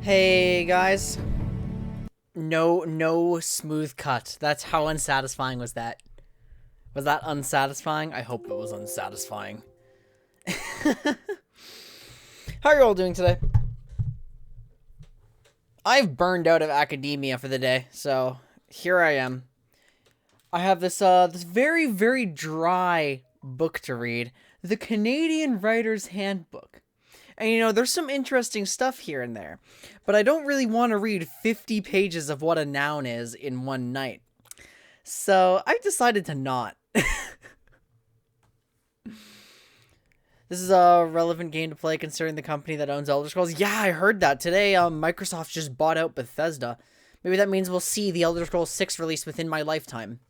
Hey guys. No smooth cut. That's how unsatisfying was that. Was that unsatisfying? I hope it was unsatisfying. How are you all doing today? I've burned out of academia for the day, so here I am. I have this very dry book to read, The Canadian Writer's Handbook. And you know, there's some interesting stuff here and there. But I don't really want to read 50 pages of what a noun is in one night. So I've decided to not. This is a relevant game to play considering the company that owns Elder Scrolls. Yeah, I heard that. Today, Microsoft just bought out Bethesda. Maybe that means we'll see the Elder Scrolls 6 release within my lifetime.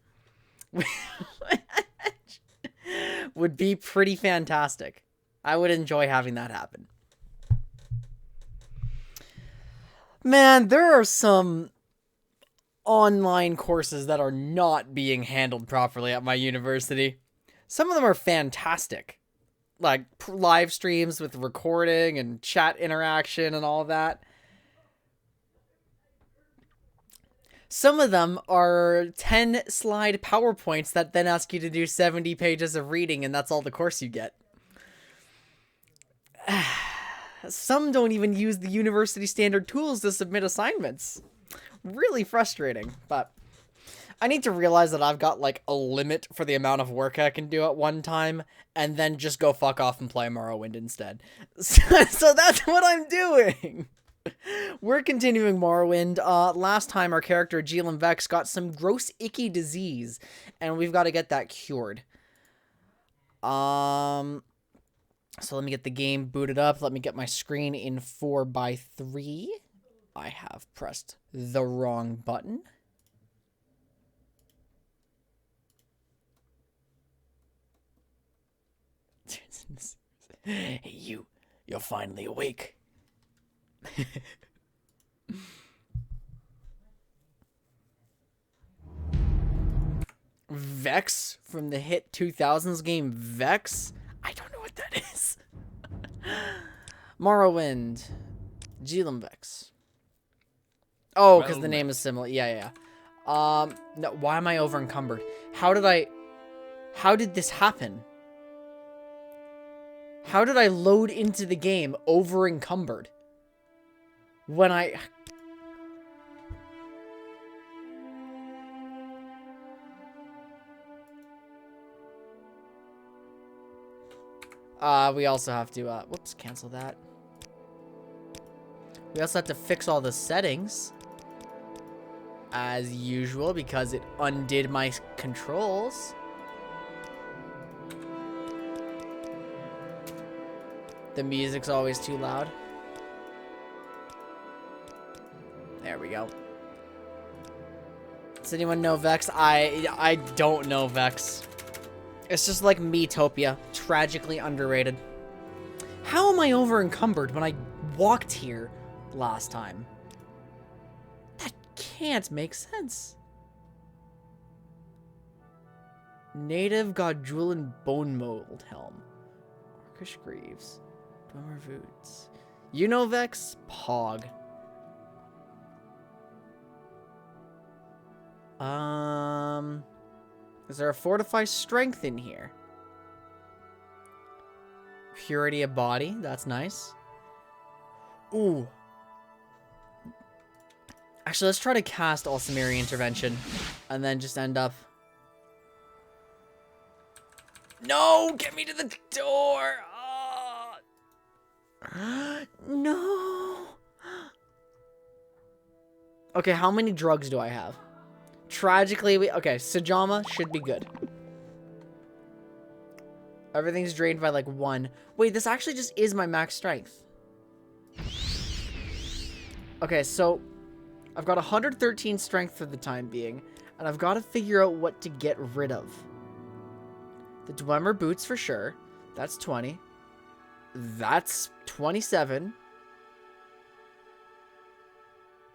Would be pretty fantastic. I would enjoy having that happen. Man, there are some online courses that are not being handled properly at my university. Some of them are fantastic. Like live streams with recording and chat interaction and all that. Some of them are 10 slide PowerPoints that then ask you to do 70 pages of reading, and that's all the course you get. Some don't even use the university standard tools to submit assignments. Really frustrating, but I need to realize that I've got like a limit for the amount of work I can do at one time, and then just go fuck off and play Morrowind instead. So that's what I'm doing. We're continuing Morrowind. Last time our character Jeelum-Vex got some gross icky disease, and we've got to get that cured. So let me get the game booted up. Let me get my screen in 4:3. I have pressed the wrong button. Hey, you're finally awake. Vex from the hit 2000s game Vex? I don't know what that is. Morrowind. Jeelum-Vex. Oh, because the name is similar. Yeah. No, why am I over encumbered? How did this happen? How did I load into the game over encumbered? When we also have to, whoops, cancel that. We also have to fix all the settings. As usual, because it undid my controls. The music's always too loud. There we go. Does anyone know Vex? I don't know Vex. It's just like Miitopia. Tragically underrated. How am I over encumbered when I walked here last time? That can't make sense. Native Gojulan Bone Mold Helm. Orcish Greaves. Boomer Voots. You know Vex? Pog. Is there a Fortify Strength in here? Purity of Body. That's nice. Ooh. Actually, let's try to cast Alsamiri Intervention. And then just end up... No! Get me to the door! Oh. No! Okay, how many drugs do I have? Tragically, okay, Sajama should be good. Everything's drained by like 1. Wait, this actually just is my max strength. Okay, so I've got 113 strength for the time being, and I've got to figure out what to get rid of. The Dwemer boots for sure. That's 20. That's 27.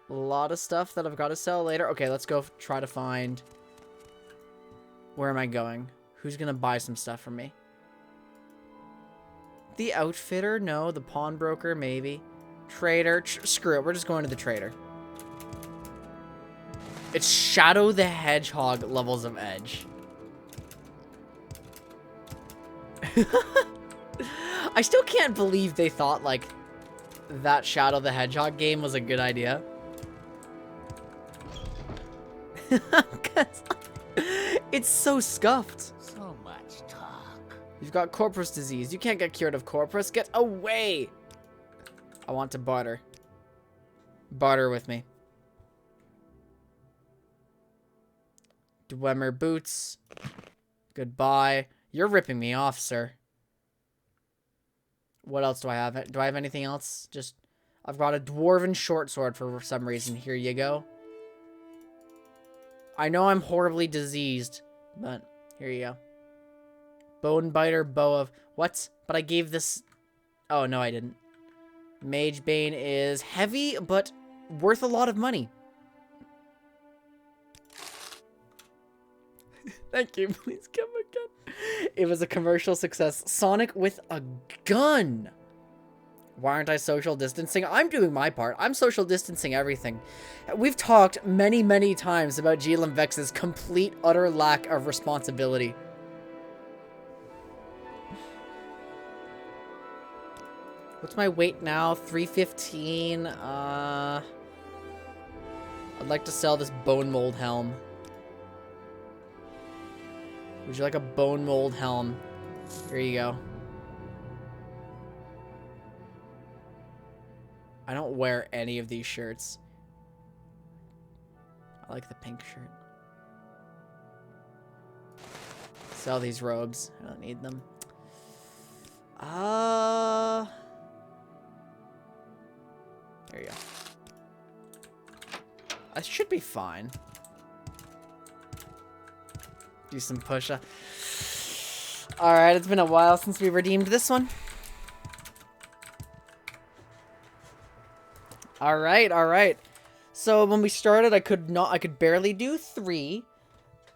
A lot of stuff that I've got to sell later. Okay, let's go try to find... Where am I going? Who's going to buy some stuff from me? The outfitter? No. The pawnbroker? Maybe. Trader? Screw it. We're just going to the trader. It's Shadow the Hedgehog levels of edge. I still can't believe they thought, like, that Shadow the Hedgehog game was a good idea. It's so scuffed. So much talk. You've got Corprus disease. You can't get cured of Corprus. Get away. I want to barter. Barter with me. Dwemer boots. Goodbye. You're ripping me off, sir. What else do I have? Do I have anything else? Just, I've got a dwarven short sword for some reason. Here you go. I know I'm horribly diseased, but here you go. Bone biter, bow of... What? But I gave this... Oh, no, I didn't. Mage Bane is heavy, but worth a lot of money. Thank you. Please come again. It was a commercial success. Sonic with a gun. Why aren't I social distancing? I'm doing my part. I'm social distancing everything. We've talked many, many times about Jeelum-Vex's complete, utter lack of responsibility. What's my weight now? 315. I'd like to sell this bone mold helm. Would you like a bone mold helm? Here you go. I don't wear any of these shirts. I like the pink shirt. Sell these robes. I don't need them. There you go. I should be fine. Do some push-up. Alright, it's been a while since we redeemed this one. Alright, alright. So when we started, I could barely do 3.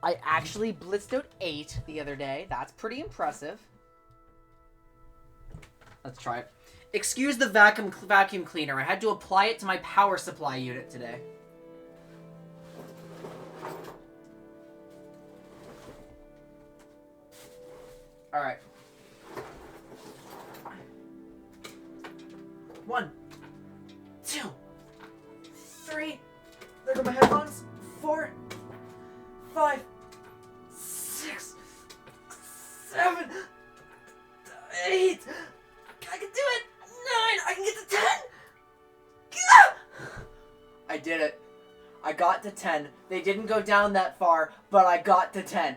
I actually blitzed out 8 the other day. That's pretty impressive. Let's try it. Excuse the vacuum cleaner. I had to apply it to my power supply unit today. Alright. 1, 2, 3. There go my headphones. 4, 5, 6, 7, 8. I can do it. 9. I can get to 10. I did it. I got to 10. They didn't go down that far, but I got to 10.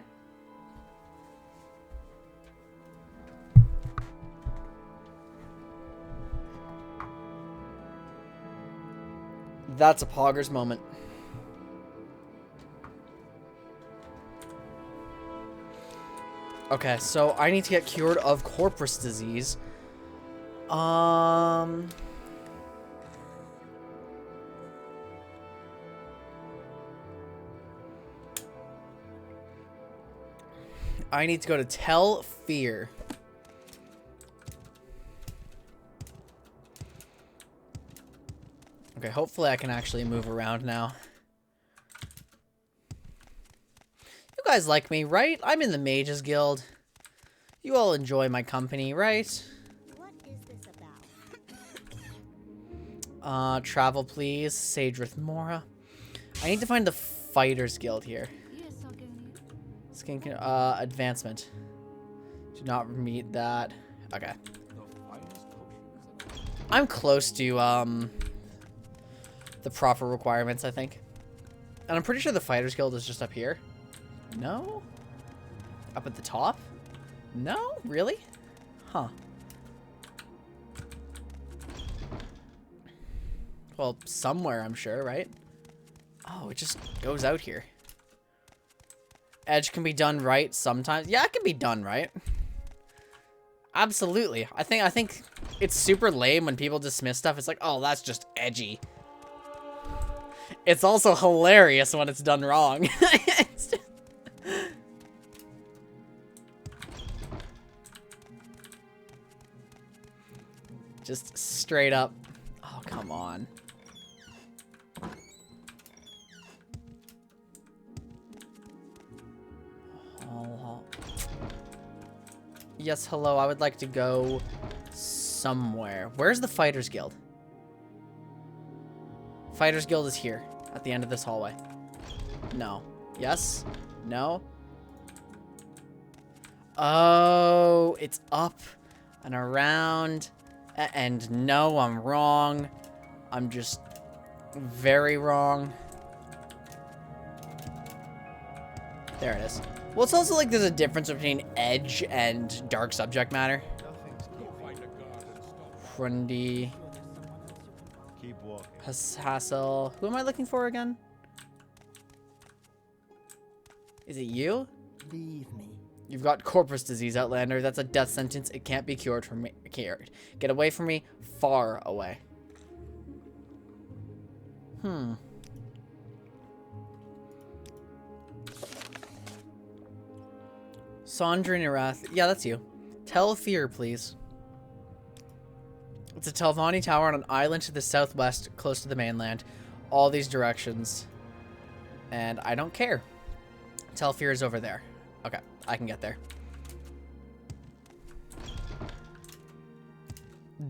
That's a Poggers moment. Okay, so I need to get cured of Corprus disease. I need to go to Tell Fear. Okay, hopefully I can actually move around now. You guys like me, right? I'm in the Mages Guild. You all enjoy my company, right? What is this about? Travel please. Sagerith Mora. I need to find the Fighters Guild here. Skin advancement. Do not meet that. Okay. I'm close to the proper requirements, I think. And I'm pretty sure the Fighters Guild is just up here. No? Up at the top? No? Really? Huh. Well, somewhere, I'm sure, right? Oh, it just goes out here. Edge can be done right sometimes. Yeah, it can be done right. Absolutely. I think it's super lame when people dismiss stuff. It's like, oh, that's just edgy. It's also hilarious when it's done wrong. Just straight up. Oh, come on. Oh. Yes, hello. I would like to go somewhere. Where's the Fighters Guild? Fighters Guild is here, at the end of this hallway. No. Yes? No? Oh, it's up and around And no, I'm wrong. I'm just very wrong. There it is. Well, it's also like there's a difference between edge and dark subject matter. Grundy. Keep walking. Hassel. Who am I looking for again? Is it you? Leave me. You've got Corprus disease, Outlander. That's a death sentence. It can't be cured from me. Cured. Get away from me. Far away. Sandra Narath. Yeah, that's you. Tell Fear, please. It's a Telvanni tower on an island to the southwest, close to the mainland. All these directions. And I don't care. Tell Fear is over there. Okay, I can get there.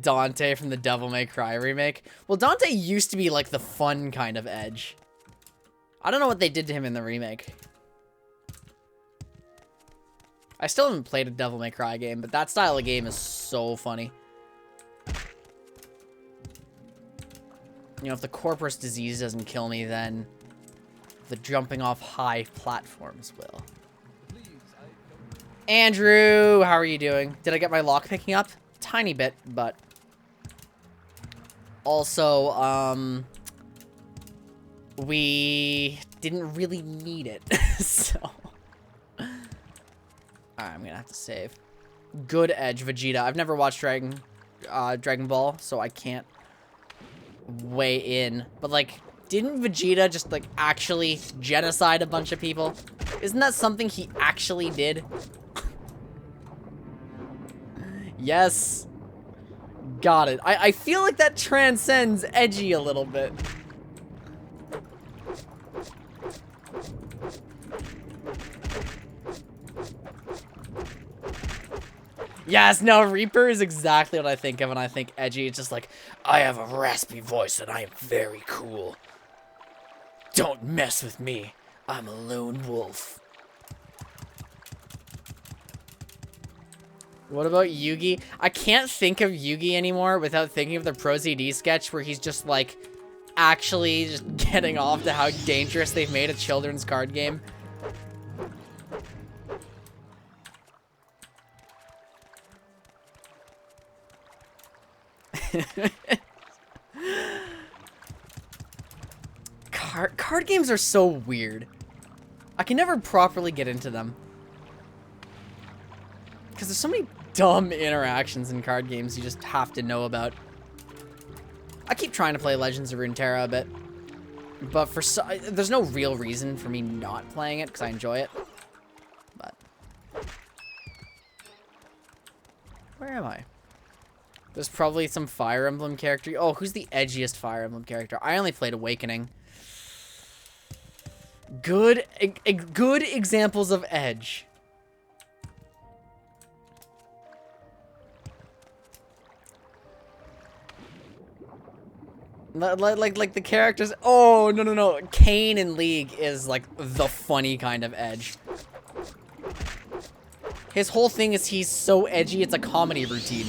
Dante from the Devil May Cry remake. Well, Dante used to be like the fun kind of edge. I don't know what they did to him in the remake. I still haven't played a Devil May Cry game, but that style of game is so funny. You know, if the Corprus disease doesn't kill me, then the jumping off high platforms will. Andrew, how are you doing? Did I get my lock picking up? Tiny bit, but also, we didn't really need it, so. Alright, I'm gonna have to save. Good edge, Vegeta. I've never watched Dragon Ball, so I can't weigh in. But, like, didn't Vegeta just, like, actually genocide a bunch of people? Isn't that something he actually did? Yes. Got it. I feel like that transcends edgy a little bit. Yes, no, Reaper is exactly what I think of when I think edgy. It's just like, I have a raspy voice and I am very cool. Don't mess with me. I'm a lone wolf. What about Yugi? I can't think of Yugi anymore without thinking of the ProZD sketch where he's just like actually just getting off to how dangerous they've made a children's card game. Card games are so weird. I can never properly get into them. Because there's so many dumb interactions in card games you just have to know about. I keep trying to play Legends of Runeterra a bit. But there's no real reason for me not playing it because I enjoy it. But where am I? There's probably some Fire Emblem character. Oh, who's the edgiest Fire Emblem character? I only played Awakening. Good examples of edge. Like the characters. Oh, no. Kane in League is like the funny kind of edge. His whole thing is he's so edgy, it's a comedy routine.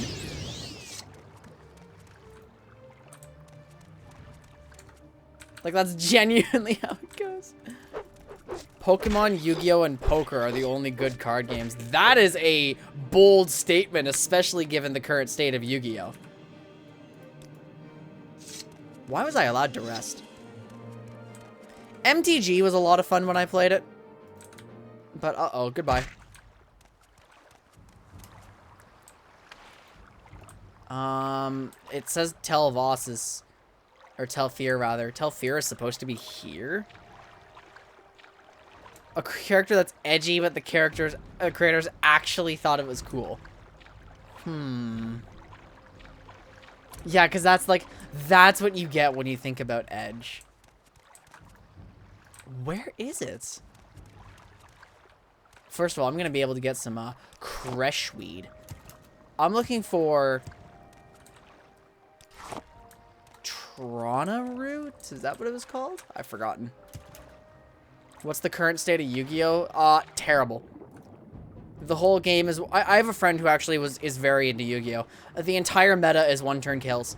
Like, that's genuinely how it goes. Pokemon, Yu-Gi-Oh, and Poker are the only good card games. That is a bold statement, especially given the current state of Yu-Gi-Oh. Why was I allowed to rest? MTG was a lot of fun when I played it. But, uh-oh, goodbye. It says Telvoss is... Or Telfear, rather. Telfear is supposed to be here? A character that's edgy, but the creators actually thought it was cool. Yeah, because that's what you get when you think about edge. Where is it? First of all, I'm going to be able to get some Creshweed. I'm looking for... Trana Root? Is that what it was called? I've forgotten. What's the current state of Yu-Gi-Oh? Terrible. The whole game is... I have a friend who actually is very into Yu-Gi-Oh! The entire meta is one-turn kills.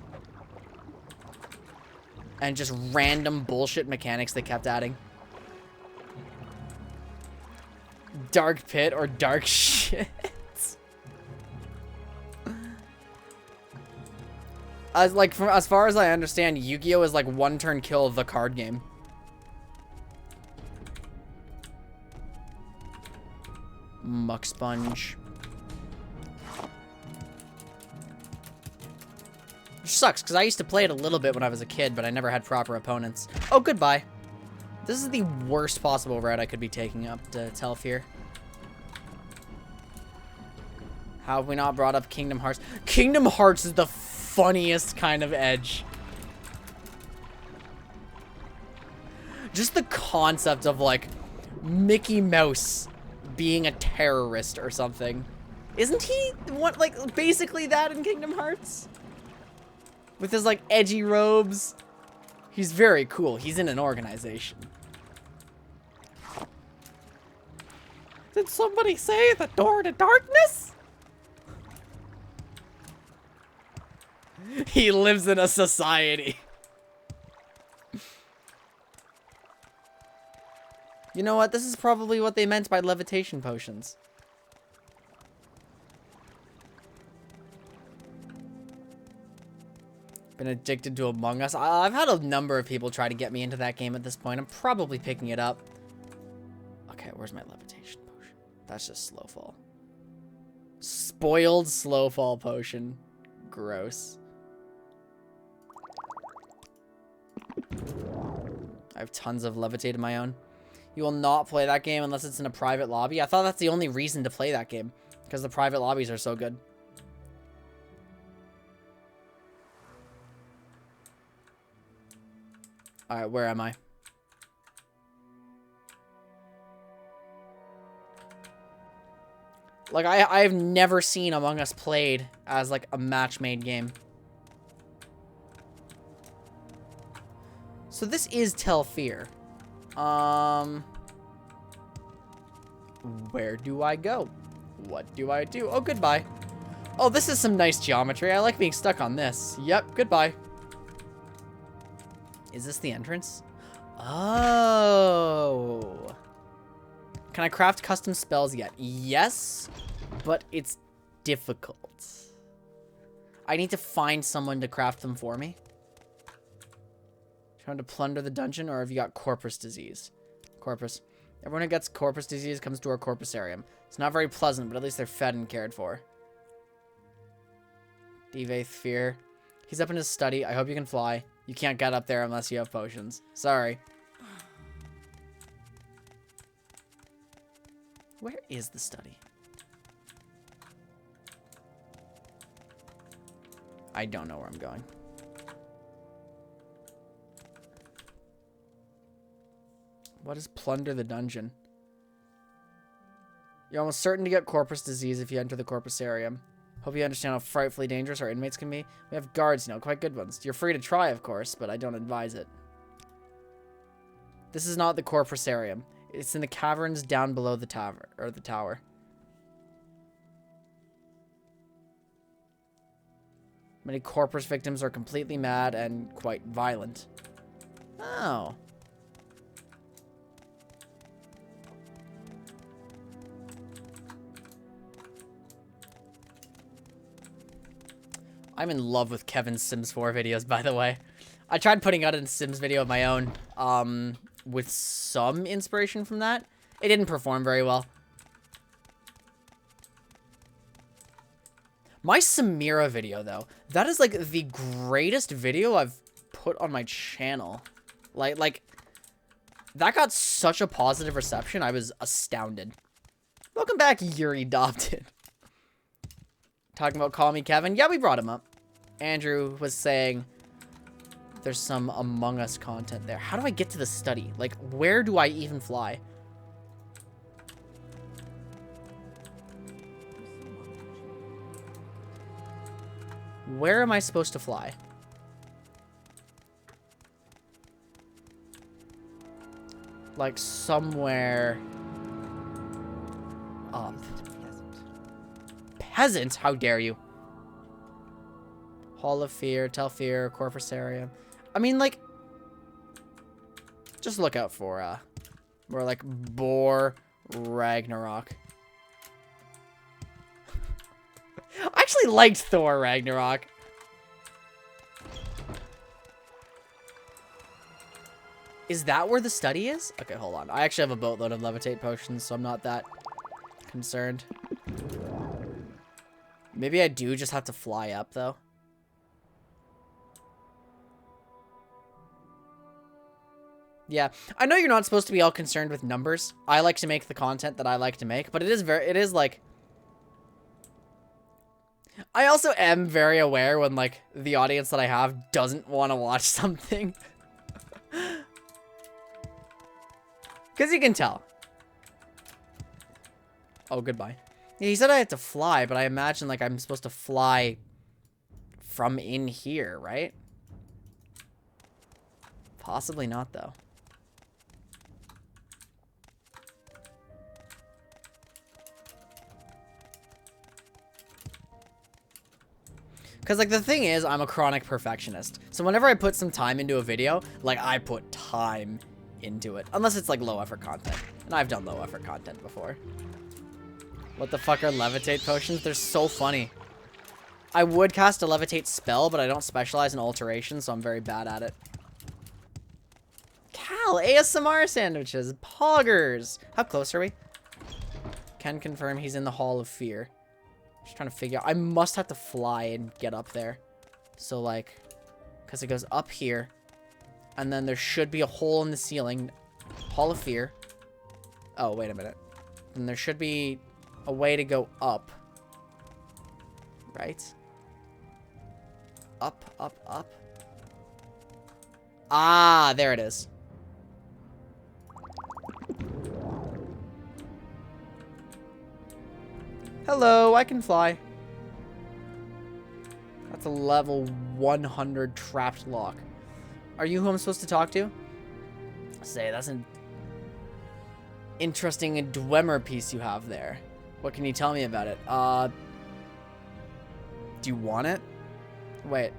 And just random bullshit mechanics they kept adding. Dark pit or dark shit. As far as I understand, Yu-Gi-Oh! Is like one-turn kill the card game. Muck sponge. Which sucks, because I used to play it a little bit when I was a kid, but I never had proper opponents. Oh, goodbye. This is the worst possible route I could be taking up to Telfir. How have we not brought up Kingdom Hearts? Kingdom Hearts is the funniest kind of edge. Just the concept of, like, Mickey Mouse being a terrorist or something. Isn't he like basically that in Kingdom Hearts? With his like edgy robes. He's very cool. He's in an organization. Did somebody say the door to darkness? He lives in a society. You know what? This is probably what they meant by levitation potions. Been addicted to Among Us. I've had a number of people try to get me into that game at this point. I'm probably picking it up. Okay, where's my levitation potion? That's just slow fall. Spoiled slow fall potion. Gross. I have tons of levitate of my own. You will not play that game unless it's in a private lobby. I thought that's the only reason to play that game. Because the private lobbies are so good. Alright, where am I? Like, I've never seen Among Us played as, like, a match-made game. So this is Telfir. Where do I go? What do I do? Oh, goodbye. Oh, this is some nice geometry. I like being stuck on this. Yep, goodbye. Is this the entrance? Oh. Can I craft custom spells yet? Yes, but it's difficult. I need to find someone to craft them for me. Trying to plunder the dungeon, or have you got Corprus disease? Corprus. Everyone who gets Corprus disease comes to our Corpusarium. It's not very pleasant, but at least they're fed and cared for. Devaith Fear. He's up in his study. I hope you can fly. You can't get up there unless you have potions. Sorry. Where is the study? I don't know where I'm going. What is plunder the dungeon? You're almost certain to get Corpus disease if you enter the Corpusarium. Hope you understand how frightfully dangerous our inmates can be. We have guards, you know, quite good ones. You're free to try, of course, but I don't advise it. This is not the Corpusarium. It's in the caverns down below the tower, Many Corpus victims are completely mad and quite violent. Oh. I'm in love with Kevin's Sims 4 videos, by the way. I tried putting out a Sims video of my own, with some inspiration from that. It didn't perform very well. My Samira video, though, that is, like, the greatest video I've put on my channel. Like, that got such a positive reception, I was astounded. Welcome back, Yuri Dobton. Talking about Call Me Kevin? Yeah, we brought him up. Andrew was saying there's some Among Us content there. How do I get to the study? Like, where do I even fly? Where am I supposed to fly? Like, somewhere up. peasant! How dare you? Hall of Fear, Telfear, Corprus area. I mean, like, just look out for, more like Boar Ragnarok. I actually liked Thor Ragnarok. Is that where the study is? Okay, hold on. I actually have a boatload of levitate potions, so I'm not that concerned. Maybe I do just have to fly up, though. Yeah, I know you're not supposed to be all concerned with numbers. I like to make the content that I like to make, but it is like... I also am very aware when, like, the audience that I have doesn't want to watch something. Because you can tell. Oh, goodbye. Yeah, he said I had to fly, but I imagine, like, I'm supposed to fly from in here, right? Possibly not, though. Because, like, the thing is, I'm a chronic perfectionist. So whenever I put some time into a video, like, I put time into it. Unless it's, like, low-effort content. And I've done low-effort content before. What the fuck are levitate potions? They're so funny. I would cast a levitate spell, but I don't specialize in alteration, so I'm very bad at it. Cal, ASMR sandwiches, poggers. How close are we? Can confirm he's in the Hall of Fear. Just trying to figure out. I must have to fly and get up there. So, like, because it goes up here. And then there should be a hole in the ceiling. Hall of Fear. Oh, wait a minute. And there should be a way to go up. Right? Up, up, up. Ah, there it is. Hello, I can fly. That's a level 100 trapped lock. Are you who I'm supposed to talk to? Say, that's an interesting Dwemer piece you have there. What can you tell me about it? Do you want it? Wait.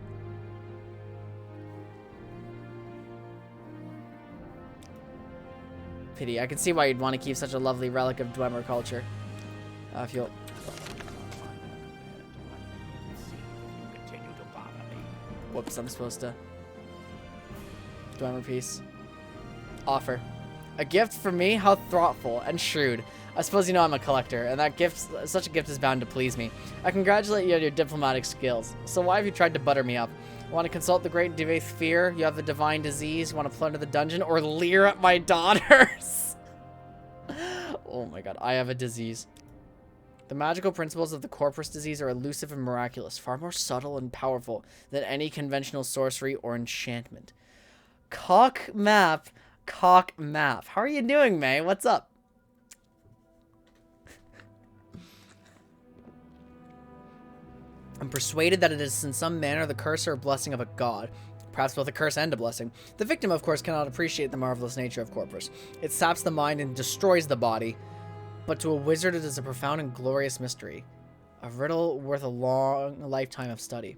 Pity. I can see why you'd want to keep such a lovely relic of Dwemer culture. If you'll... Whoops, I'm supposed to... Dwemer piece. Offer. A gift for me? How thoughtful and shrewd. I suppose you know I'm a collector, and that gift, such a gift is bound to please me. I congratulate you on your diplomatic skills. So why have you tried to butter me up? Want to consult the great Duvet Fear? You have the divine disease? Want to plunder the dungeon? Or leer at my daughters? Oh my god, I have a disease. The magical principles of the Corprus disease are elusive and miraculous, far more subtle and powerful than any conventional sorcery or enchantment. Cock map. How are you doing, May? What's up? I'm persuaded that it is in some manner the curse or blessing of a god. Perhaps both a curse and a blessing. The victim, of course, cannot appreciate the marvelous nature of Corprus. It saps the mind and destroys the body. But to a wizard, it is a profound and glorious mystery. A riddle worth a long lifetime of study.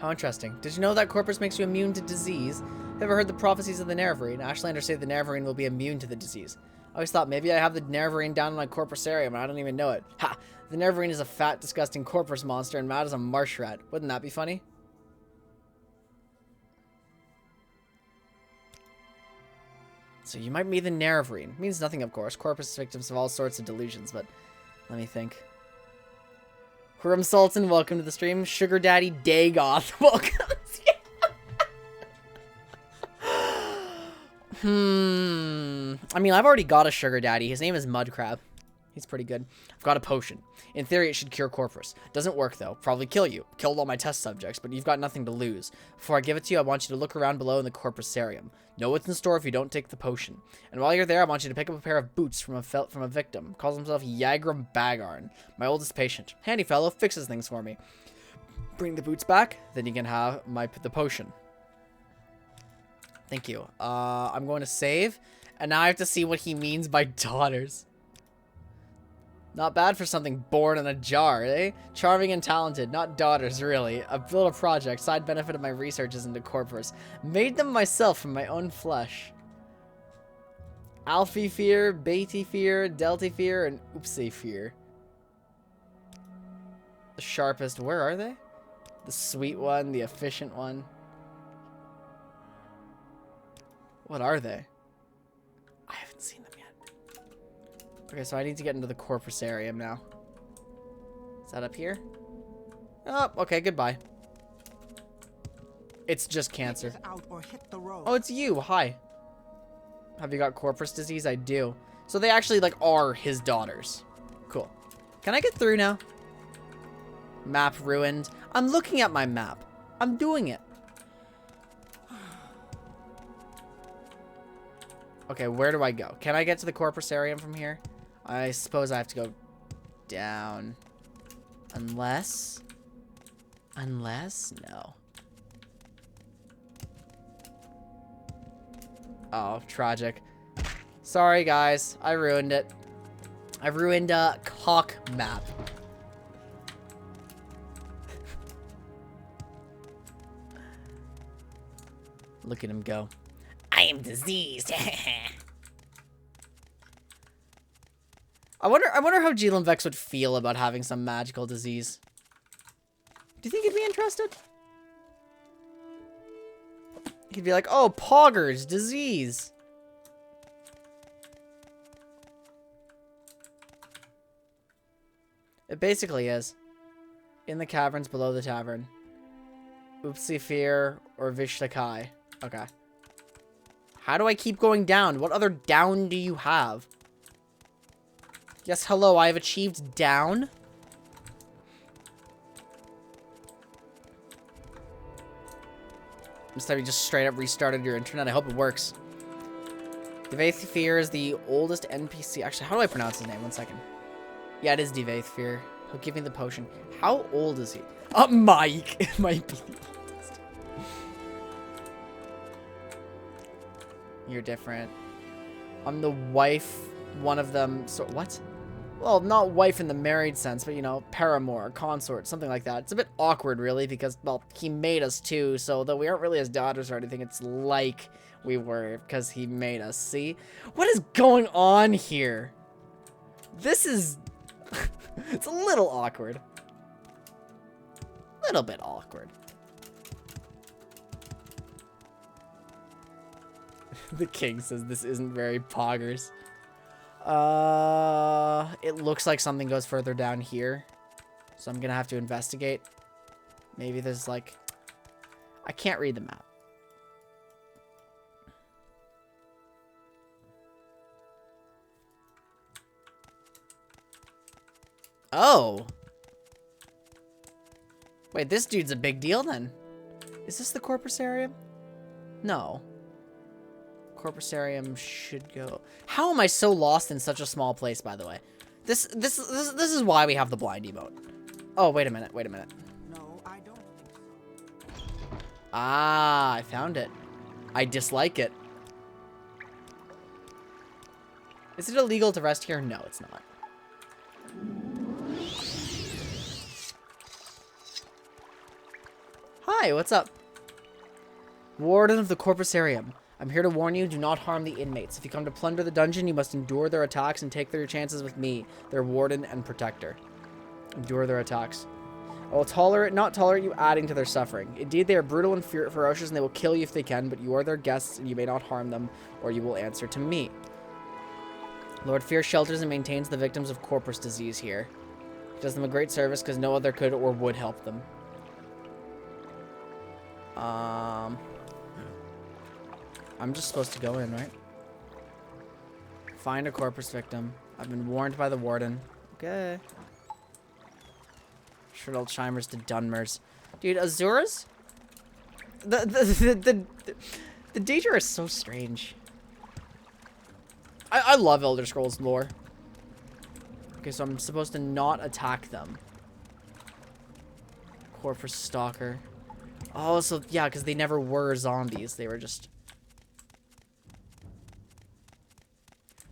How interesting. Did you know that Corprus makes you immune to disease? Have you ever heard the prophecies of the Nerevarine? Ashlanders say the Nerevarine will be immune to the disease. I always thought maybe I have the Nerevarine down in my Corprus area, but I don't even know it. Ha! The Nerevarine is a fat, disgusting Corprus monster, and Matt is a marsh rat. Wouldn't that be funny? So you might be the Nerevarine. Means nothing, of course. Corprus is victims of all sorts of delusions, but let me think. Huram Sultan, welcome to the stream. Sugar Daddy Dagoth, welcome. I mean, I've already got a sugar daddy. His name is Mudcrab. He's pretty good. I've got a potion. In theory, it should cure Corprus. Doesn't work, though. Probably kill you. Killed all my test subjects, but you've got nothing to lose. Before I give it to you, I want you to look around below in the Corprusarium. Know what's in store if you don't take the potion. And while you're there, I want you to pick up a pair of boots from a victim. Calls himself Yagram Bagarn, my oldest patient. Handy fellow, fixes things for me. Bring the boots back, then you can have the potion. Thank you. I'm going to save, and now I have to see what he means by daughters. Not bad for something born in a jar, eh? Charming and talented, not daughters, really. A little project, side benefit of my researches into Corprus. Made them myself from my own flesh. Alfie fear, Beatty fear, Delty fear, and Oopsie fear. The sharpest, where are they? The sweet one, the efficient one. What are they? I haven't seen them yet. Okay, so I need to get into the Corprusarium now. Is that up here? Oh, okay, goodbye. It's just cancer. Oh, it's you. Hi. Have you got Corprus disease? I do. So they actually, like, are his daughters. Cool. Can I get through now? Map ruined. I'm looking at my map. I'm doing it. Okay, where do I go? Can I get to the Corprusarium from here? I suppose I have to go down. Unless... No. Oh, tragic. Sorry, guys. I ruined it. I ruined a cock map. Look at him go. I am diseased. I wonder how Jeelum-Vex would feel about having some magical disease. Do you think he'd be interested? He'd be like, oh, poggers, disease. It basically is. In the caverns below the tavern. Oopsie fear or Vishtakai. Okay. How do I keep going down? What other down do you have? Yes, hello, I have achieved down. This time you just straight up restarted your internet. I hope it works. Devaithfear is the oldest NPC. Actually, how do I pronounce his name? 1 second. Yeah, it is Devaithfear. He'll give me the potion. How old is he? Mike. It might be the oldest. You're different. I'm the wife, one of them. So, what? Well, not wife in the married sense, but, you know, paramour, consort, something like that. It's a bit awkward, really, because, well, he made us too, so though we aren't really his daughters or anything, it's like we were, because he made us, see? What is going on here? This is... it's a little awkward. Little bit awkward. The king says this isn't very poggers. It looks like something goes further down here. So I'm gonna have to investigate. Maybe there's like... I can't read the map. Oh! Wait, this dude's a big deal then. Is this the Corprusarium? No. Corprusarium should go. How am I so lost in such a small place, by the way? This is why we have the blind emote. Oh, wait a minute. No, I don't think so. Ah, I found it. I dislike it. Is it illegal to rest here? No, it's not. Hi, what's up? Warden of the Corprusarium. I'm here to warn you, do not harm the inmates. If you come to plunder the dungeon, you must endure their attacks and take their chances with me, their warden and protector. Endure their attacks. I will not tolerate you adding to their suffering. Indeed, they are brutal and ferocious, and they will kill you if they can, but you are their guests, and you may not harm them, or you will answer to me. Lord Fear shelters and maintains the victims of Corprus disease here. He does them a great service, because no other could or would help them. I'm just supposed to go in, right? Find a Corprus victim. I've been warned by the warden. Okay. Shriddle-Chimers to Dunmers. Dude, Azuras? The Daedra are so strange. I love Elder Scrolls lore. Okay, so I'm supposed to not attack them. Corprus Stalker. Oh, so, yeah, because they never were zombies. They were just...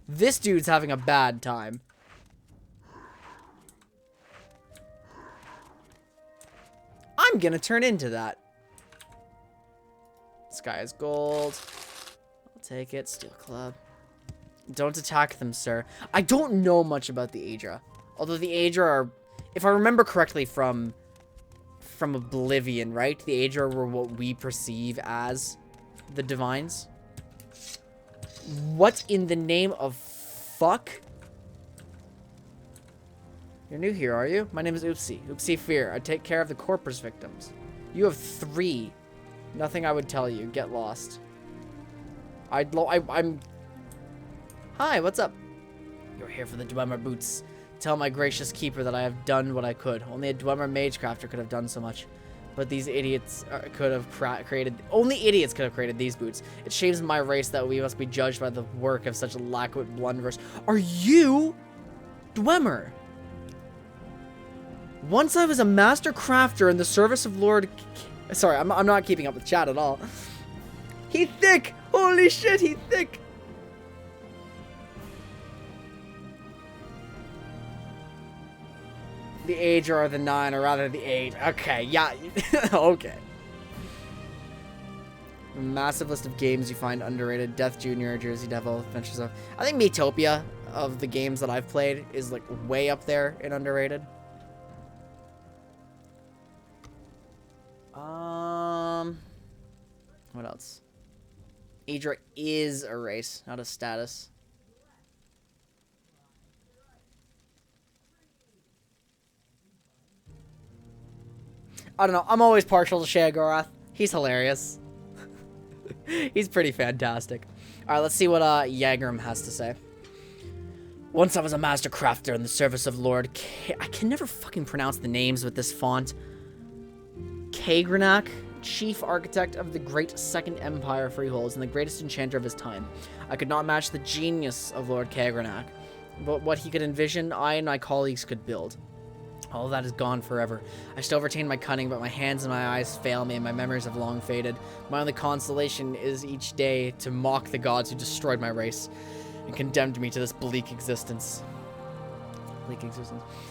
This dude's having a bad time. I'm gonna turn into that. Sky is gold. I'll take it. Steel club. Don't attack them, sir. I don't know much about the Aedra. Although the Aedra are, if I remember correctly from Oblivion, right? The Aedra were what we perceive as the Divines. What in the name of fuck? You're new here, are you? My name is Oopsie. Oopsie Fear. I take care of the Corprus victims. You have 3. Nothing I would tell you. Get lost. I'm... Hi, what's up? You're here for the Dwemer boots. Tell my gracious keeper that I have done what I could. Only a Dwemer magecrafter could have done so much. But these idiots could have created... Only idiots could have created these boots. It shames my race that we must be judged by the work of such lackwit blunderers. Are you Dwemer? Once I was a master crafter in the service of Lord... Sorry, I'm not keeping up with chat at all. He thick! Holy shit, he thick! The Aedra are the 9, or rather the 8. Okay, yeah. Okay. Massive list of games you find underrated. Death Junior, Jersey Devil, Adventures of... I think Metopia, of the games that I've played, is like way up there in underrated. What else? Aedra is a race, not a status. I don't know. I'm always partial to Shaggorath. He's hilarious. He's pretty fantastic. All right, let's see what Yagram has to say. Once I was a master crafter in the service of Lord I can never fucking pronounce the names with this font. Kagranak, chief architect of the great Second Empire freeholds and the greatest enchanter of his time. I could not match the genius of Lord Kagranak, but what he could envision, I and my colleagues could build. All of that is gone forever. I still retain my cunning, but my hands and my eyes fail me, and my memories have long faded. My only consolation is each day to mock the gods who destroyed my race and condemned me to this bleak existence.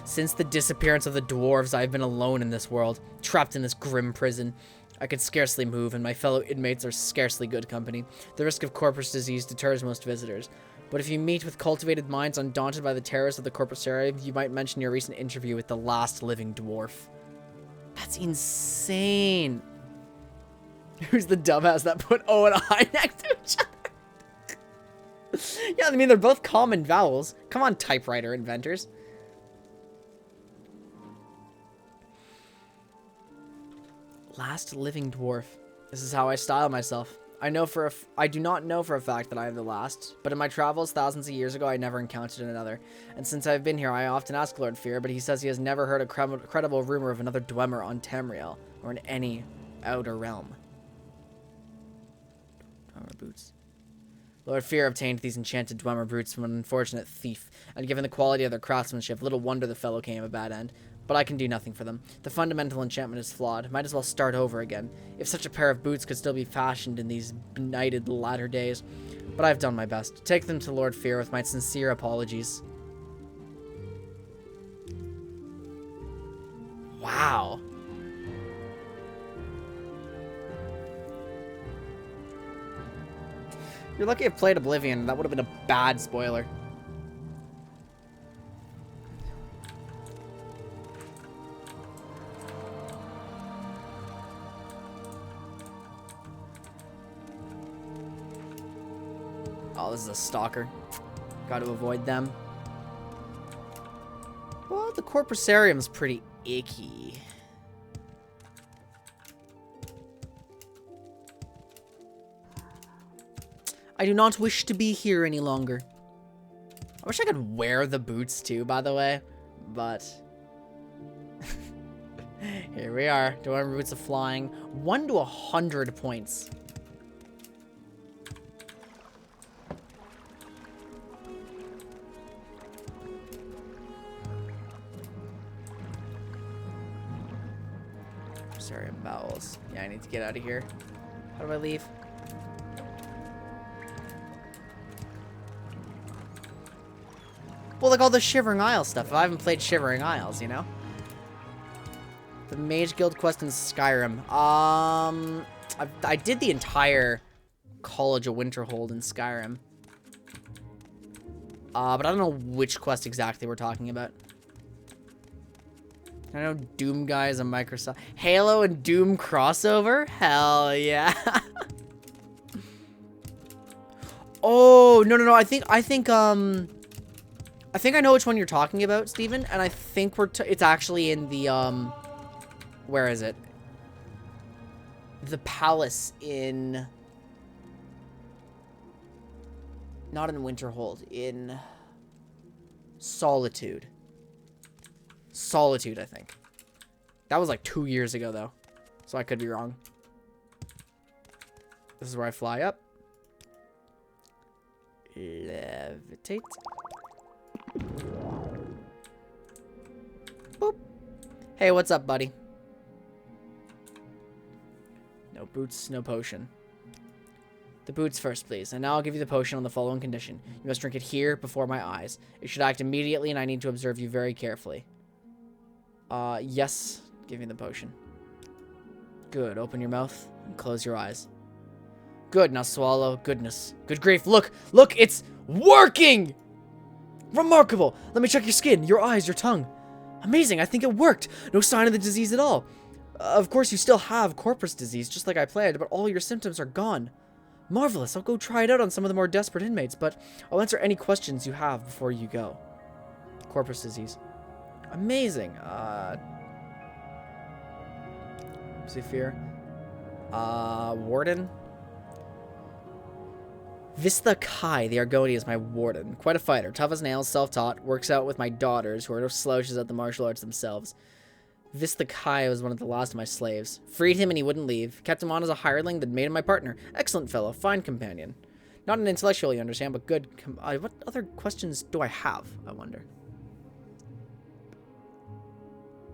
Since the disappearance of the dwarves, I have been alone in this world, trapped in this grim prison. I could scarcely move, and my fellow inmates are scarcely good company. The risk of Corprus disease deters most visitors. But if you meet with cultivated minds undaunted by the terrors of the Corprus area, you might mention your recent interview with the last living dwarf. That's insane. Who's the dumbass that put O and I next to each other? Yeah, I mean, they're both common vowels. Come on, typewriter inventors. Last living dwarf. This is how I style myself. I do not know for a fact that I am the last, but in my travels thousands of years ago, I never encountered another. And since I've been here, I often ask Lord Fear, but he says he has never heard a credible rumor of another Dwemer on Tamriel, or in any outer realm. Dwemer boots. Lord Fear obtained these enchanted Dwemer boots from an unfortunate thief, and given the quality of their craftsmanship, little wonder the fellow came a bad end. But I can do nothing for them. The fundamental enchantment is flawed. Might as well start over again. If such a pair of boots could still be fashioned in these benighted latter days. But I've done my best. Take them to Lord Fear with my sincere apologies. Wow. You're lucky I played Oblivion. That would have been a bad spoiler. Oh, this is a stalker. Got to avoid them. Well, the Corprusarium's pretty icky. I do not wish to be here any longer. I wish I could wear the boots too, by the way. But here we are. Dwemer boots of flying. 1 to 100 points. Bowels. Yeah, I need to get out of here. How do I leave? Well, like all the Shivering Isles stuff. I haven't played Shivering Isles, you know? The Mage Guild quest in Skyrim. I did the entire College of Winterhold in Skyrim. But I don't know which quest exactly we're talking about. I know Doom Guy is a Microsoft. Halo and Doom crossover? Hell yeah. Oh, no. I think I know which one you're talking about, Steven, and I think it's actually in the where is it? The palace in not in Winterhold, in Solitude. Solitude, I think. That was like 2 years ago though. So I could be wrong. This is where I fly up. Levitate. Boop. Hey, what's up, buddy? No boots, no potion. The boots first, please. And now I'll give you the potion on the following condition. You must drink it here before my eyes. It should act immediately, and I need to observe you very carefully. Yes. Give me the potion. Good. Open your mouth and close your eyes. Good. Now swallow. Goodness. Good grief. Look! Look! It's working! Remarkable! Let me check your skin, your eyes, your tongue. Amazing. I think it worked. No sign of the disease at all. Of course, you still have Corprus disease, just like I planned, but all your symptoms are gone. Marvelous. I'll go try it out on some of the more desperate inmates, but I'll answer any questions you have before you go. Corprus disease. Amazing. Zephyr. Warden. Vista Kai, the Argoni, is my warden. Quite a fighter. Tough as nails, self-taught. Works out with my daughters, who are no slouches at the martial arts themselves. Vista Kai was one of the last of my slaves. Freed him and he wouldn't leave. Kept him on as a hireling, then made him my partner. Excellent fellow. Fine companion. Not an intellectual, you understand, but good. What other questions do I have, I wonder?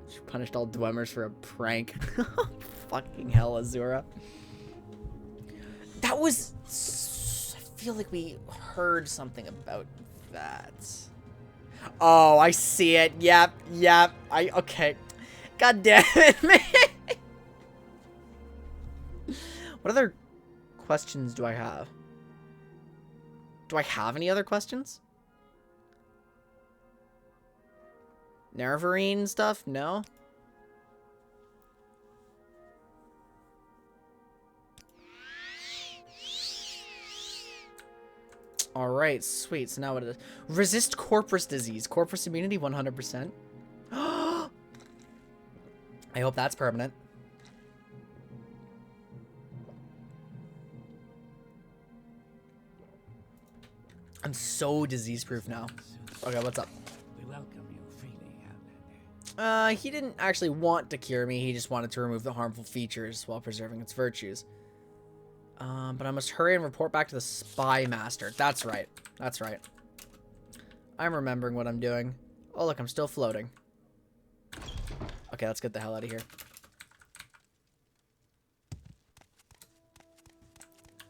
She punished all Dwemmers for a prank. Fucking hell, Azura. That was... I feel like we heard something about that. Oh, I see it. Yep. Okay. God damn it, man. What other questions do I have? Do I have any other questions? Nervarine stuff? No? Alright, sweet. So now what it is. Resist Corprus disease. Corprus immunity 100%. I hope that's permanent. I'm so disease-proof now. Okay, what's up? We welcome you freely, Outlander. He didn't actually want to cure me. He just wanted to remove the harmful features while preserving its virtues. But I must hurry and report back to the Spy Master. That's right. That's right. I'm remembering what I'm doing. Oh, look, I'm still floating. Okay, let's get the hell out of here.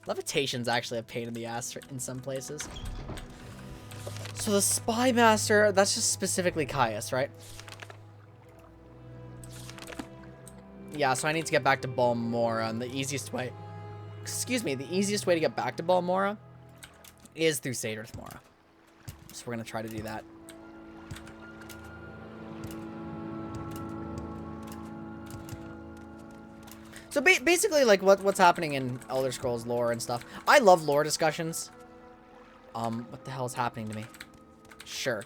Levitation's actually a pain in the ass in some places. So the Spy Master, that's just specifically Caius, right? Yeah, so I need to get back to Balmora, and the easiest way... Excuse me, the easiest way to get back to Balmora is through Saedirth Mora. So we're going to try to do that. So basically, like, what's happening in Elder Scrolls lore and stuff. I love lore discussions. What the hell is happening to me? Sure.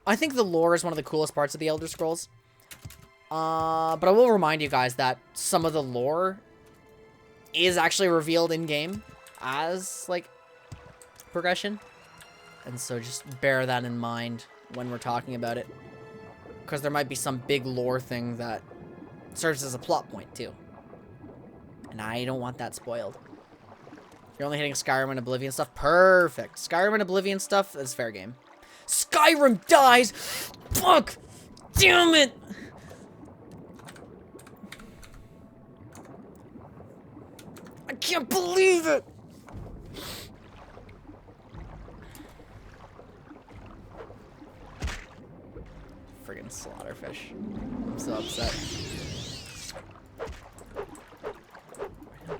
I think the lore is one of the coolest parts of the Elder Scrolls. But I will remind you guys that some of the lore is actually revealed in-game as, like, progression. And so just bear that in mind when we're talking about it. Because there might be some big lore thing that serves as a plot point, too. And I don't want that spoiled. You're only hitting Skyrim and Oblivion stuff? Perfect. Skyrim and Oblivion stuff is fair game. Skyrim dies! Fuck! Damn it! I can't believe it! Friggin' fucking slaughterfish. I'm so upset.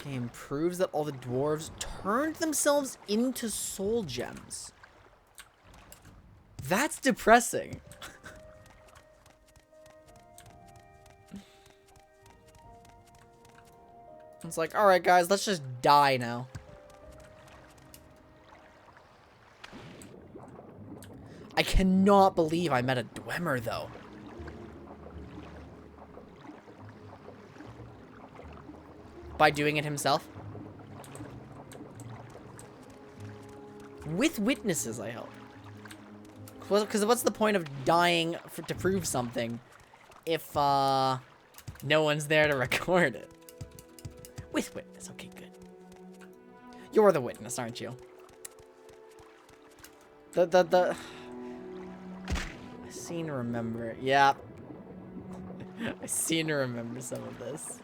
Game proves that all the dwarves turned themselves into soul gems. That's depressing. It's like, alright guys, let's just die now. I cannot believe I met a Dwemer, though. By doing it himself. With witnesses, I hope. Because what's the point of dying to prove something if no one's there to record it? With witness. Okay, good. You're the witness, aren't you? I seem to remember. Yeah. I seem to remember some of this.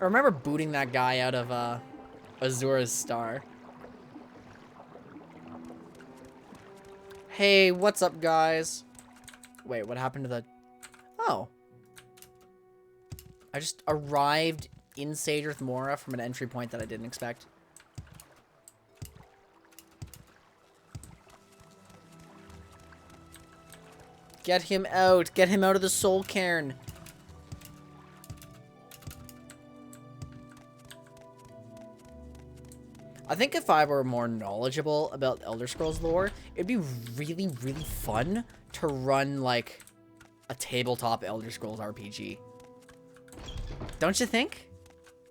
I remember booting that guy out of Azura's Star. Hey, what's up, guys? Wait, what happened to the... Oh. I just arrived in Sage with Mora from an entry point that I didn't expect. Get him out. Get him out of the soul cairn. I think if I were more knowledgeable about Elder Scrolls lore, it'd be really, really fun to run, like, a tabletop Elder Scrolls RPG. Don't you think?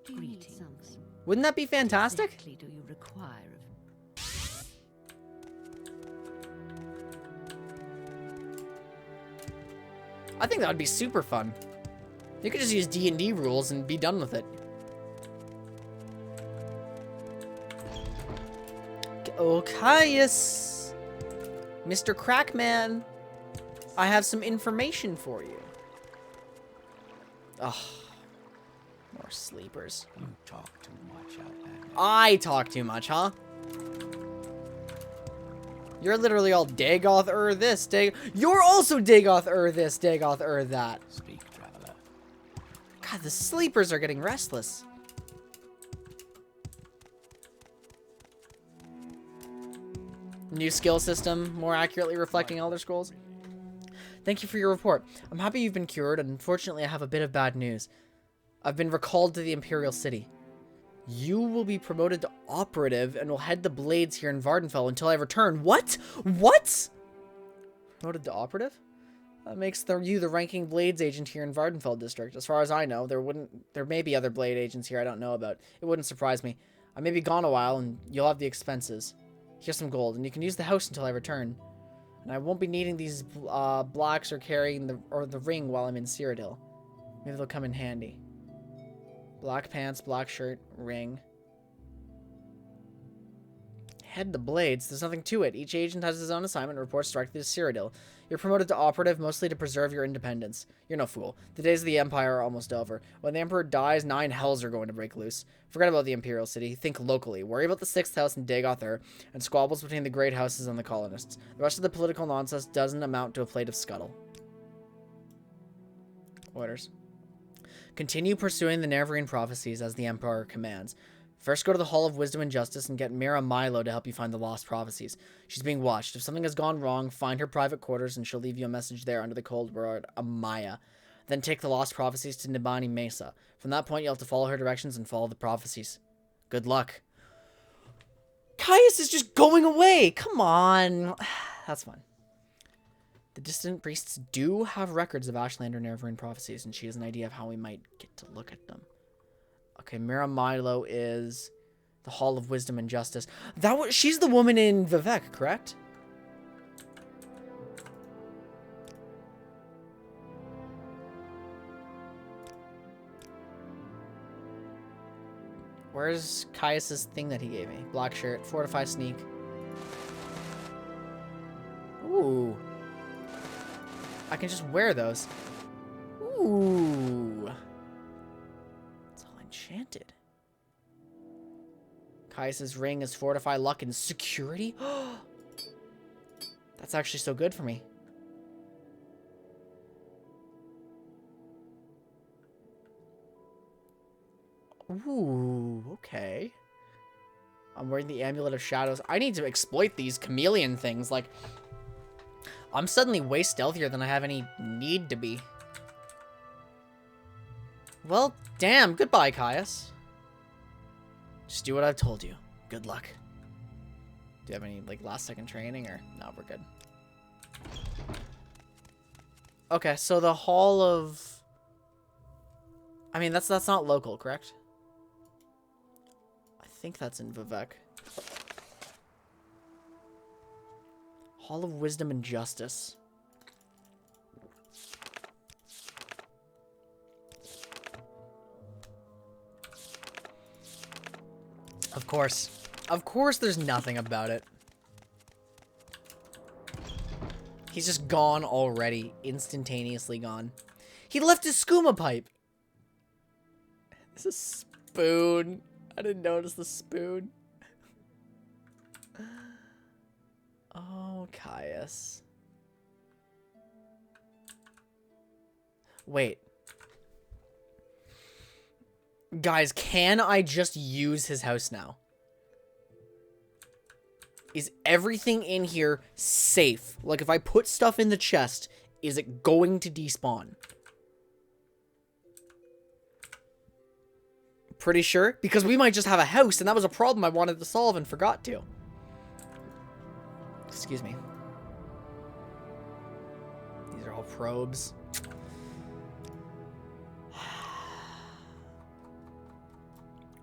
Do you need something? Wouldn't that be fantastic? Exactly do you require I think that would be super fun. You could just use D&D rules and be done with it. Oh, Caius! Mr. Crackman! I have some information for you. Ugh. More sleepers. You talk too much out there. I talk too much, huh? You're literally all Dagoth this, You're also Dagoth this, Dagoth that. Speak, traveler. God, the sleepers are getting restless. New skill system, more accurately reflecting Elder Scrolls. Thank you for your report. I'm happy you've been cured, and unfortunately I have a bit of bad news. I've been recalled to the Imperial City. You will be promoted to operative and will head the blades here in Vardenfell until I return. What? What? Promoted to operative? That makes you the ranking blades agent here in Vardenfell district. As far as I know, there may be other blade agents here I don't know about. It wouldn't surprise me. I may be gone a while and you'll have the expenses. Here's some gold, and you can use the house until I return. And I won't be needing these blocks or carrying the ring while I'm in Cyrodiil. Maybe they'll come in handy. Black pants, black shirt, ring. Head the blades. There's nothing to it. Each agent has his own assignment and reports directly to Cyrodiil. You're promoted to operative mostly to preserve your independence. You're no fool. The days of the Empire are almost over. When the Emperor dies, 9 hells are going to break loose. Forget about the Imperial City. Think locally. Worry about the 6th house in Dagoth and squabbles between the great houses and the colonists. The rest of the political nonsense doesn't amount to a plate of scuttle. Orders. Continue pursuing the Neverine prophecies as the Emperor commands. First, go to the Hall of Wisdom and Justice and get Mira Milo to help you find the lost prophecies. She's being watched. If something has gone wrong, find her private quarters and she'll leave you a message there under the cold word Amaya. Then take the lost prophecies to Nibani Mesa. From that point, you'll have to follow her directions and follow the prophecies. Good luck. Caius is just going away! Come on! That's fine. The distant priests do have records of Ashlander Neverine prophecies, and she has an idea of how we might get to look at them. Okay, Mira Milo is the Hall of Wisdom and Justice. She's the woman in Vivek, correct? Where's Caius's thing that he gave me? Black shirt, fortify sneak. Ooh. I can just wear those. Ooh. It's all enchanted. Caius's ring is fortify luck and security. That's actually so good for me. Ooh, okay. I'm wearing the Amulet of Shadows. I need to exploit these chameleon things. Like, I'm suddenly way stealthier than I have any need to be. Well, damn. Goodbye, Caius. Just do what I've told you. Good luck. Do you have any, like, last-second training, or... No, we're good. Okay, so the Hall of... I mean, that's not local, correct? I think that's in Vivek. Hall of Wisdom and Justice. Of course. Of course there's nothing about it. He's just gone already. Instantaneously gone. He left his skooma pipe. It's a spoon. I didn't notice the spoon. Oh, Caius. Wait. Guys, can I just use his house now? Is everything in here safe? Like, if I put stuff in the chest, is it going to despawn? Pretty sure? Because we might just have a house, and that was a problem I wanted to solve and forgot to. Excuse me. These are all probes.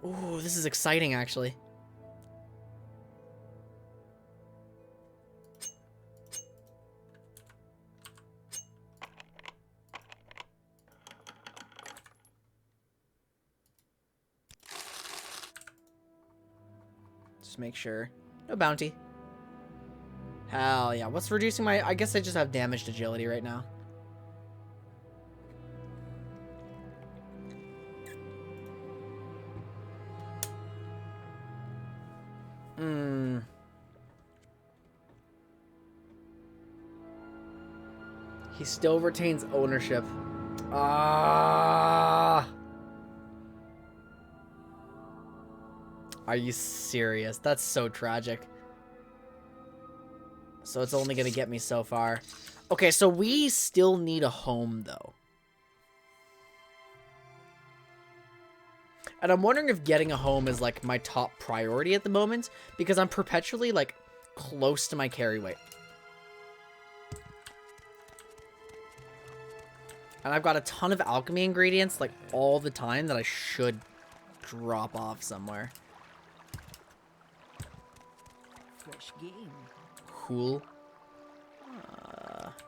Ooh, this is exciting, actually. Just make sure. No bounty. Hell yeah. What's reducing my... I guess I just have damaged agility right now. He still retains ownership. Ah. Are you serious? That's so tragic. So it's only gonna get me so far. Okay, so we still need a home, though. And I'm wondering if getting a home is, like, my top priority at the moment, because I'm perpetually, like, close to my carry weight. And I've got a ton of alchemy ingredients, like, all the time that I should drop off somewhere. Fresh game. Cool.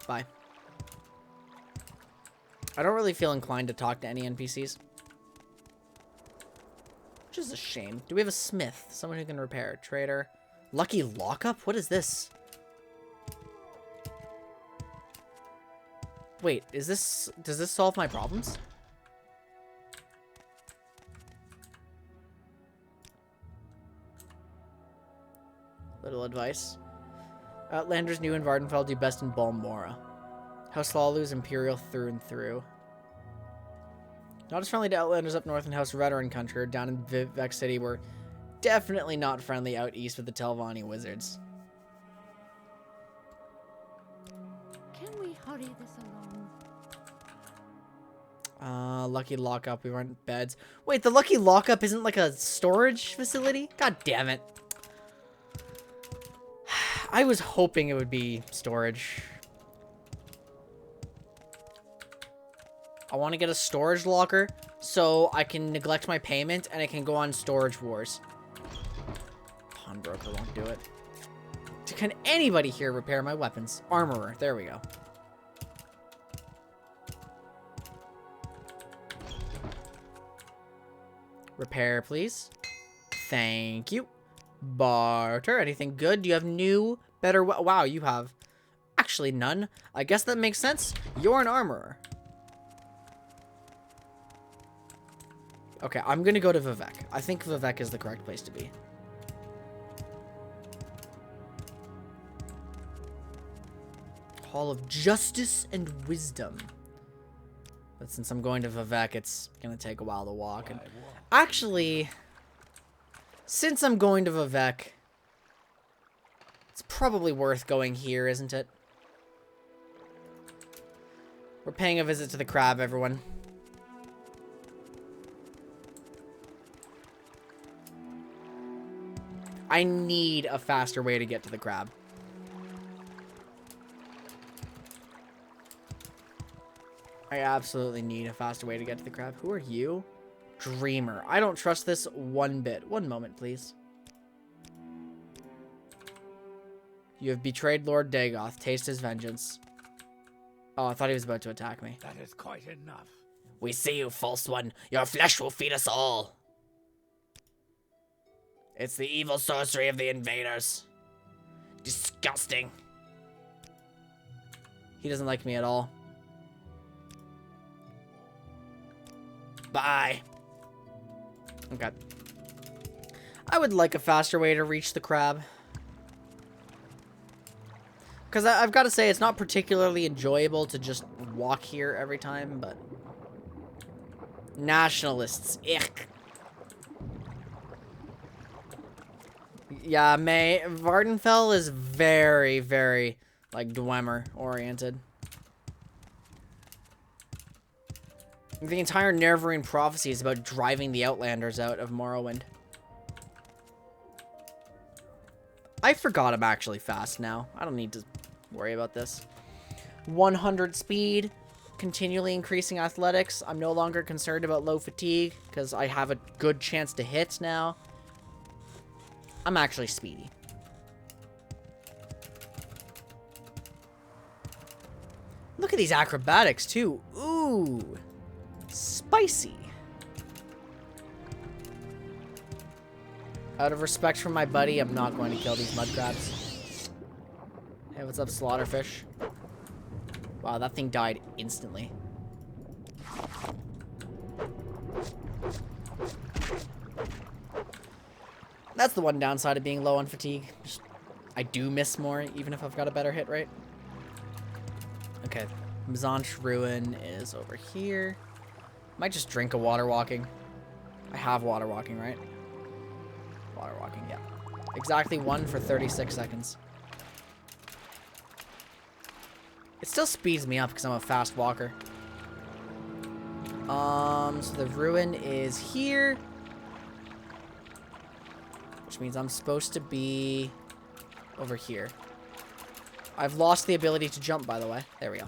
Bye. I don't really feel inclined to talk to any NPCs. Which is a shame. Do we have a smith? Someone who can repair. Trader. Lucky lockup? What is this? Wait, is this... Does this solve my problems? Little advice. Outlanders new in Vardenfell do best in Balmora. House Lalu's Imperial through and through. Not as friendly to Outlanders up north in House Redoran country, or down in Vivek City, we're definitely not friendly out east with the Telvanni wizards. Can we hurry this along? Lucky lockup. We rent beds. Wait, the lucky lockup isn't like a storage facility? God damn it. I was hoping it would be storage. I want to get a storage locker so I can neglect my payment and I can go on storage wars. Pawnbroker won't do it. Can anybody here repair my weapons? Armorer. There we go. Repair, please. Thank you. Barter. Anything good? Do you have new, better... Wow, you have actually none. I guess that makes sense. You're an armorer. Okay, I'm gonna go to Vivek. I think Vivek is the correct place to be. Hall of Justice and Wisdom. But since I'm going to Vivek, it's gonna take a while to walk. And actually, since I'm going to Vivek, it's probably worth going here, isn't it? We're paying a visit to the crab, everyone. I need a faster way to get to the crab. I absolutely need a faster way to get to the crab. Who are you? Dreamer. I don't trust this one bit. One moment, please. You have betrayed Lord Dagoth. Taste his vengeance. Oh, I thought he was about to attack me. That is quite enough. We see you, false one. Your flesh will feed us all. It's the evil sorcery of the invaders. Disgusting. He doesn't like me at all. Bye. Okay. I would like a faster way to reach the crab. Because I've got to say, it's not particularly enjoyable to just walk here every time, but... Nationalists. Ick. Yeah, Vardenfell is very, very, like, Dwemer-oriented. The entire Neverwinter prophecy is about driving the Outlanders out of Morrowind. I forgot I'm actually fast now. I don't need to worry about this. 100 speed, continually increasing athletics. I'm no longer concerned about low fatigue because I have a good chance to hit now. I'm actually speedy. Look at these acrobatics too. Ooh. Spicy. Out of respect for my buddy, I'm not going to kill these mud crabs. Hey, what's up, Slaughterfish? Wow, that thing died instantly. That's the one downside of being low on fatigue. Just, I do miss more, even if I've got a better hit rate. Okay, Mzanch Ruin is over here. Might just drink a water walking. I have water walking, right? Water walking, yeah. Exactly 1 for 36 seconds. It still speeds me up because I'm a fast walker. So the ruin is here. Which means I'm supposed to be over here. I've lost the ability to jump, by the way. There we go.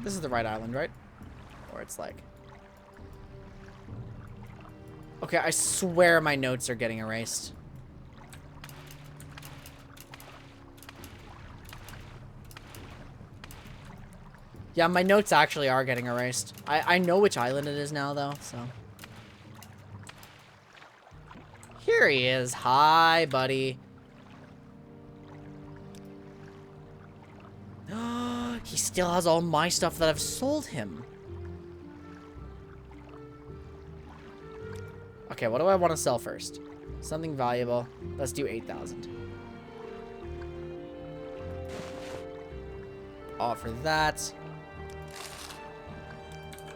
This is the right island, right? Or it's like... Okay, I swear my notes are getting erased. Yeah, my notes actually are getting erased. I know which island it is now, though, so... Here he is. Hi, buddy. He still has all my stuff that I've sold him. Okay, what do I want to sell first? Something valuable. Let's do 8,000. Offer that.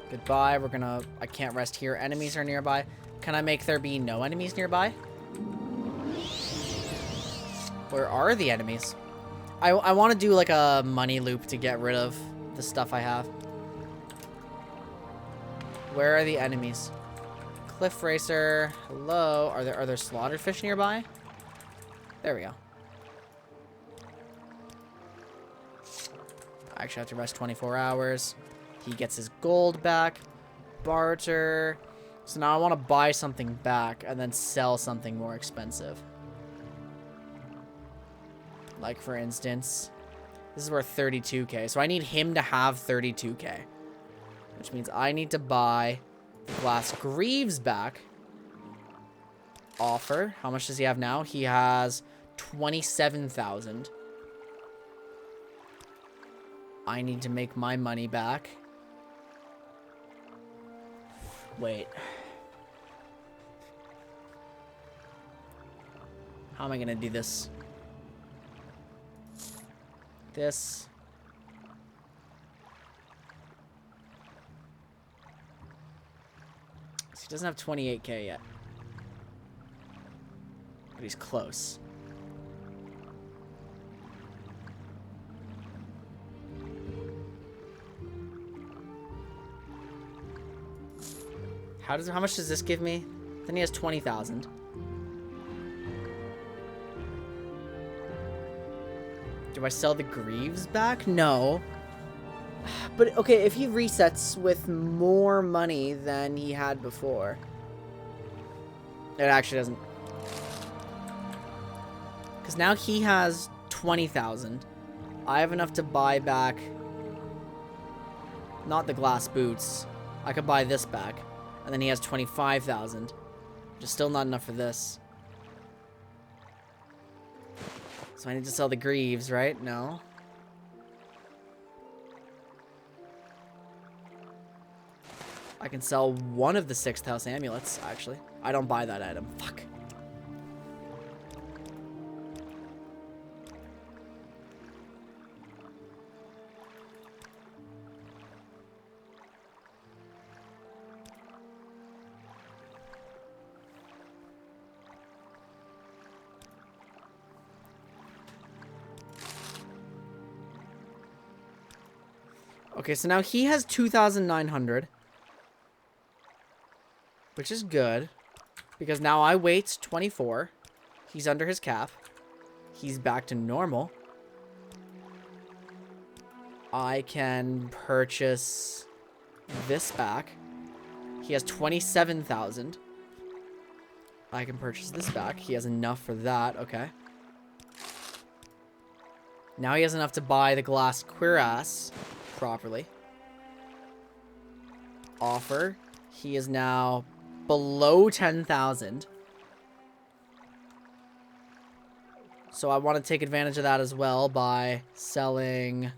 Goodbye. We're gonna... I can't rest here. Enemies are nearby. Can I make there be no enemies nearby? Where are the enemies? I want to do like a money loop to get rid of the stuff I have. Where are the enemies? Cliff Racer. Hello. Are there slaughterfish nearby? There we go. I actually have to rest 24 hours. He gets his gold back. Barter. So now I want to buy something back and then sell something more expensive. Like, for instance, this is worth 32k. So I need him to have 32k. Which means I need to buy the Glass Greaves back. Offer. How much does he have now? He has 27,000. I need to make my money back. Wait. How am I gonna do this? This. So he doesn't have 28k yet. But he's close. How much does this give me? Then he has 20,000. Do I sell the Greaves back? No. But, okay, if he resets with more money than he had before. It actually doesn't. Because now he has 20,000. I have enough to buy back. Not the glass boots. I could buy this back. And then he has 25,000. Which is still not enough for this. So I need to sell the Greaves, right? No. I can sell one of the 6th house amulets, actually. I don't buy that item. Fuck. Okay, so now he has 2,900. Which is good. Because now I wait 24. He's under his cap. He's back to normal. I can purchase this back. He has 27,000. I can purchase this back. He has enough for that. Okay. Now he has enough to buy the glass cuirass properly. Offer. He is now below 10,000. So I want to take advantage of that as well by selling...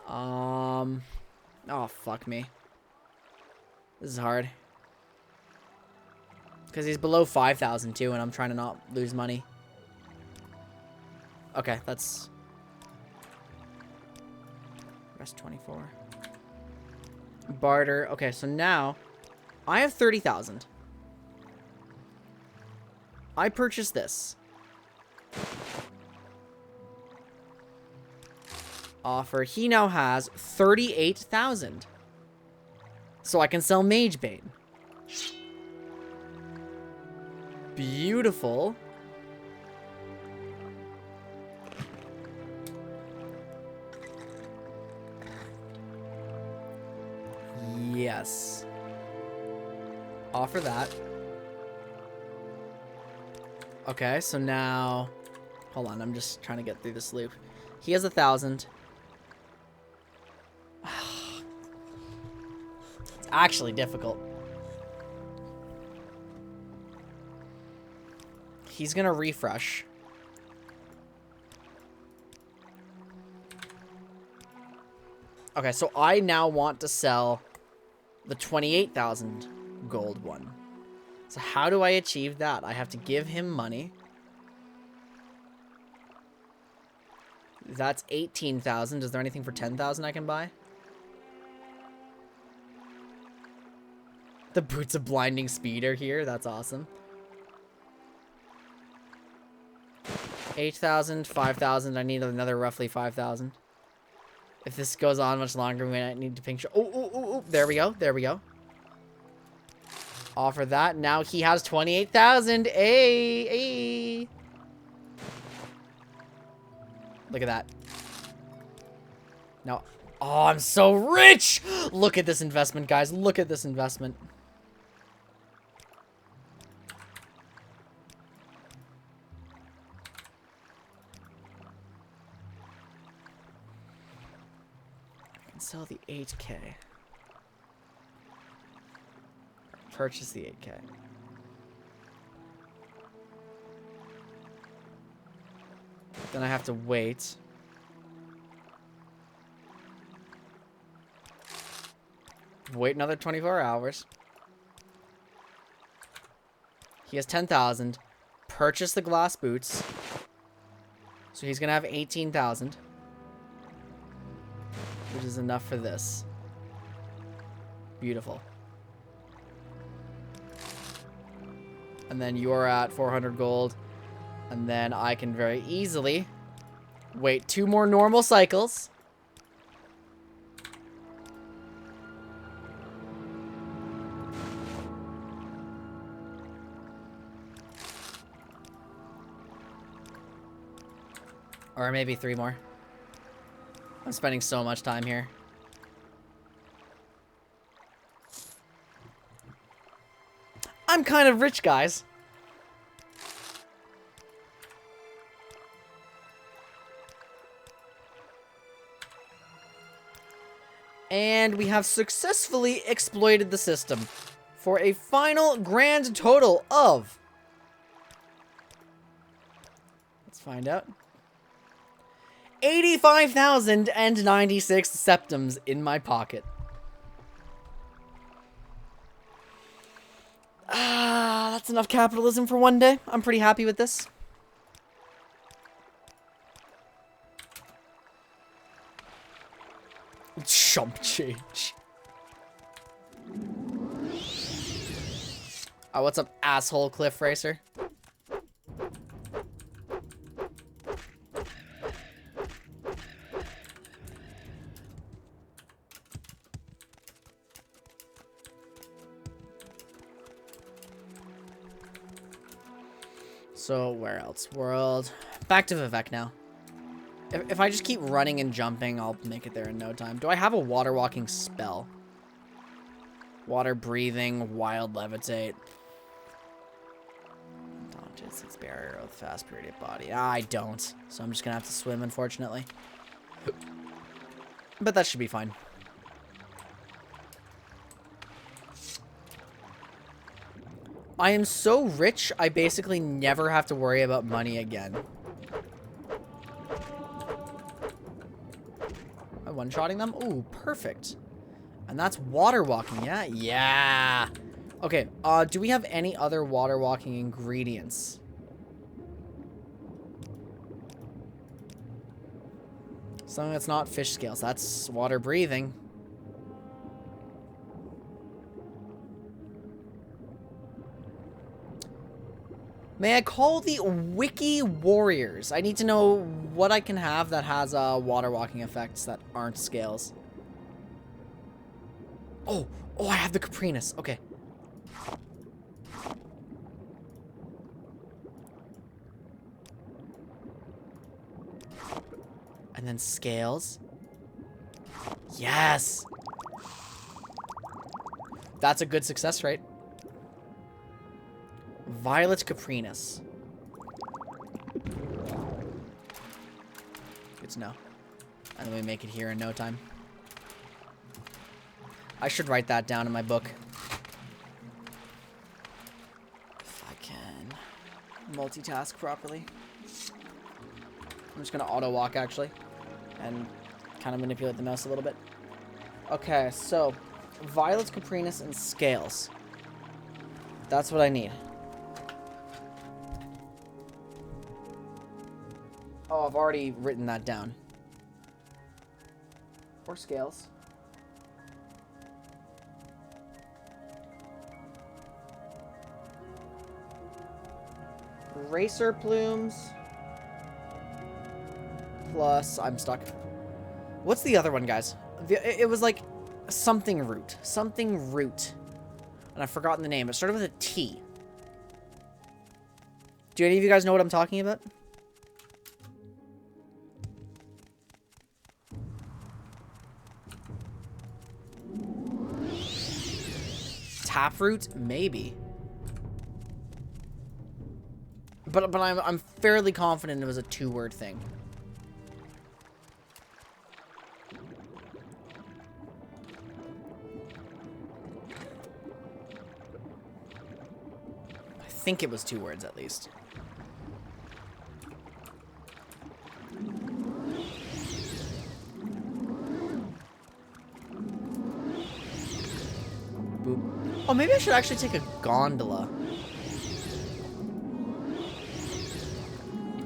Oh, fuck me. This is hard. Because he's below 5,000 too, and I'm trying to not lose money. Okay, that's... Rest 24. Barter. Okay, so now I have 30,000. I purchased this. Offer. He now has 38,000. So I can sell Mage Bane. Beautiful. Yes. Offer that. Okay, so now... Hold on, I'm just trying to get through this loop. He has 1,000. It's actually difficult. He's gonna refresh. Okay, so I now want to sell the 28,000 gold one. So how do I achieve that? I have to give him money. That's 18,000. Is there anything for 10,000 I can buy? The Boots of Blinding Speed are here. That's awesome. 8,000, 5,000. I need another roughly 5,000. If this goes on much longer, we might need to pink. Oh, there we go. There we go. Offer that. Now he has 28,000. Hey. Look at that. Now, oh, I'm so rich. Look at this investment, guys. Look at this investment. Sell the 8K. Purchase the 8K. Then I have to wait. Wait another 24 hours. He has 10,000. purchase the glass boots. So he's gonna have 18,000. Which is enough for this. Beautiful. And then you're at 400 gold. And then I can very easily wait 2 more normal cycles. Or maybe 3 more. I'm spending so much time here. I'm kind of rich, guys. And we have successfully exploited the system for a final grand total of... Let's find out. 85,096 septums in my pocket. That's enough capitalism for one day. I'm pretty happy with this. Chump change. Oh, what's up, asshole cliff racer? So, where else? World. Back to Vivek now. If I just keep running and jumping, I'll make it there in no time. Do I have a water walking spell? Water breathing, wild levitate. Daunted, 6 barrier with fast period body. I don't. So I'm just gonna have to swim, unfortunately. But that should be fine. I am so rich, I basically never have to worry about money again. Am I one-shotting them? Ooh, perfect. And that's water walking, yeah? Yeah! Okay, do we have any other water walking ingredients? Something that's not fish scales. That's water breathing. May I call the Wiki Warriors? I need to know what I can have that has water walking effects that aren't scales. Oh, I have the Caprinus. Okay. And then scales. Yes! That's a good success rate. Violet Caprinus. Good to know. And then we make it here in no time. I should write that down in my book. If I can multitask properly. I'm just gonna auto walk actually. And kind of manipulate the mouse a little bit. Okay, so Violet Caprinus and scales. That's what I need. Oh, I've already written that down. Or scales. Racer plumes. Plus, I'm stuck. What's the other one, guys? It was like something root. Something root. And I've forgotten the name. It started with a T. Do any of you guys know what I'm talking about? Taproot? Maybe. But I'm fairly confident it was a 2-word thing. I think it was 2 words at least. Boop. Oh, maybe I should actually take a gondola.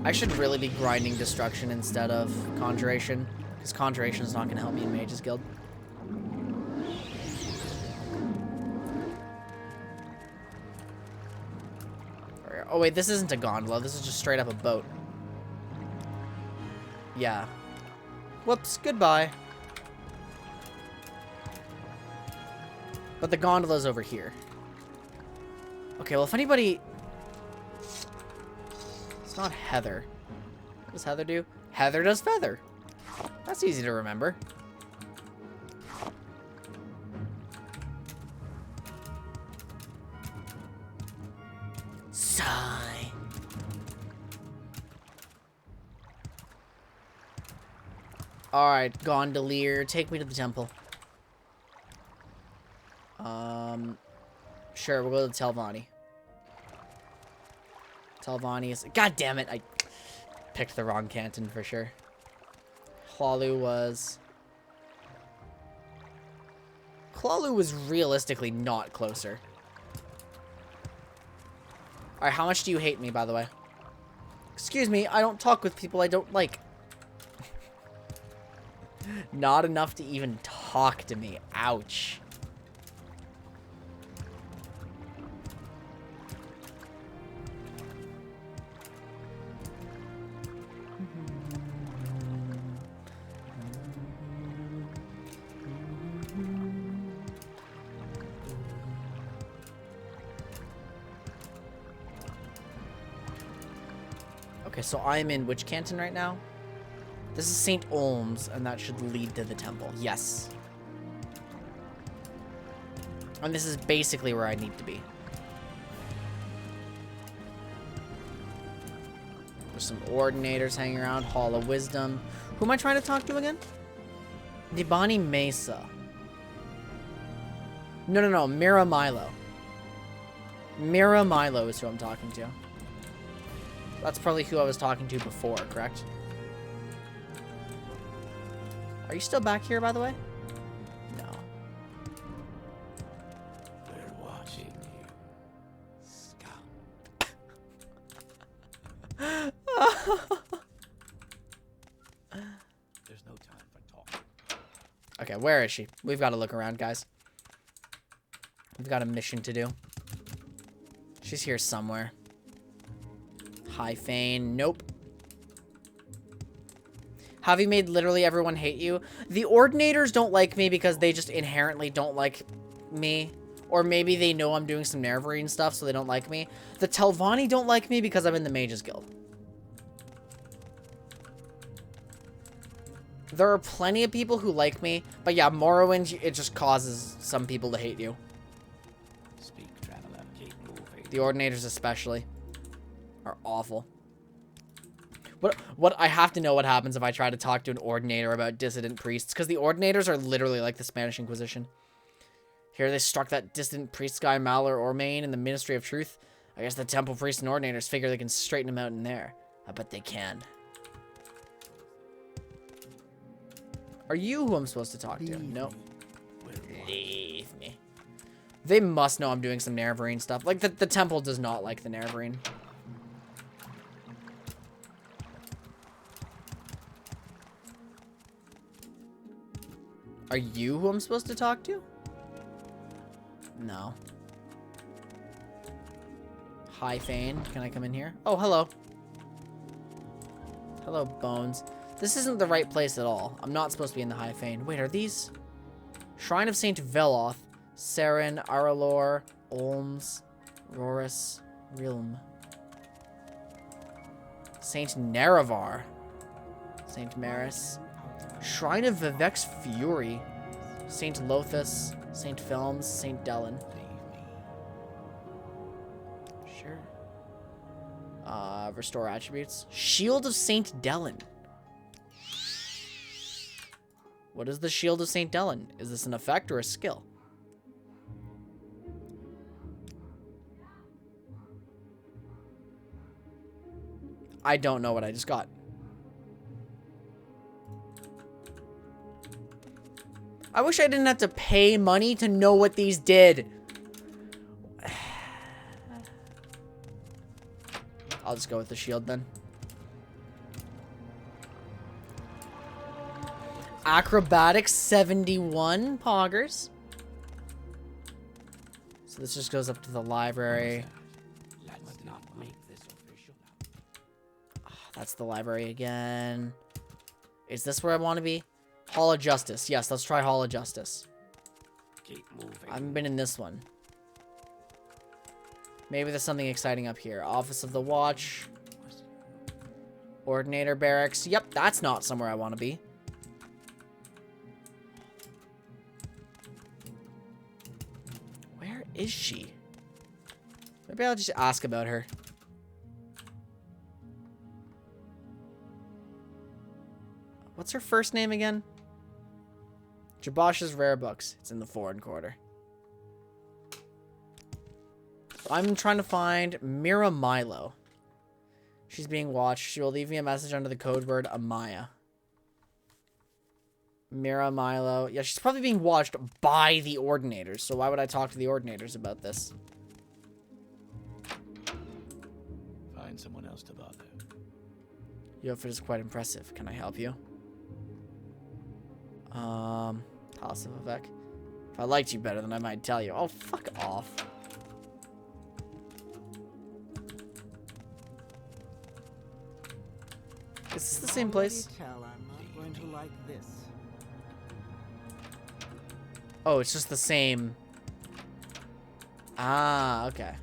I should really be grinding destruction instead of conjuration, because conjuration is not going to help me in Mage's Guild. Oh wait, this isn't a gondola. This is just straight up a boat. Yeah. Whoops, goodbye. But the gondola's over here. Okay, well if anybody... It's not Heather. What does Heather do? Heather does feather. That's easy to remember. Sigh. Alright, gondolier, take me to the temple. Sure, we'll go to Telvanni. Telvanni is... God damn it, I picked the wrong canton for sure. Hlaalu was realistically not closer. Alright, how much do you hate me, by the way? Excuse me, I don't talk with people I don't like. Not enough to even talk to me. Ouch. Okay, so I'm in which canton right now? This is St. Olms, and that should lead to the temple. Yes. And this is basically where I need to be. There's some ordinators hanging around. Hall of Wisdom. Who am I trying to talk to again? Nibani Mesa. No. Mira Milo. Mira Milo is who I'm talking to. That's probably who I was talking to before, correct? Are you still back here, by the way? No. We're watching you, scout. There's no time for talk. Okay, where is she? We've got to look around, guys. We've got a mission to do. She's here somewhere. High Fane. Nope. Have you made literally everyone hate you? The Ordinators don't like me because they just inherently don't like me. Or maybe they know I'm doing some Nerevarine stuff, so they don't like me. The Telvanni don't like me because I'm in the Mage's Guild. There are plenty of people who like me, but yeah, Morrowind, it just causes some people to hate you. Speak, traveler. Keep moving. The Ordinators especially are awful. What I have to know what happens if I try to talk to an Ordinator about dissident priests, because the Ordinators are literally like the Spanish Inquisition. Here they struck that dissident priest guy Malor Ormain in the Ministry of Truth. I guess the temple priests and Ordinators figure they can straighten him out in there. I bet they can. Are you who I'm supposed to talk to? No. Leave me. They must know I'm doing some Nerevarine stuff. Like, the temple does not like the Nerevarine. Are you who I'm supposed to talk to? No. High Fane. Can I come in here? Oh, hello. Hello, Bones. This isn't the right place at all. I'm not supposed to be in the High Fane. Wait, are these? Shrine of Saint Veloth, Seren, Aralor, Olms, Rorus, Realm. Saint Nerevar. Saint Maris. Shrine of Vivek's Fury. Saint Lothus, Saint Films, Saint Dellen. Leave me. Sure. Restore attributes. Shield of Saint Dellen. What is the Shield of Saint Dellen? Is this an effect or a skill? I don't know what I just got. I wish I didn't have to pay money to know what these did. I'll just go with the shield then. Acrobatics 71 poggers. So this just goes up to the library. Let's not make this official. That's the library again. Is this where I want to be? Hall of Justice. Yes, let's try Hall of Justice. Keep moving. I haven't been in this one. Maybe there's something exciting up here. Office of the Watch. Ordinator Barracks. Yep, that's not somewhere I want to be. Where is she? Maybe I'll just ask about her. What's her first name again? Jabosh's Rare Books. It's in the foreign quarter. I'm trying to find Mira Milo. She's being watched. She will leave me a message under the code word Amaya. Mira Milo. Yeah, she's probably being watched by the Ordinators. So why would I talk to the Ordinators about this? Find someone else to bother. Your outfit is quite impressive. Can I help you? Passive effect. If I liked you better, then I might tell you. Oh, fuck off. Is this the same place? Already tell I'm not going to like this. Oh, it's just the same. Ah, okay.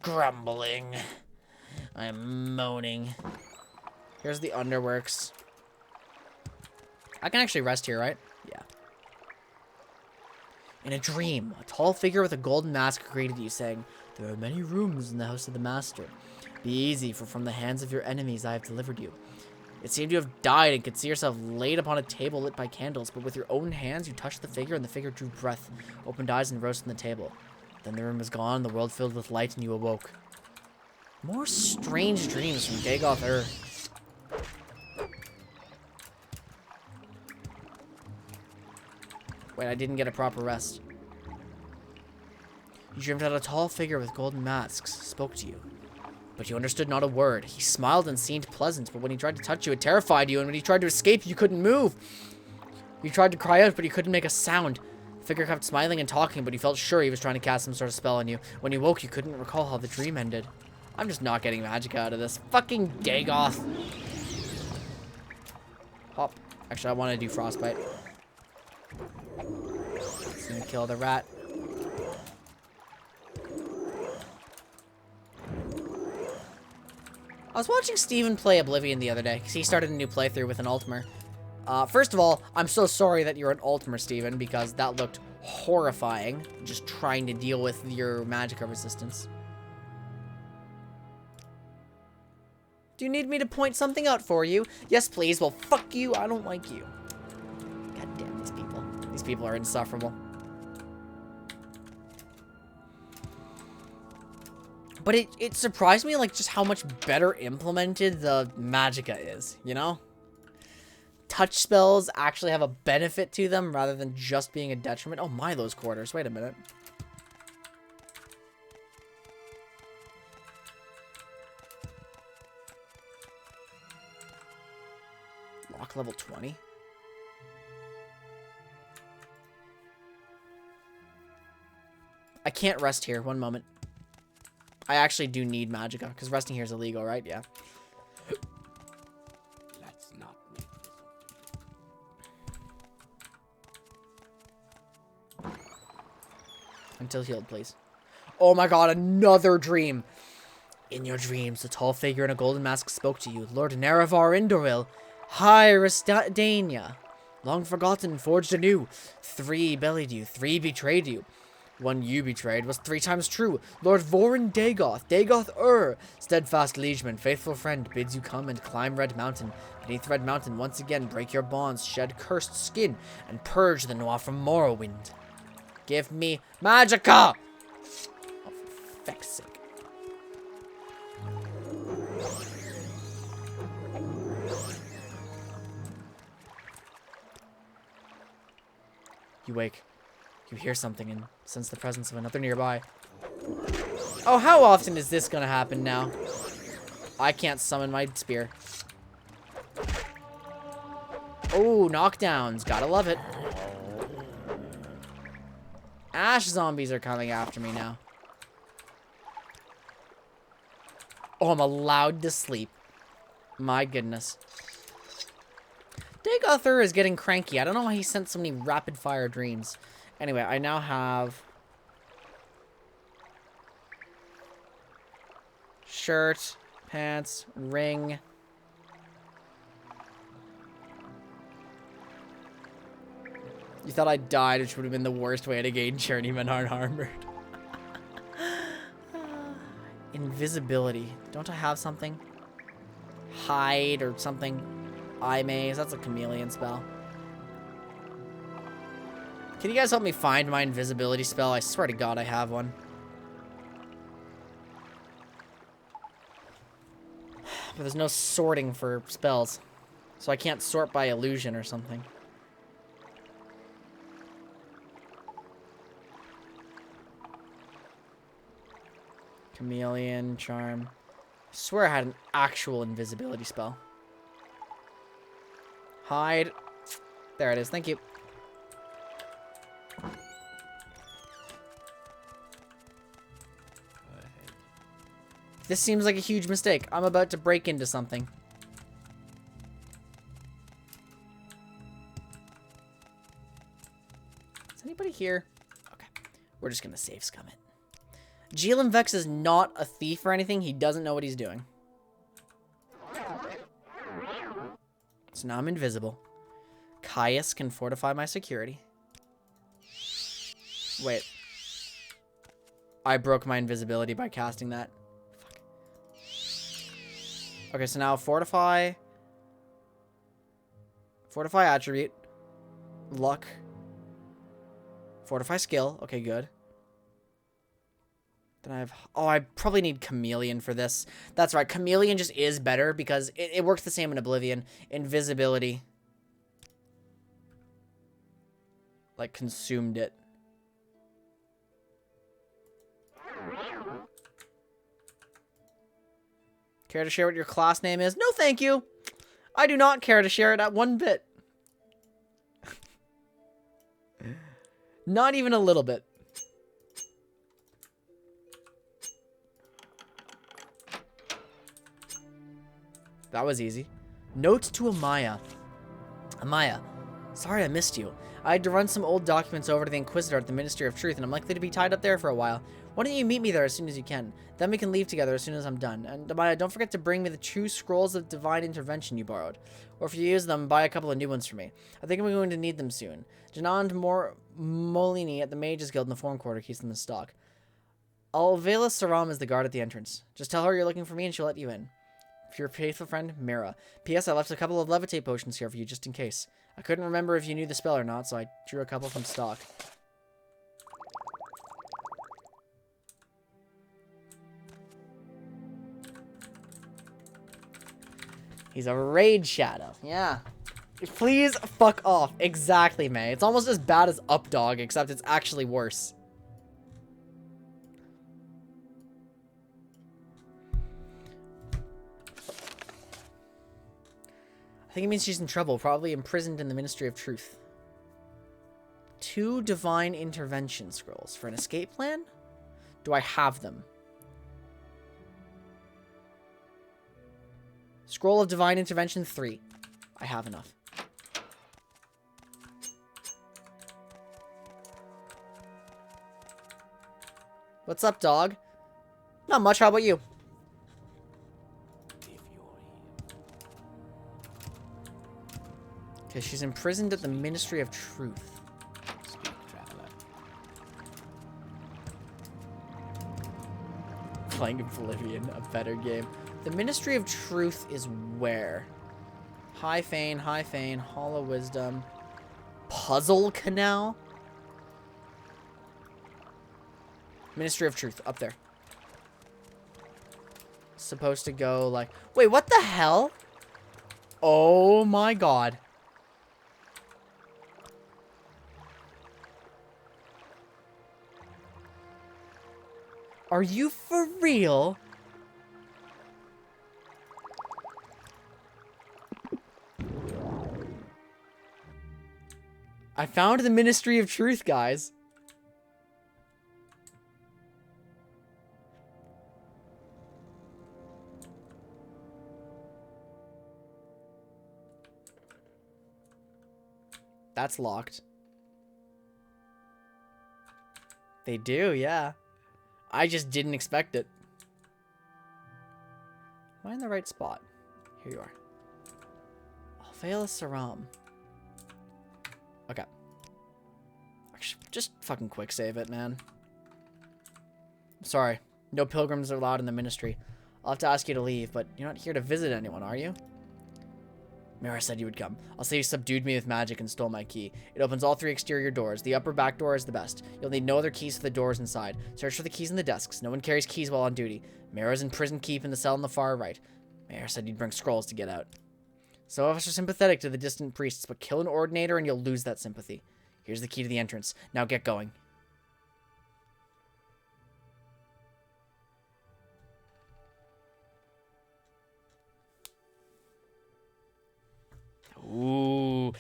Grumbling. I'm moaning. Here's the underworks. I can actually rest here, right? Yeah. In a dream, a tall figure with a golden mask greeted you, saying, "There are many rooms in the house of the master. Be easy, for from the hands of your enemies I have delivered you." It seemed you have died and could see yourself laid upon a table lit by candles, but with your own hands you touched the figure, and the figure drew breath, opened eyes, and rose from the table. Then the room was gone, the world filled with light, and you awoke. More strange dreams from Dagoth Ur. Wait, I didn't get a proper rest. You dreamed that a tall figure with golden masks spoke to you, but you understood not a word. He smiled and seemed pleasant, but when he tried to touch you, it terrified you, and when he tried to escape, you couldn't move. You tried to cry out, but you couldn't make a sound. The figure kept smiling and talking, but you felt sure he was trying to cast some sort of spell on you. When you woke, you couldn't recall how the dream ended. I'm just not getting magic out of this. Fucking Dagoth. Hop. Actually, I want to do Frostbite. It's gonna kill the rat. I was watching Steven play Oblivion the other day, because he started a new playthrough with an Altmer. First of all, I'm so sorry that you're an Altmer, Steven, because that looked horrifying, just trying to deal with your Magicka resistance. Do you need me to point something out for you? Yes, please. Well, fuck you. I don't like you. God damn these people. These people are insufferable. But it surprised me, like, just how much better implemented the Magicka is, you know? Touch spells actually have a benefit to them rather than just being a detriment. Oh, Milo's quarters. Wait a minute. Lock level 20? I can't rest here. One moment. I actually do need Magicka, because resting here is illegal, right? Yeah. Let's not make this Until healed, please. Oh my god, another dream. In your dreams, a tall figure in a golden mask spoke to you. Lord Nerevar Indoril, High Restania, long forgotten, forged anew. 3 bellied you, 3 betrayed you. 1 you betrayed was 3 times true. Lord Vorin Dagoth, Dagoth Ur, steadfast liegeman, faithful friend, bids you come and climb Red Mountain. Beneath Red Mountain, once again, break your bonds, shed cursed skin, and purge the Noir from Morrowind. Give me Magicka! Oh, for feck's sake. You wake. You hear something and sense the presence of another nearby. Oh, how often is this gonna happen now? I can't summon my spear. Oh, knockdowns. Gotta love it. Ash zombies are coming after me now. Oh, I'm allowed to sleep. My goodness. Dagother is getting cranky. I don't know why he sent so many rapid-fire dreams. Anyway, I now have... shirt, pants, ring. You thought I died, which would have been the worst way to gain Journeyman Unarmored. Invisibility. Don't I have something? Hide or something? Eye maze. That's a chameleon spell. Can you guys help me find my invisibility spell? I swear to God I have one. But there's no sorting for spells. So I can't sort by illusion or something. Chameleon, charm. I swear I had an actual invisibility spell. Hide. There it is. Thank you. This seems like a huge mistake. I'm about to break into something. Is anybody here? Okay. We're just gonna save scum it. Jeelum-Vex is not a thief or anything. He doesn't know what he's doing. So now I'm invisible. Caius can fortify my security. Wait. I broke my invisibility by casting that. Fuck. Okay, so now fortify. Fortify attribute. Luck. Fortify skill. Okay, good. Then I have... Oh, I probably need Chameleon for this. That's right. Chameleon just is better because it works the same in Oblivion. Invisibility. Like, consumed it. Care to share what your class name is? No, thank you. I do not care to share it at one bit. Not even a little bit. That was easy. Note to Amaya. Amaya, sorry I missed you. I had to run some old documents over to the Inquisitor at the Ministry of Truth, and I'm likely to be tied up there for a while. Why don't you meet me there as soon as you can? Then we can leave together as soon as I'm done. And Amaya, don't forget to bring me the two scrolls of divine intervention you borrowed. Or if you use them, buy a couple of new ones for me. I think I'm going to need them soon. Janand Molini at the Mages Guild in the Forum Quarter keeps them in stock. Alvela Saram is the guard at the entrance. Just tell her you're looking for me and she'll let you in. If you're a faithful friend, Mira. P.S. I left a couple of levitate potions here for you just in case. I couldn't remember if you knew the spell or not, so I drew a couple from stock. He's a raid shadow. Yeah. Please fuck off. Exactly, May. It's almost as bad as Updog, except it's actually worse. I think it means she's in trouble, probably imprisoned in the Ministry of Truth. 2 divine intervention scrolls for an escape plan? Do I have them? Scroll of divine intervention 3. I have enough. What's up, dog? Not much, how about you? Okay, she's imprisoned at the Ministry of Truth. Speak, traveler. Playing Oblivion, a better game. The Ministry of Truth is where? High Fane, Hollow Wisdom, Puzzle Canal? Ministry of Truth, up there. Supposed to go like... Wait, what the hell? Oh my god. Are you for real? I found the Ministry of Truth, guys. That's locked. They do, yeah. I just didn't expect it. Am I in the right spot? Here you are. Alveola Saram. Okay. Actually, just fucking quick save it, man. Sorry. No pilgrims are allowed in the ministry. I'll have to ask you to leave, but you're not here to visit anyone, are you? Mira said you would come. I'll say you subdued me with magic and stole my key. It opens all 3 exterior doors. The upper back door is the best. You'll need no other keys for the doors inside. Search for the keys in the desks. No one carries keys while on duty. Mira's in prison keep in the cell on the far right. Mira said you'd bring scrolls to get out. Some of us are sympathetic to the distant priests, but kill an ordinator and you'll lose that sympathy. Here's the key to the entrance. Now get going. Ooh.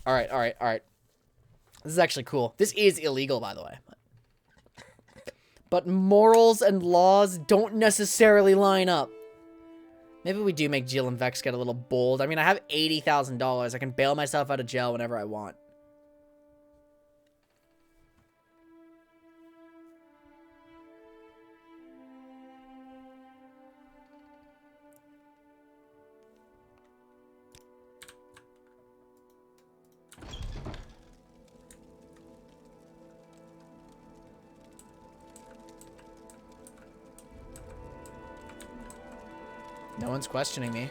Alright. This is actually cool. This is illegal, by the way. But morals and laws don't necessarily line up. Maybe we do make Jeelum-Vex get a little bold. I mean, I have $80,000. I can bail myself out of jail whenever I want. No one's questioning me.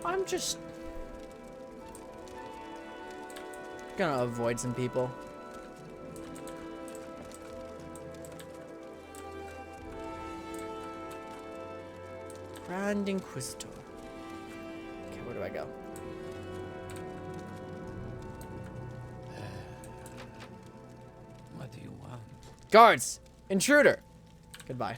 I'm just gonna avoid some people. Grand Inquisitor. Okay, where do I go? What do you want? Guards! Intruder! Goodbye.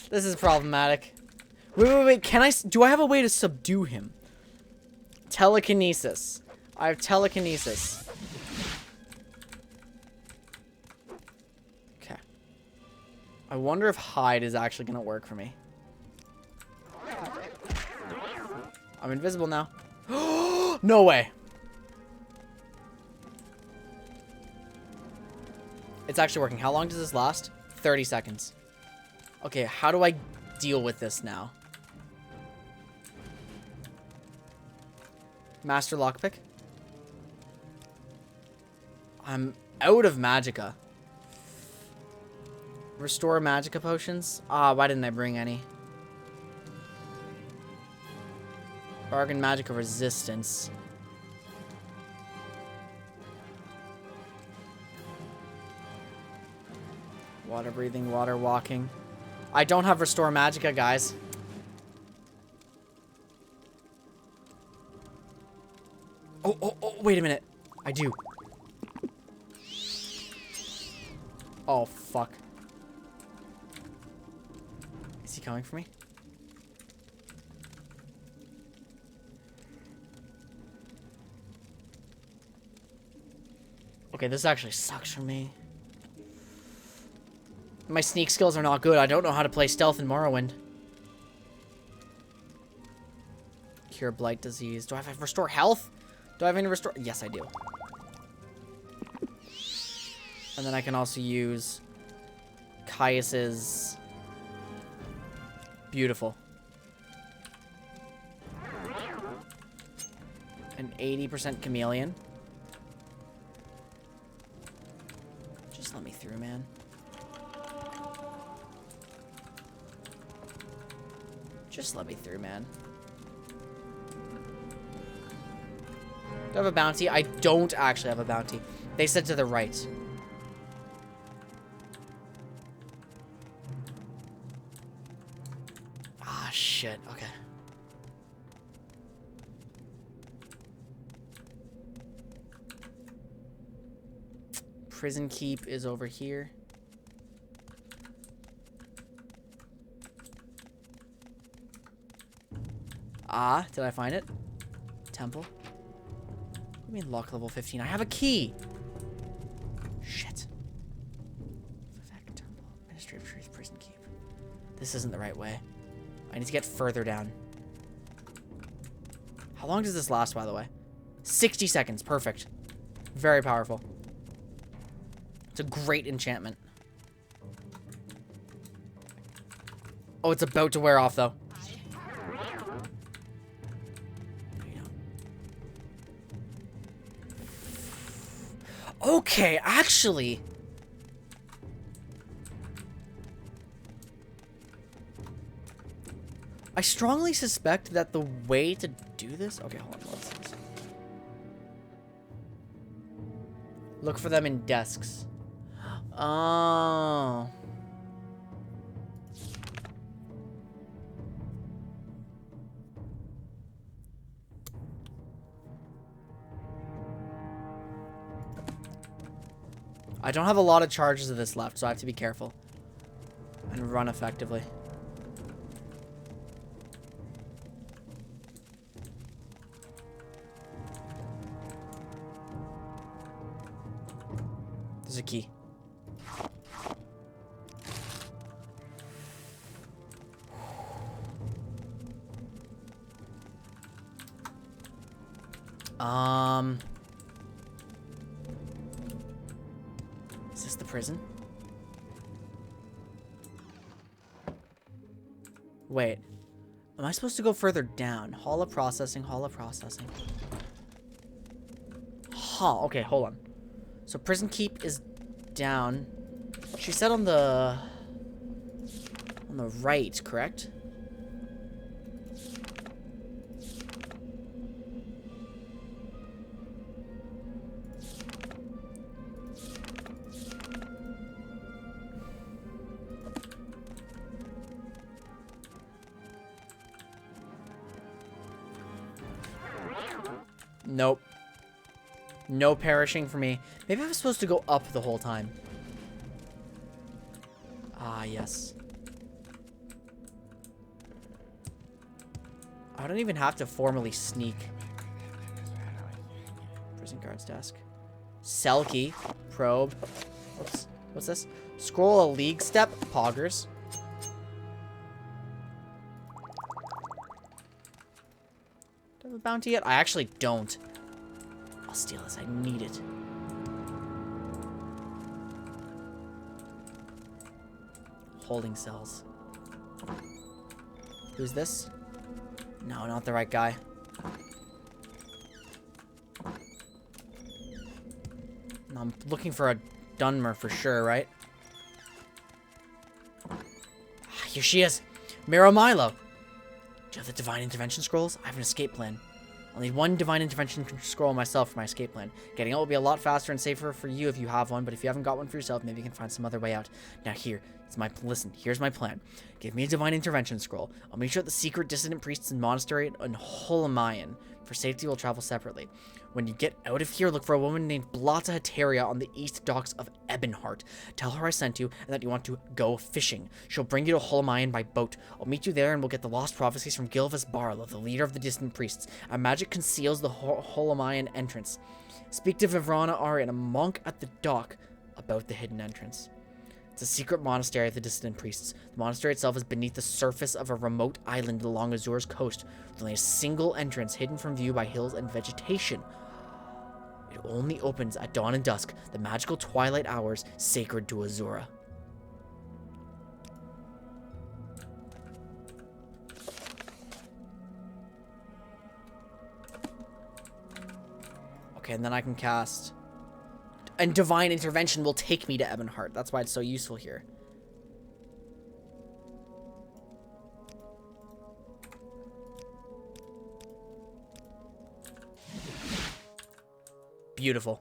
This is problematic. Wait. Do I have a way to subdue him? Telekinesis. I have telekinesis. Okay. I wonder if hide is actually going to work for me. I'm invisible now. No way. It's actually working. How long does this last? 30 seconds. Okay, how do I deal with this now? Master lockpick? I'm out of magicka. Restore magicka potions? Ah, why didn't I bring any? Bargain magicka resistance. Water breathing, water walking. I don't have Restore Magicka, guys. Oh, wait a minute. I do. Oh, fuck. Is he coming for me? Okay, this actually sucks for me. My sneak skills are not good. I don't know how to play stealth in Morrowind. Cure blight disease. Do I have restore health? Do I have any restore? Yes, I do. And then I can also use Caius's beautiful. An 80% chameleon. Just let me through, man. Just let me through, man. Do I have a bounty? I don't actually have a bounty. They said to the right. Ah, shit. Okay. Prison keep is over here. Ah, did I find it? Temple. What do you mean lock level 15? I have a key. Shit. Vivek Temple. Administrative Trees Prison Keep. This isn't the right way. I need to get further down. How long does this last, by the way? 60 seconds. Perfect. Very powerful. It's a great enchantment. Oh, it's about to wear off, though. Okay, actually. I strongly suspect that the way to do this... Okay, hold on. Let's see. Look for them in desks. Oh. I don't have a lot of charges of this left, so I have to be careful. And run effectively. There's a key. Is this the prison? Wait. Am I supposed to go further down? Hall of processing, hall of processing. Huh, okay, hold on. So prison keep is down. She said on the right, correct? Nope. No perishing for me. Maybe I was supposed to go up the whole time. Ah, yes. I don't even have to formally sneak. Prison guard's desk. Cell key. Probe. Whoops. What's this? Scroll a league step. Poggers. Do I have a bounty yet? I actually don't. I'll steal this. I need it. Holding cells. Who's this? No, not the right guy. No, I'm looking for a Dunmer for sure, right? Here she is. Miro Milo. Do you have the Divine Intervention Scrolls? I have an escape plan. I'll need one Divine Intervention Scroll myself for my escape plan. Getting out will be a lot faster and safer for you if you have one, but if you haven't got one for yourself, maybe you can find some other way out. Now here's my plan. Give me a Divine Intervention Scroll. I'll make sure that the secret dissident priests in Monastery and Holamayan for safety will travel separately. When you get out of here, look for a woman named Blata Hateria on the east docks of Ebonheart. Tell her I sent you and that you want to go fishing. She'll bring you to Holamayan by boat. I'll meet you there and we'll get the lost prophecies from Gilvis Barlow, the leader of the distant priests. Our magic conceals the Holamayan entrance. Speak to Vivrana Ari and a monk at the dock about the hidden entrance. It's a secret monastery of the dissident priests. The monastery itself is beneath the surface of a remote island along Azur's coast, with only a single entrance hidden from view by hills and vegetation. It only opens at dawn and dusk, the magical twilight hours sacred to Azura. Okay, and then I can cast... And Divine Intervention will take me to Ebonheart. That's why it's so useful here. Beautiful.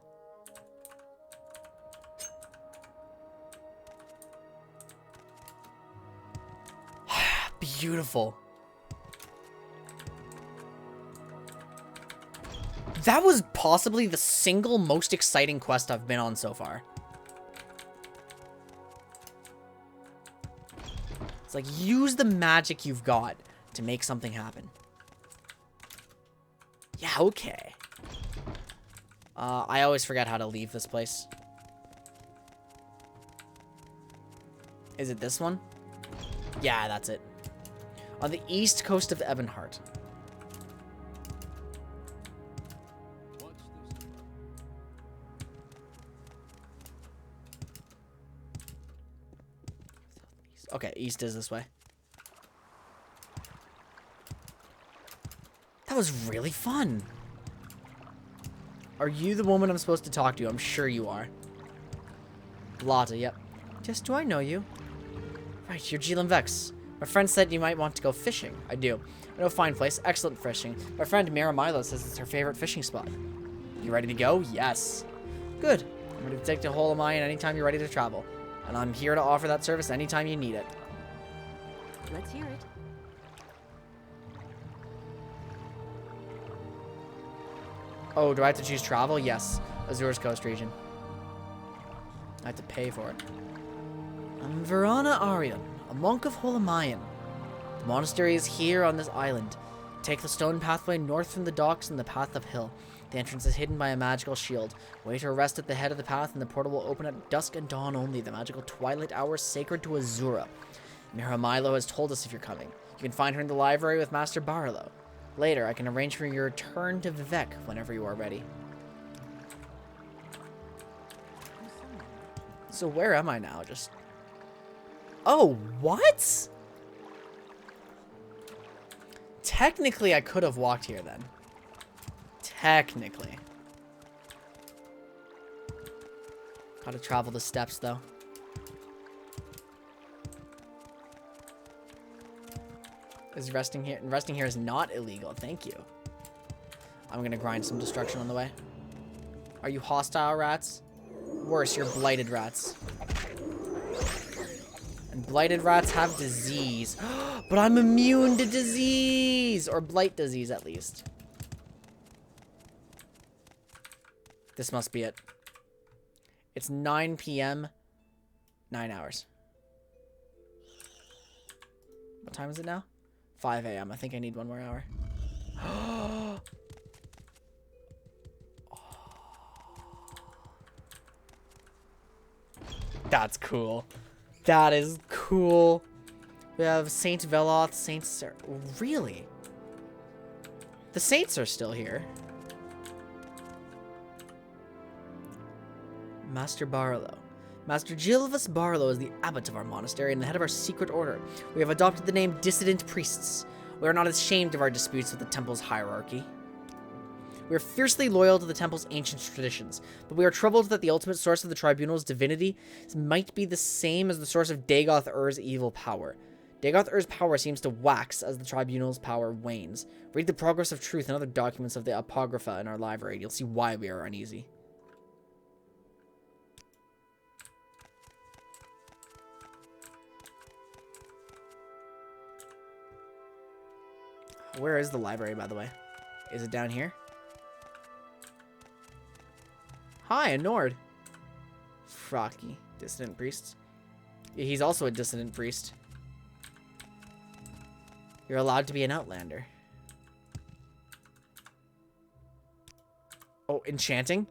Beautiful. That was possibly the single most exciting quest I've been on so far. It's like, use the magic you've got to make something happen. Yeah, okay. I always forget how to leave this place. Is it this one? Yeah, that's it. On the east coast of Ebonheart. Okay, east is this way. That was really fun. Are you the woman I'm supposed to talk to? I'm sure you are. Lotta, yep. Just do I know you? Right, you're Jeelum-Vex. My friend said you might want to go fishing. I do. I know a fine place, excellent fishing. My friend Mira says it's her favorite fishing spot. You ready to go? Yes. Good. I'm ready to take the whole of mine anytime you're ready to travel. And I'm here to offer that service anytime you need it. Let's hear it. Oh, do I have to choose travel? Yes. Azur's Coast region. I have to pay for it. I'm Verona Arian, a monk of Holamayan. The monastery is here on this island. Take the stone pathway north from the docks and the path uphill. The entrance is hidden by a magical shield. Wait or rest at the head of the path and the portal will open at dusk and dawn only, the magical twilight hour sacred to Azura. Mira has told us if you're coming. You can find her in the library with Master Barlow. Later, I can arrange for your return to Vivek whenever you are ready. So where am I now? Just... Oh, what? Technically, I could have walked here then. Technically. Gotta travel the steps, though. Is resting here? Resting here is not illegal. Thank you. I'm gonna grind some destruction on the way. Are you hostile rats? Worse, you're blighted rats. And blighted rats have disease. But I'm immune to disease! Or blight disease, at least. This must be it. It's 9 p.m. 9 hours. What time is it now? 5 a.m. I think I need one more hour. That's cool. That is cool. We have Saint Veloth, Saint Sarah. Really? The saints are still here. Master Barlow. Master Jeelum-Vex Barlow is the abbot of our monastery and the head of our secret order. We have adopted the name Dissident Priests. We are not ashamed of our disputes with the temple's hierarchy. We are fiercely loyal to the temple's ancient traditions, but we are troubled that the ultimate source of the tribunal's divinity might be the same as the source of Dagoth-Ur's evil power. Dagoth-Ur's power seems to wax as the tribunal's power wanes. Read the Progress of Truth and other documents of the Apocrypha in our library, and you'll see why we are uneasy. Where is the library, by the way? Is it down here? Hi, a Nord. Frocky. Dissident priest. Yeah, he's also a dissident priest. You're allowed to be an outlander. Oh, enchanting?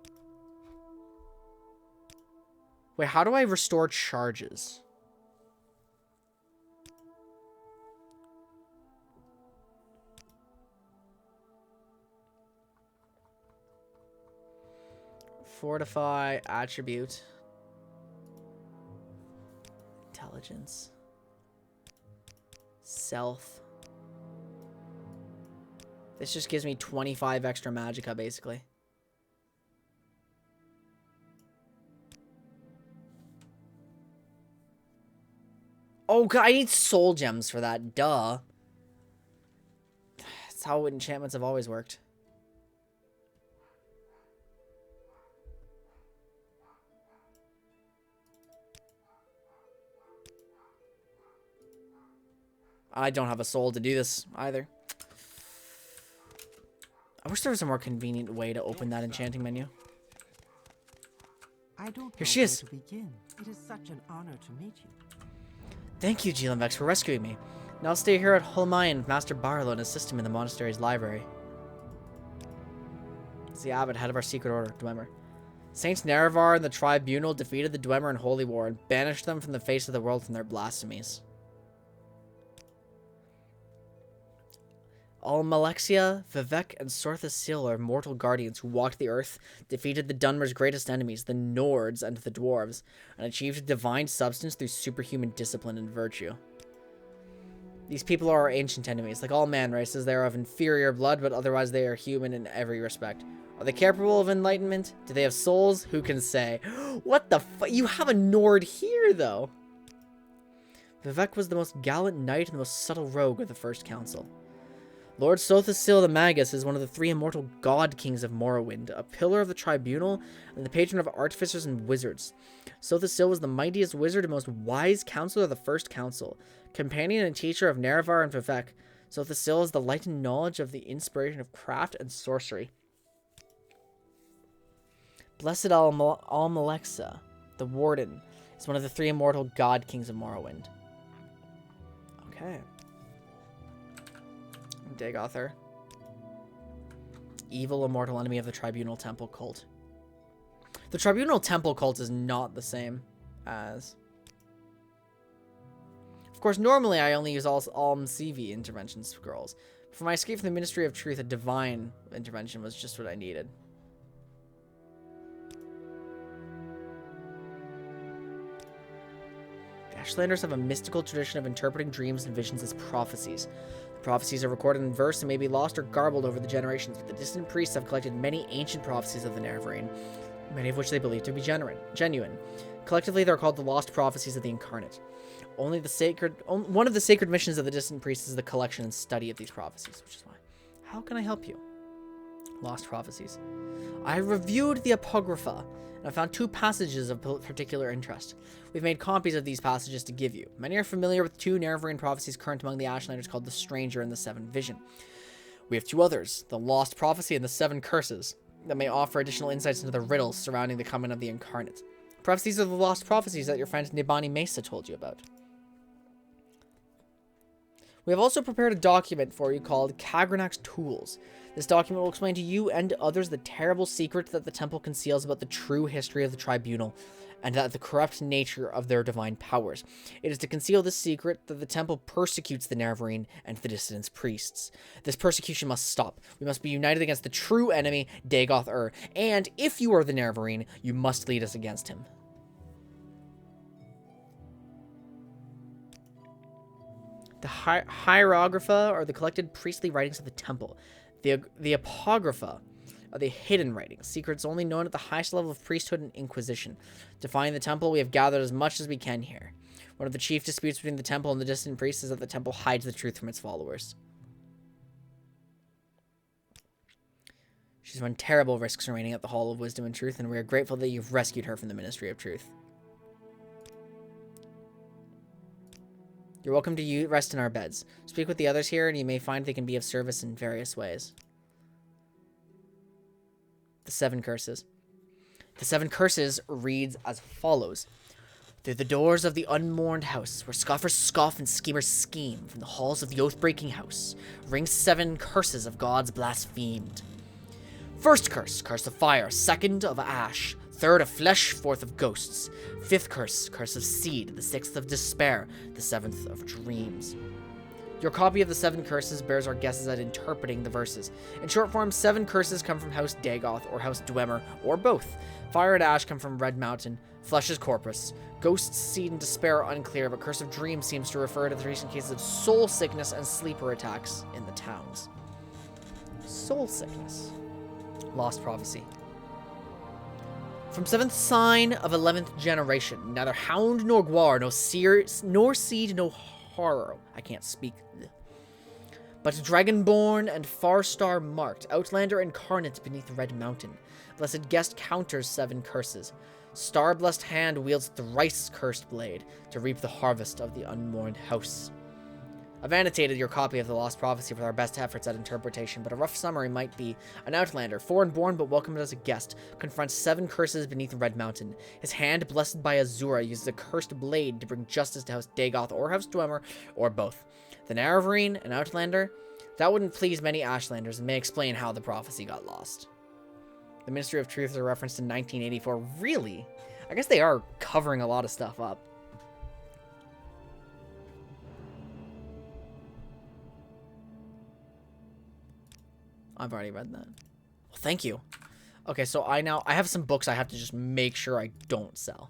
Wait, how do I restore charges? Fortify, attribute, intelligence, self. This just gives me 25 extra magicka, basically. Oh, God, I need soul gems for that, duh. That's how enchantments have always worked. I don't have a soul to do this either. I wish there was a more convenient way to open that enchanting menu. I don't Here know she where is. to begin. It is such an honor to meet you. Thank you, Jeelum-Vex, for rescuing me. Now I'll stay here at Holmayan with Master Barlow and assist him in the monastery's library. As the abbot, head of our secret order, Dwemer. Saints Nerevar and the Tribunal defeated the Dwemer in Holy War and banished them from the face of the world from their blasphemies. Almalexia, Vivek, and Sorthus Sil are mortal guardians who walked the earth, defeated the Dunmer's greatest enemies, the Nords and the Dwarves, and achieved divine substance through superhuman discipline and virtue. These people are our ancient enemies. Like all man races, they are of inferior blood, but otherwise they are human in every respect. Are they capable of enlightenment? Do they have souls? Who can say? What the fu- You have a Nord here, though! Vivek was the most gallant knight and the most subtle rogue of the First Council. Lord Sothasil the Magus is one of the 3 immortal god kings of Morrowind, a pillar of the Tribunal, and the patron of artificers and wizards. Sothasil was the mightiest wizard and most wise counselor of the First Council, companion and teacher of Nerevar and Vivek. Sothasil is the light and knowledge of the inspiration of craft and sorcery. Blessed Almalexa, the Warden, is one of the 3 immortal god kings of Morrowind. Okay. Dagother. Evil immortal enemy of the Tribunal Temple cult. The Tribunal Temple cult is not the same as... Of course, normally I only use all CV intervention scrolls. For my escape from the Ministry of Truth, a divine intervention was just what I needed. The Ashlanders have a mystical tradition of interpreting dreams and visions as prophecies. The prophecies are recorded in verse and may be lost or garbled over the generations, but the distant priests have collected many ancient prophecies of the Nerevarine, many of which they believe to be genuine. Collectively, they're called the Lost Prophecies of the Incarnate. One of the sacred missions of the distant priests is the collection and study of these prophecies, which is why. How can I help you? Lost Prophecies. I reviewed the Apocrypha, and I found 2 passages of particular interest. We've made copies of these passages to give you. Many are familiar with 2 Nerevarine prophecies current among the Ashlanders called the Stranger and the 7 Vision. We have 2 others, the Lost Prophecy and the 7 Curses, that may offer additional insights into the riddles surrounding the coming of the Incarnate. Perhaps these are the lost prophecies that your friend Nibani Mesa told you about. We have also prepared a document for you called Kagranak's Tools. This document will explain to you and to others the terrible secret that the temple conceals about the true history of the Tribunal, and that the corrupt nature of their divine powers. It is to conceal this secret that the temple persecutes the Nerevarine and the dissident priests. This persecution must stop. We must be united against the true enemy, Dagoth-Ur, and if you are the Nerevarine, you must lead us against him. The Hieroglypha are the collected priestly writings of the temple. The Apocrypha are the hidden writings, secrets only known at the highest level of priesthood and inquisition. Defying the temple, we have gathered as much as we can here. One of the chief disputes between the temple and the distant priests is that the temple hides the truth from its followers. She's run terrible risks remaining at the Hall of Wisdom and Truth, and we are grateful that you've rescued her from the Ministry of Truth. You're welcome to rest in our beds. Speak with the others here, and you may find they can be of service in various ways. The 7 Curses. The 7 Curses reads as follows. Through the doors of the unmourned house, where scoffers scoff and schemers scheme, from the halls of the oath-breaking house, ring 7 curses of gods blasphemed. First curse, curse of fire. Second, of ash. Third, of flesh. Fourth, of ghosts. Fifth curse, curse of seed. The 6th, of despair. The 7th, of dreams. Your copy of the 7 curses bears our guesses at interpreting the verses. In short form, 7 curses come from House Dagoth or House Dwemer, or both. Fire and ash come from Red Mountain. Flesh is Corprus. Ghosts, seed, and despair are unclear, but Curse of Dreams seems to refer to the recent cases of soul sickness and sleeper attacks in the towns. Soul sickness. Lost Prophecy. From 7th sign of 11th generation, neither hound nor gwar, nor seed, no horror. I can't speak. But dragonborn and far star marked, outlander incarnate beneath Red Mountain. Blessed guest counters 7 curses. Star-blessed hand wields thrice cursed blade to reap the harvest of the unmourned house. I've annotated your copy of the Lost Prophecy with our best efforts at interpretation, but a rough summary might be: an outlander, foreign-born but welcomed as a guest, confronts 7 curses beneath Red Mountain. His hand, blessed by Azura, uses a cursed blade to bring justice to House Dagoth or House Dwemer, or both. The Nerevarine, an outlander? That wouldn't please many Ashlanders and may explain how the prophecy got lost. The Ministry of Truth is a reference to 1984. Really? I guess they are covering a lot of stuff up. I've already read that. Well, thank you. Okay, so I have some books I have to just make sure I don't sell.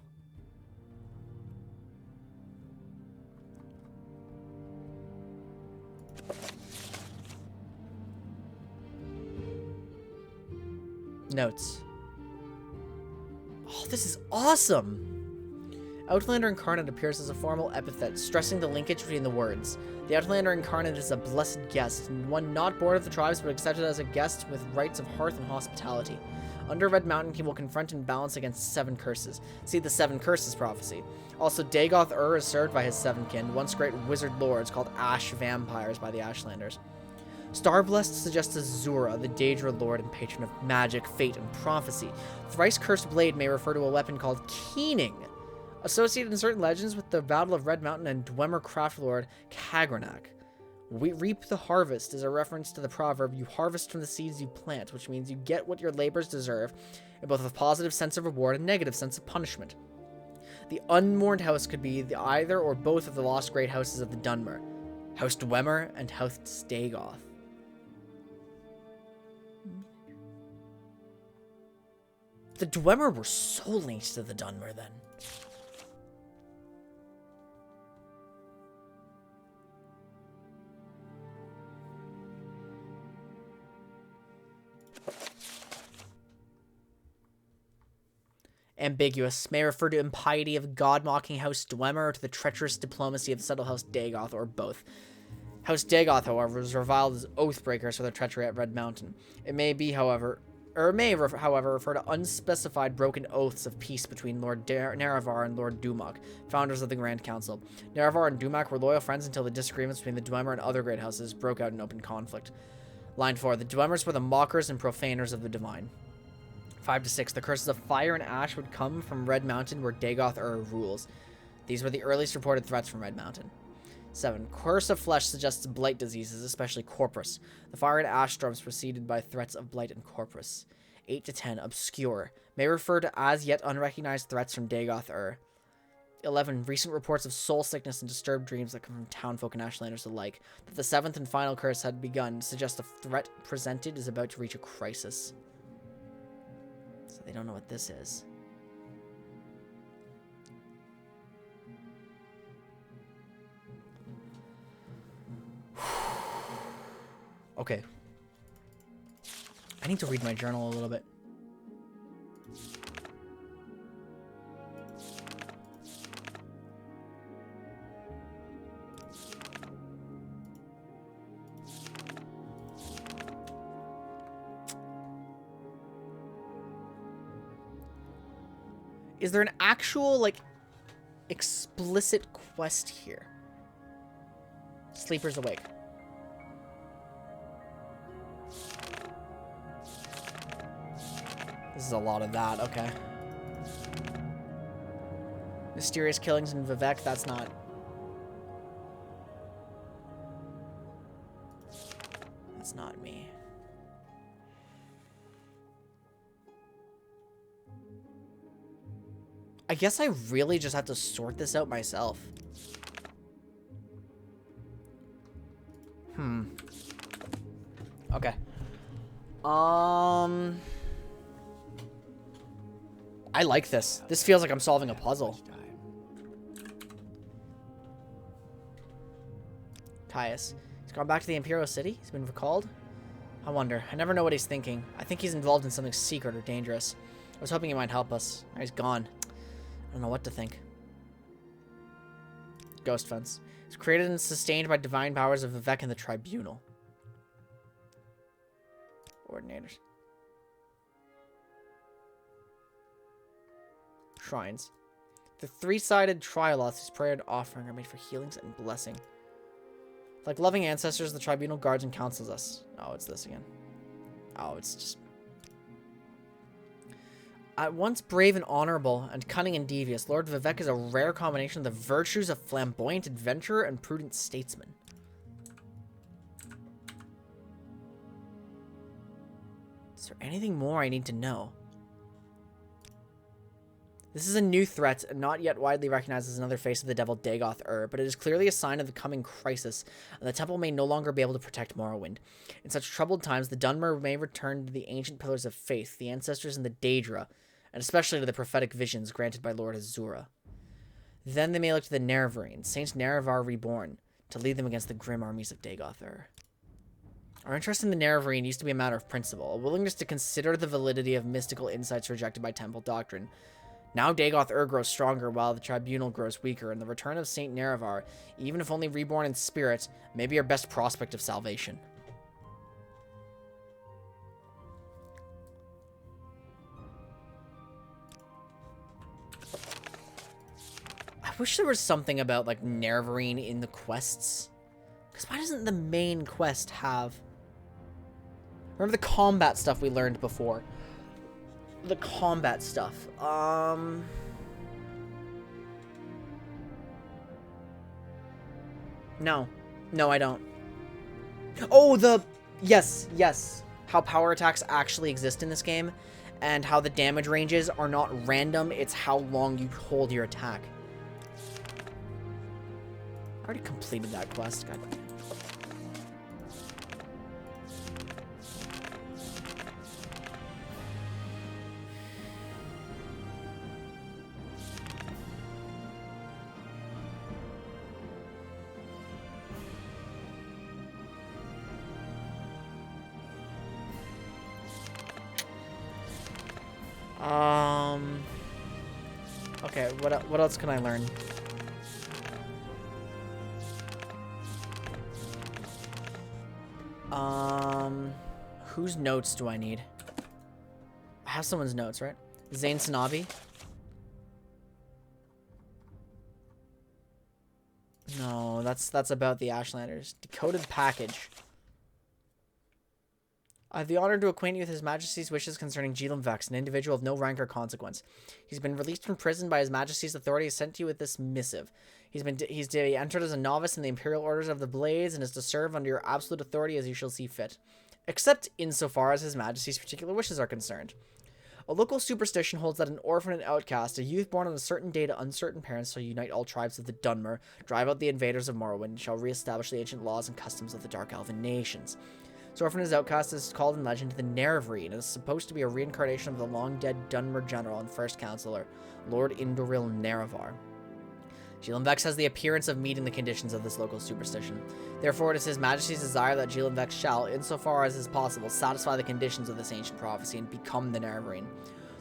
Notes. Oh, this is awesome! Outlander Incarnate appears as a formal epithet, stressing the linkage between the words. The Outlander Incarnate is a blessed guest, one not born of the tribes, but accepted as a guest with rights of hearth and hospitality. Under Red Mountain, he will confront and balance against 7 curses. See the 7 curses prophecy. Also, Dagoth is served by his 7 kin, once great wizard lords called Ash Vampires by the Ashlanders. Starblessed suggests Azura, the Daedra lord and patron of magic, fate, and prophecy. Thrice Cursed Blade may refer to a weapon called Keening, associated in certain legends with the Battle of Red Mountain and Dwemer craft lord Kagranak. We reap the harvest is a reference to the proverb, you harvest from the seeds you plant, which means you get what your labors deserve, in both a positive sense of reward and negative sense of punishment. The Unmourned House could be either or both of the lost great houses of the Dunmer, House Dwemer and House Dagoth. The Dwemer were so linked to the Dunmer then. Ambiguous may refer to impiety of god-mocking House Dwemer or to the treacherous diplomacy of the subtle House Dagoth, or both. House Dagoth, however, was reviled as oath-breakers for their treachery at Red Mountain. It may be, however, refer to unspecified broken oaths of peace between Lord Nerevar and Lord Dumak, founders of the Grand Council. Nerevar and Dumak were loyal friends until the disagreements between the Dwemer and other great houses broke out in open conflict. Line 4. The Dwemers were the mockers and profaners of the divine. 5 to 6. The curses of fire and ash would come from Red Mountain, where Dagoth rules. These were the earliest reported threats from Red Mountain. 7. Curse of flesh suggests blight diseases, especially Corprus. The fire and ash storms preceded by threats of blight and Corprus. 8 to 10. Obscure. May refer to as yet unrecognized threats from Dagoth 11. Recent reports of soul sickness and disturbed dreams that come from townfolk and Ashlanders alike. That the 7th and final curse had begun suggests a threat presented is about to reach a crisis. So they don't know what this is. Okay. I need to read my journal a little bit. Is there an actual, like, explicit quest here? Sleepers awake. This is a lot of that, okay. Mysterious killings in Vivek, that's not... That's not me. I guess I really just have to sort this out myself. Okay. I like this. This feels like I'm solving a puzzle. Caius. He's gone back to the Imperial City? He's been recalled? I wonder. I never know what he's thinking. I think he's involved in something secret or dangerous. I was hoping he might help us. Now he's gone. I don't know what to think. Ghost Fence. It's created and sustained by divine powers of Vivek and the Tribunal. Ordinators. Shrines. The 3-sided trialoths whose prayer and offering are made for healings and blessing. Like loving ancestors, the Tribunal guards and counsels us. Oh, it's this again. Oh, it's just... At once brave and honorable, and cunning and devious, Lord Vivek is a rare combination of the virtues of flamboyant adventurer and prudent statesman. It's there anything more I need to know? This is a new threat, and not yet widely recognized as another face of the devil Dagoth-Ur, but it is clearly a sign of the coming crisis, and the temple may no longer be able to protect Morrowind. In such troubled times, the Dunmer may return to the ancient pillars of faith, the ancestors and the Daedra, and especially to the prophetic visions granted by Lord Azura. Then they may look to the Nerevarine, Saint Nerevar reborn, to lead them against the grim armies of Dagoth-Ur. Our interest in the Nerevarine used to be a matter of principle, a willingness to consider the validity of mystical insights rejected by temple doctrine. Now Dagoth-Ur grows stronger while the tribunal grows weaker, and the return of Saint Nerevar, even if only reborn in spirit, may be our best prospect of salvation. I wish there was something about, like, Nerevarine in the quests. Because why doesn't the main quest have... Remember the combat stuff we learned before? The combat stuff. No. No, I don't. Oh, yes. How power attacks actually exist in this game, and how the damage ranges are not random, it's how long you hold your attack. I already completed that quest. God. Okay, what else can I learn? Whose notes do I need? I have someone's notes, right? Zane Sanabi? No, that's about the Ashlanders. Decoded package. I have the honor to acquaint you with His Majesty's wishes concerning Jeelum-Vex, an individual of no rank or consequence. He's been released from prison by His Majesty's authority and sent to you with this missive. He's to be entered as a novice in the Imperial Orders of the Blades and is to serve under your absolute authority as you shall see fit, except insofar as His Majesty's particular wishes are concerned. A local superstition holds that an orphan and outcast, a youth born on a certain day to uncertain parents, shall unite all tribes of the Dunmer, drive out the invaders of Morrowind, and shall re-establish the ancient laws and customs of the Dark Elven nations. So orphan as outcast is called in legend the Nerevarine, and is supposed to be a reincarnation of the long-dead Dunmer general and first counselor, Lord Indoril Nerevar. Jeelum-Vex has the appearance of meeting the conditions of this local superstition. Therefore, it is His Majesty's desire that Jeelum-Vex shall, insofar as is possible, satisfy the conditions of this ancient prophecy and become the Nerevarine.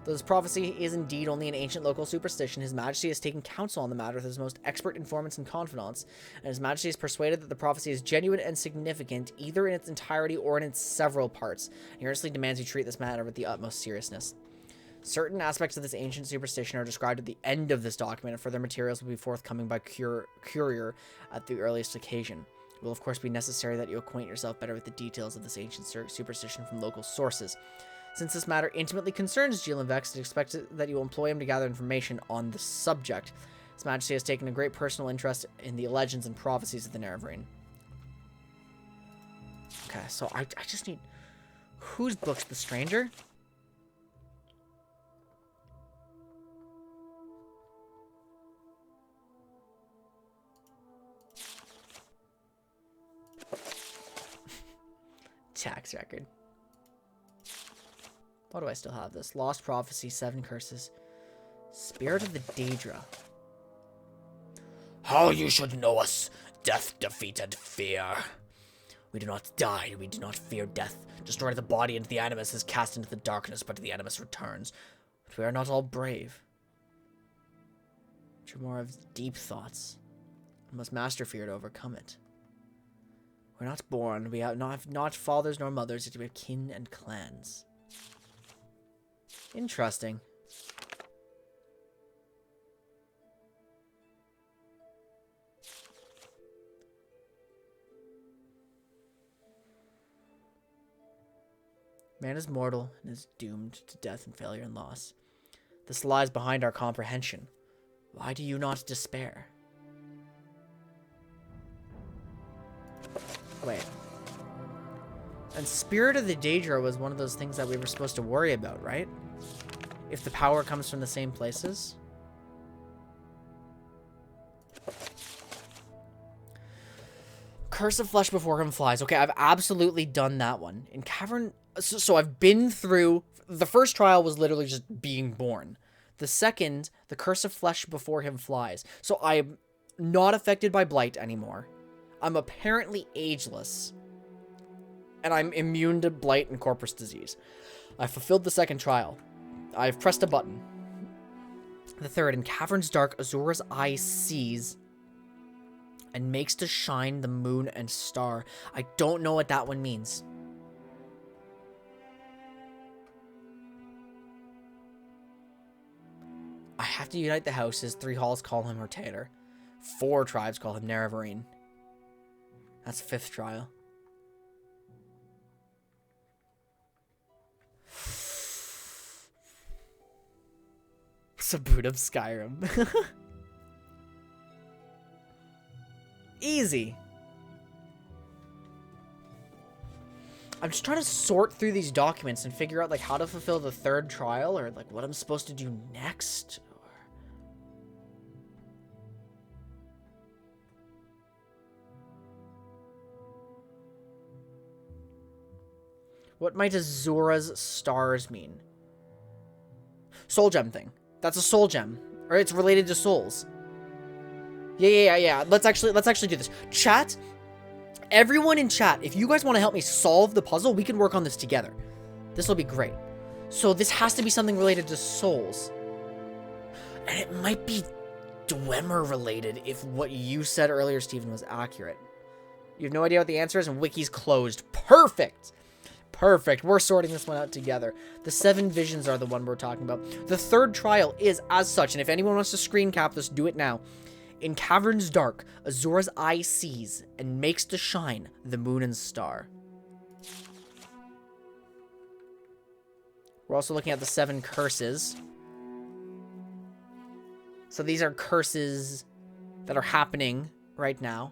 Though this prophecy is indeed only an ancient local superstition, His Majesty has taken counsel on the matter with his most expert informants and confidants, and His Majesty is persuaded that the prophecy is genuine and significant, either in its entirety or in its several parts, and he earnestly demands you treat this matter with the utmost seriousness. Certain aspects of this ancient superstition are described at the end of this document, and further materials will be forthcoming by courier at the earliest occasion. It will of course be necessary that you acquaint yourself better with the details of this ancient superstition from local sources. Since this matter intimately concerns Jeelum-Vex, it is expected that you will employ him to gather information on the subject. His Majesty has taken a great personal interest in the legends and prophecies of the Nerevarine. Okay, so I just need... Whose book's The Stranger? Tax record. Why do I still have this? Lost Prophecy, 7 Curses. Spirit of the Daedra. How you should know us. Death defeated fear. We do not die, we do not fear death. Destroy the body and the animus is cast into the darkness, but the animus returns. But we are not all brave. Which are more of deep thoughts. We must master fear to overcome it. We're not born, we have not fathers nor mothers, yet we have kin and clans. Interesting. Man is mortal and is doomed to death and failure and loss. This lies behind our comprehension. Why do you not despair? Wait. And Spirit of the Daedra was one of those things that we were supposed to worry about, right? If the power comes from the same places. Curse of Flesh Before Him Flies. Okay, I've absolutely done that one. In Cavern... So I've been through... The first trial was literally just being born. The second, the Curse of Flesh Before Him Flies. So I'm not affected by blight anymore. I'm apparently ageless. And I'm immune to blight and Corprus disease. I fulfilled the second trial. I've pressed a button. The third, in Caverns Dark, Azura's eye sees and makes to shine the moon and star. I don't know what that one means. I have to unite the houses. 3 halls call him Rotator. 4 tribes call him Nerevarine. That's 5th trial. It's a boot of Skyrim. Easy. I'm just trying to sort through these documents and figure out like how to fulfill the 3rd trial or like what I'm supposed to do next. What might Azura's stars mean? Soul gem thing. That's a soul gem. Or it's related to souls. Yeah. Let's actually do this. Chat, everyone in chat, if you guys want to help me solve the puzzle, we can work on this together. This will be great. So this has to be something related to souls. And it might be Dwemer related if what you said earlier, Steven, was accurate. You have no idea what the answer is and Wiki's closed. Perfect. Perfect. We're sorting this one out together. The 7 visions are the one we're talking about. The 3rd trial is as such, and if anyone wants to screen cap this, do it now. In Caverns Dark, Azura's eye sees and makes to shine the moon and star. We're also looking at the 7 curses. So these are curses that are happening right now.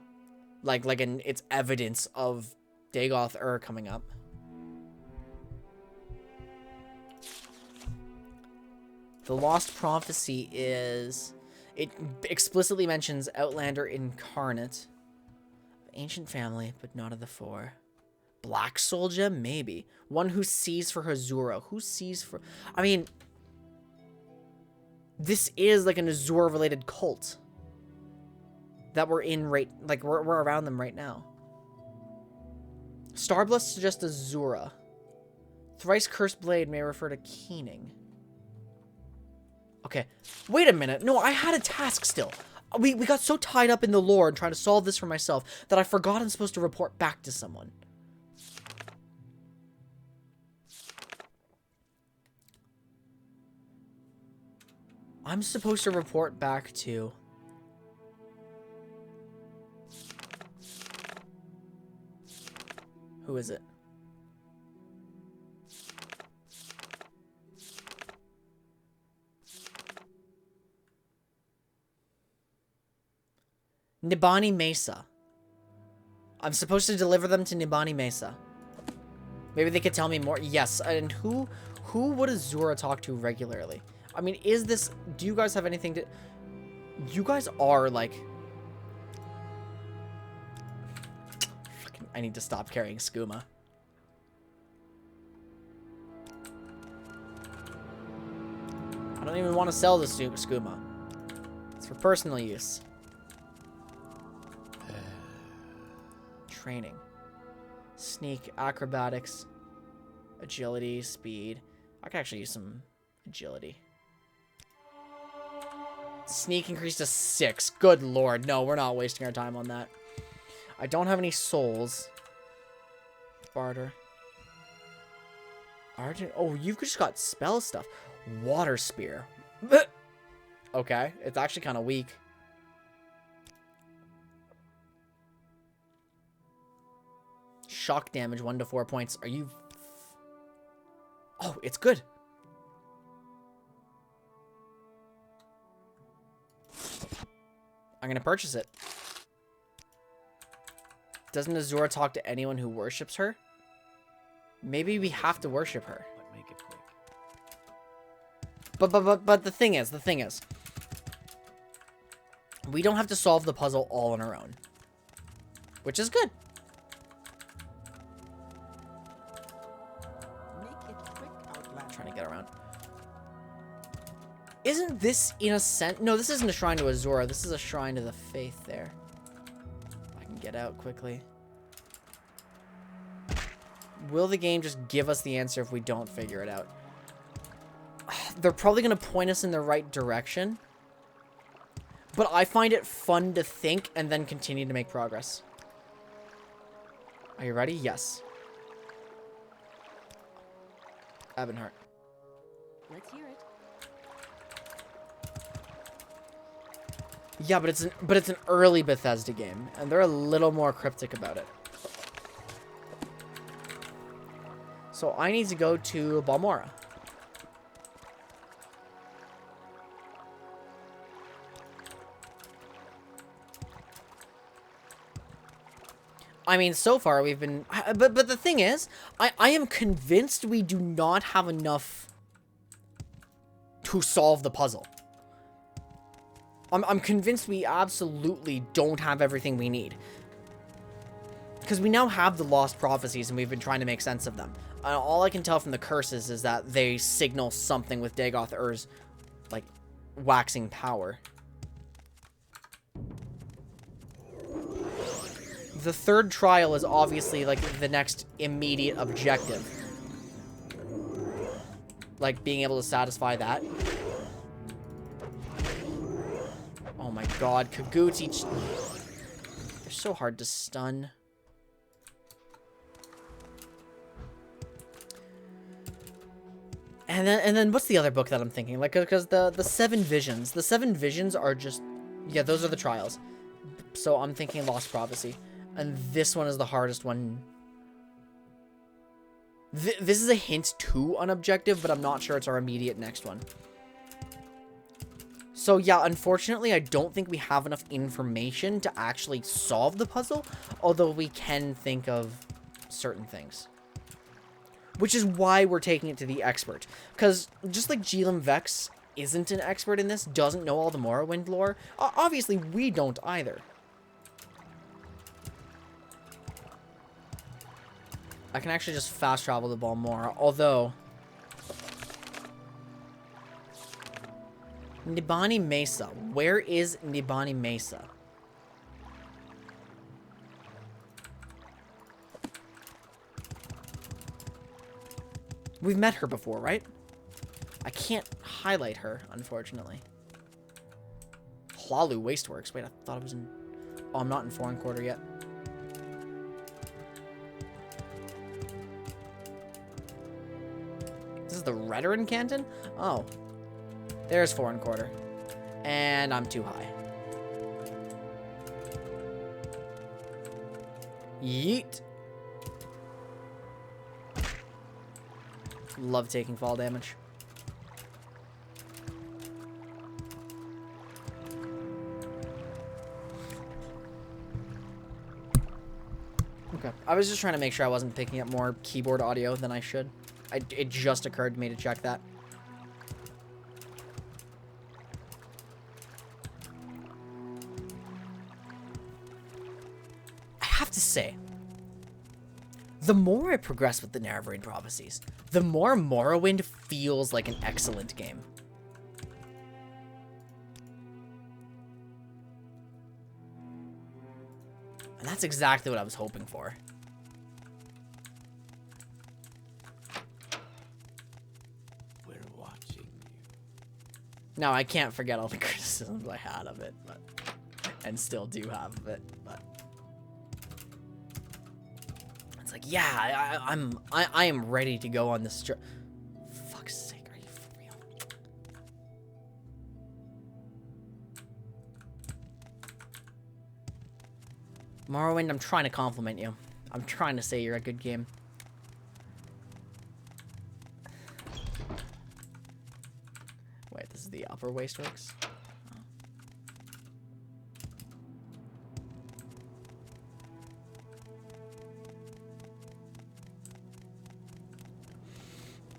It's evidence of Dagoth Ur coming up. The Lost Prophecy is... It explicitly mentions Outlander Incarnate. Ancient family, but not of the 4. Black Soul Gem? Maybe. One who sees for Azura. Who sees for... I mean... This is like an Azura-related cult. That we're in right... Like, we're around them right now. Starbless suggests Azura. Thrice Cursed Blade may refer to Keening. Okay, wait a minute. No, I had a task still. We got so tied up in the lore and trying to solve this for myself that I forgot I'm supposed to report back to someone. I'm supposed to report back to... Who is it? Nibani Mesa. I'm supposed to deliver them to Nibani Mesa. Maybe they could tell me more. Yes, and who would Azura talk to regularly? I mean, is this... Do you guys have anything to... You guys are, like... Fucking, I need to stop carrying skooma. I don't even want to sell the skooma. It's for personal use. Training. Sneak, acrobatics, agility, speed. I could actually use some agility. Sneak increased to 6. Good lord. No, we're not wasting our time on that. I don't have any souls. Barter. Argent. Oh, you've just got spell stuff. Water spear. Okay. It's actually kind of weak. Shock damage, 1 to 4 points. Are you... Oh, it's good. I'm gonna purchase it. Doesn't Azura talk to anyone who worships her? Maybe we have to worship her. But make it quick. But the thing is, we don't have to solve the puzzle all on our own, which is good. Make it quick, Outlander. Trying to get around. Isn't this in a sense? No, this isn't a shrine to Azura. This is a shrine to the faith there. I can get out quickly. Will the game just give us the answer if we don't figure it out? They're probably going to point us in the right direction. But I find it fun to think and then continue to make progress. Are you ready? Yes. Abinhart. Let's hear it. Yeah, but it's an early Bethesda game, and they're a little more cryptic about it. So I need to go to Balmora. I mean, so far we've been... But the thing is, I am convinced we do not have enough to solve the puzzle. I'm convinced we absolutely don't have everything we need. Because we now have the Lost Prophecies, and we've been trying to make sense of them. All I can tell from the curses is that they signal something with Dagoth Ur's, like, waxing power. The third trial is obviously, like, the next immediate objective. Like, being able to satisfy that. Oh my god, Kaguti. They're so hard to stun. And then what's the other book that I'm thinking? Like, because the Seven Visions. The Seven Visions are just... Yeah, those are the trials. So I'm thinking Lost Prophecy. And this one is the hardest one. This is a hint to an objective, but I'm not sure it's our immediate next one. So yeah, unfortunately, I don't think we have enough information to actually solve the puzzle, although we can think of certain things. Which is why we're taking it to the expert. Because just like Jeelum-Vex isn't an expert in this, doesn't know all the Morrowind lore, obviously we don't either. I can actually just fast travel to Balmora, although... Nibani Mesa. Where is Nibani Mesa? We've met her before, right? I can't highlight her, unfortunately. Hlalu Wasteworks. Wait, I thought it was in... Oh, I'm not in Foreign Quarter yet. This is the Redoran Canton? Oh. There's Foreign Quarter. And I'm too high. Yeet. Love taking fall damage. Okay. I was just trying to make sure I wasn't picking up more keyboard audio than I should. It just occurred to me to check that. I have to say, the more I progress with the Neverwinter Prophecies, the more Morrowind feels like an excellent game. And that's exactly what I was hoping for. We're watching you. Now, I can't forget all the criticisms I had of it, but... And still do have of it, but... It's like, yeah, I am ready to go on this trip. Fuck's sake, are you for real? Morrowind, I'm trying to compliment you. I'm trying to say you're a good game. Wait, this is the Upper Wasteworks?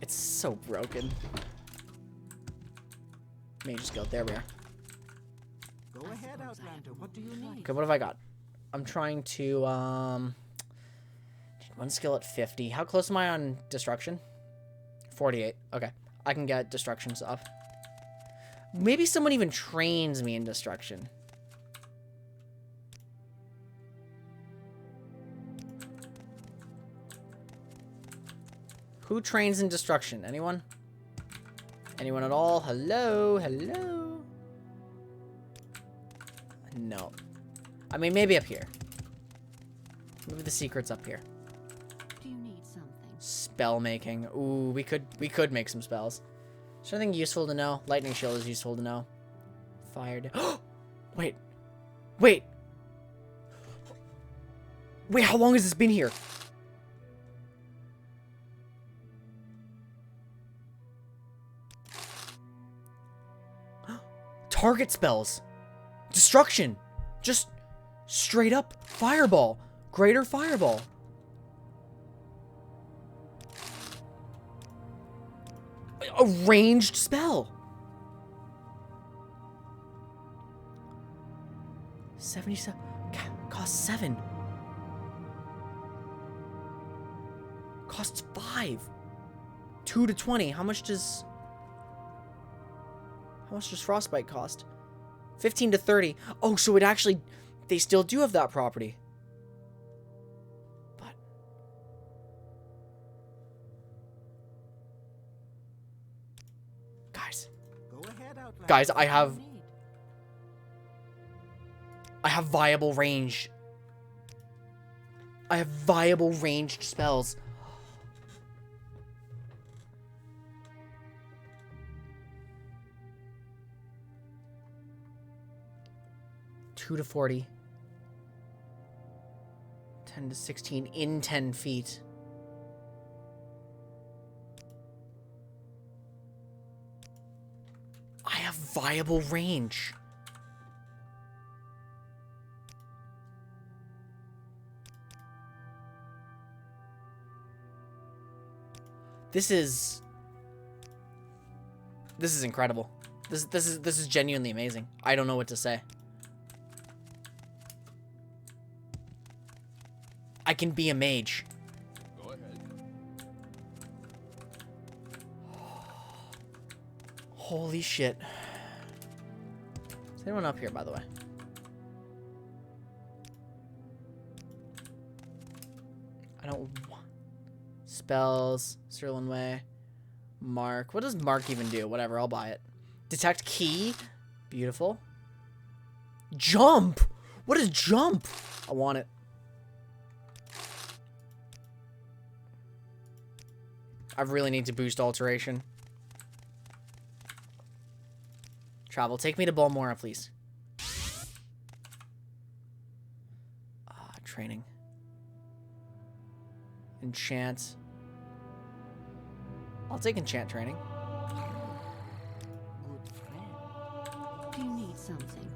It's so broken. Mage's Guild. There we are. Go ahead, Outlander. What do you need? Okay, what have I got? I'm trying to, one skill at 50. How close am I on destruction? 48. Okay. I can get destructions up. Maybe someone even trains me in destruction. Who trains in destruction? Anyone? Anyone at all? Hello? Hello? No. I mean, maybe up here. Maybe the secret's up here. Do you need something? Spell making. Ooh, we could make some spells. Is there anything useful to know? Lightning shield is useful to know. Fire. Wait. Wait. Wait, how long has this been here? Target spells. Destruction. Just straight up fireball. Greater fireball. A ranged spell. 77. Costs 7. Costs 5. 2 to 20. How much does Frostbite cost? 15 to 30. Oh, so it actually... They still do have that property. But... Guys. Go ahead, Outlander. Guys, I have... Need. I have viable range. I have viable ranged spells. Two to 40. 10 to 16 in 10 feet. I have viable range. This is incredible. This is genuinely amazing. I don't know what to say. I can be a mage. Go ahead. Holy shit. Is anyone up here, by the way? I don't want... Spells. Sirloin Way. Mark. What does Mark even do? Whatever, I'll buy it. Detect key. Beautiful. Jump! What is jump? I want it. I really need to boost alteration. Travel. Take me to Balmora, please. Training. Enchant. I'll take enchant training. Good friend. Do you need something?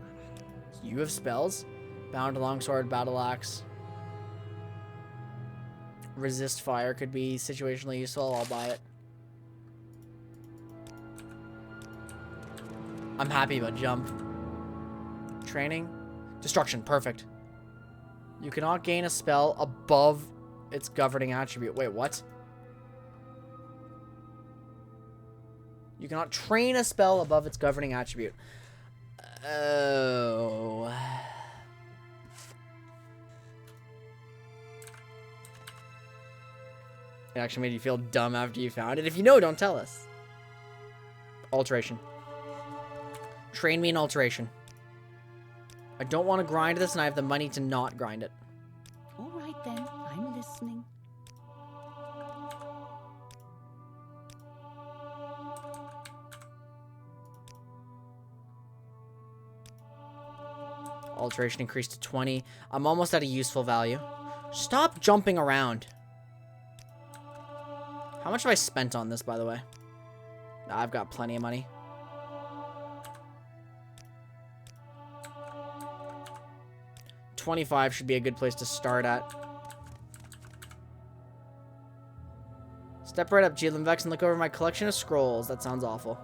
You have spells. Bound longsword, battle axe. Resist fire could be situationally useful. I'll buy it. I'm happy about jump. Training. Destruction. Perfect. You cannot gain a spell above its governing attribute. Wait, what? You cannot train a spell above its governing attribute. Oh... It actually made you feel dumb after you found it. If you know, don't tell us. Alteration. Train me in alteration. I don't want to grind this, and I have the money to not grind it. All right then, I'm listening. Alteration increased to 20. I'm almost at a useful value. Stop jumping around. How much have I spent on this, by the way? I've got plenty of money. $25 should be a good place to start at. Step right up, Jeelum-Vex, and look over my collection of scrolls. That sounds awful.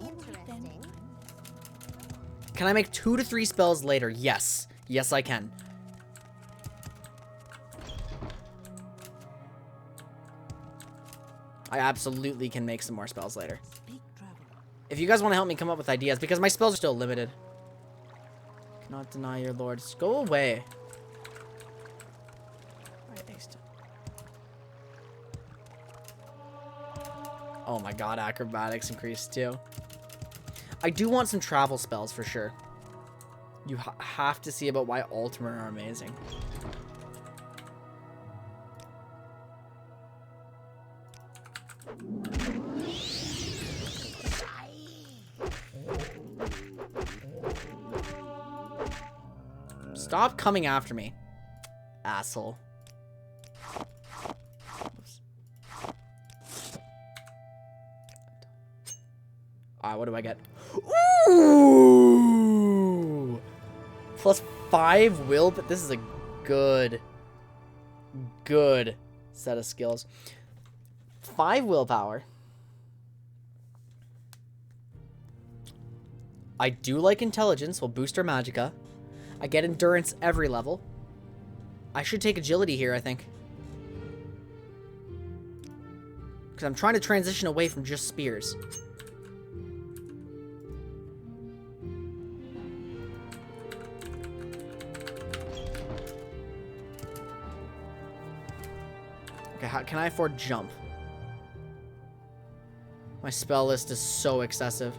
Interesting. Can I make 2 to 3 spells later? Yes. Yes, I can. I absolutely can make some more spells later. Speak, traveler. If you guys want to help me come up with ideas, because my spells are still limited. Cannot deny your lords. Go away. Oh my god, acrobatics increased too. I do want some travel spells for sure. You have to see about why Ultimate are amazing. Stop coming after me, asshole. Oops. What do I get? Ooh! Plus 5 will, but this is a good set of skills. 5 willpower. I do like intelligence. We'll boost our magicka. I get endurance every level. I should take agility here, I think. Because I'm trying to transition away from just spears. Okay, how can I afford jump? My spell list is so excessive.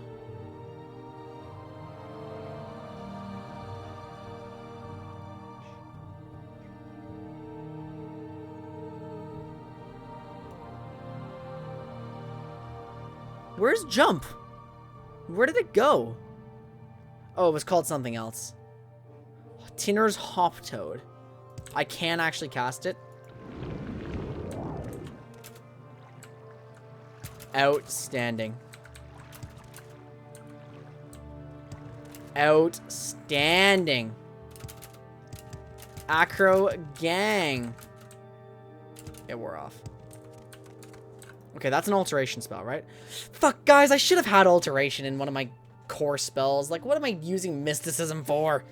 Where's jump? Where did it go? Oh, it was called something else. Tinner's Hop Toad. I can actually cast it. Outstanding. Outstanding. Acro gang. It wore off. Okay, that's an alteration spell, right? Fuck, guys, I should have had alteration in one of my core spells. Like, what am I using mysticism for?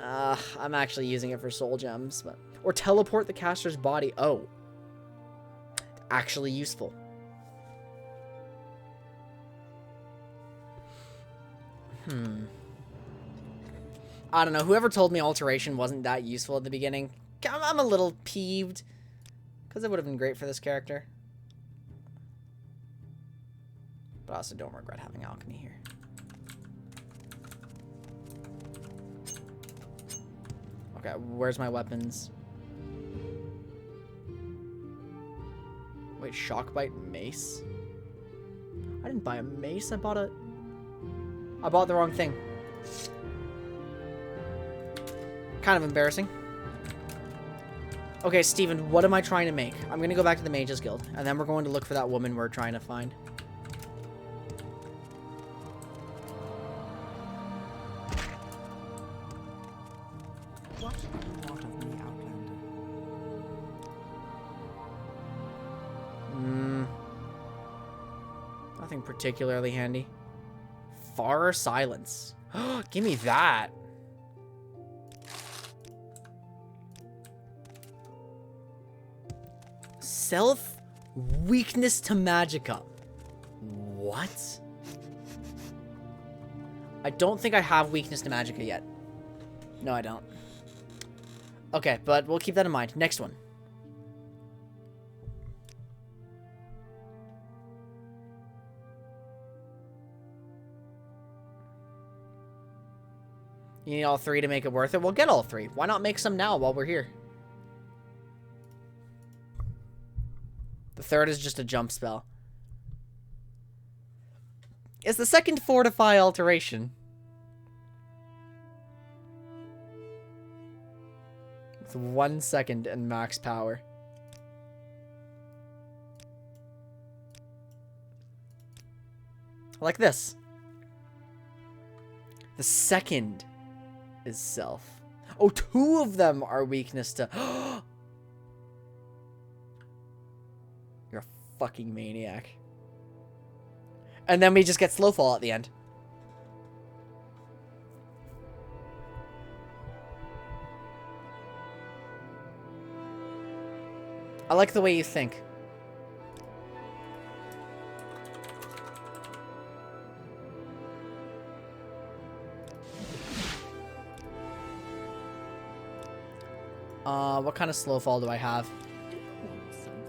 I'm actually using it for soul gems, but... Or teleport the caster's body. Oh. Actually useful. I don't know. Whoever told me alteration wasn't that useful at the beginning, I'm a little peeved. Because it would have been great for this character. But I also don't regret having alchemy here. Okay, where's my weapons? Wait, Shockbite mace? I didn't buy a mace, I bought the wrong thing. Kind of embarrassing. Okay, Steven, what am I trying to make? I'm gonna go back to the Mages Guild, and then we're going to look for that woman we're trying to find. What do you want of me, Outlander? Nothing particularly handy. Far silence. Give me that. Self weakness to magicka. What? I don't think I have weakness to magicka yet. No, I don't. Okay, but we'll keep that in mind. Next one. You need all 3 to make it worth it? We'll get all 3. Why not make some now while we're here? The 3rd is just a jump spell. Is the 2nd Fortify alteration? With 1 second and max power. Like this. The 2nd is self. Oh, 2 of them are weakness to... You're a fucking maniac. And then we just get slow fall at the end. I like the way you think. What kind of slow fall do I have? Do you want something?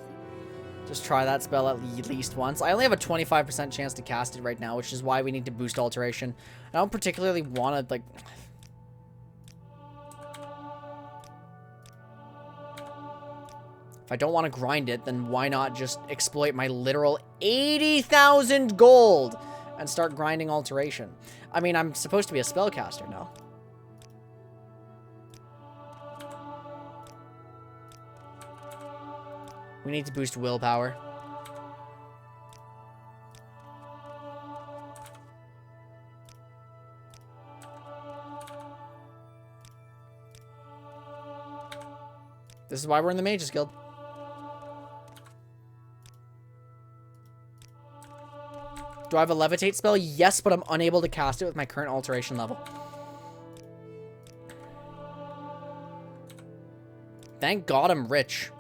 Just try that spell at least once. I only have a 25% chance to cast it right now, which is why we need to boost alteration. I don't particularly want to, like... If I don't want to grind it, then why not just exploit my literal 80,000 gold and start grinding alteration? I mean, I'm supposed to be a spellcaster now. We need to boost willpower. This is why we're in the Mages Guild. Do I have a levitate spell? Yes, but I'm unable to cast it with my current alteration level. Thank God I'm rich.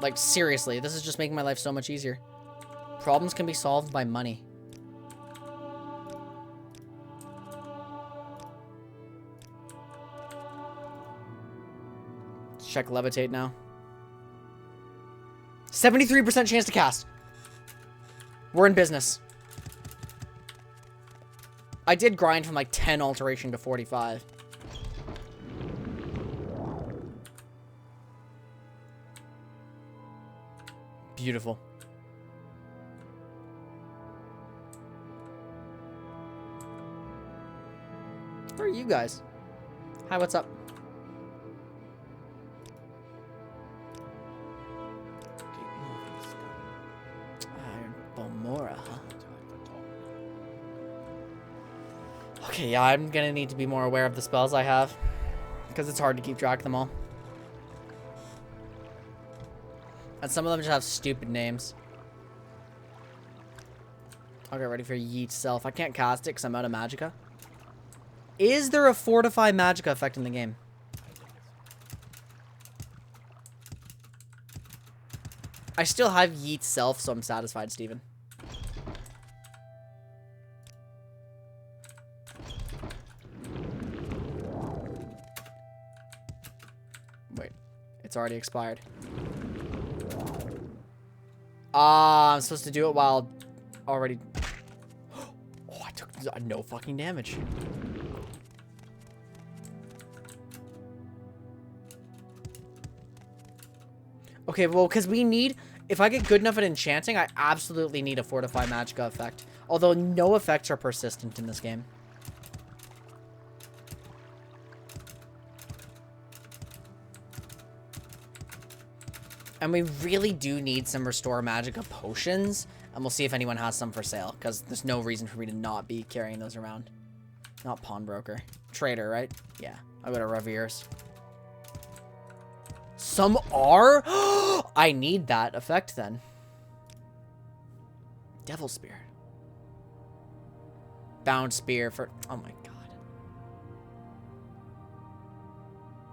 Like, seriously, this is just making my life so much easier. Problems can be solved by money. Let's check levitate now. 73% chance to cast. We're in business. I did grind from like 10 alteration to 45. Beautiful. Where are you guys? Hi, what's up? Iron Bomora, huh? Okay, yeah, I'm gonna need to be more aware of the spells I have, because it's hard to keep track of them all. And some of them just have stupid names. I'll get ready for Yeet Self. I can't cast it because I'm out of Magicka. Is there a Fortify Magicka effect in the game? I still have Yeet Self, so I'm satisfied, Steven. Wait. It's already expired. I'm supposed to do it while already... Oh, I took no fucking damage. Okay, well, because we need... If I get good enough at enchanting, I absolutely need a Fortify Magicka effect. Although no effects are persistent in this game. And we really do need some Restore Magicka potions. And we'll see if anyone has some for sale. Because there's no reason for me to not be carrying those around. Not Pawnbroker. Trader, right? Yeah. I'll go to Revere's. Some are? I need that effect then. Devil Spear. Bound Spear for... Oh my god.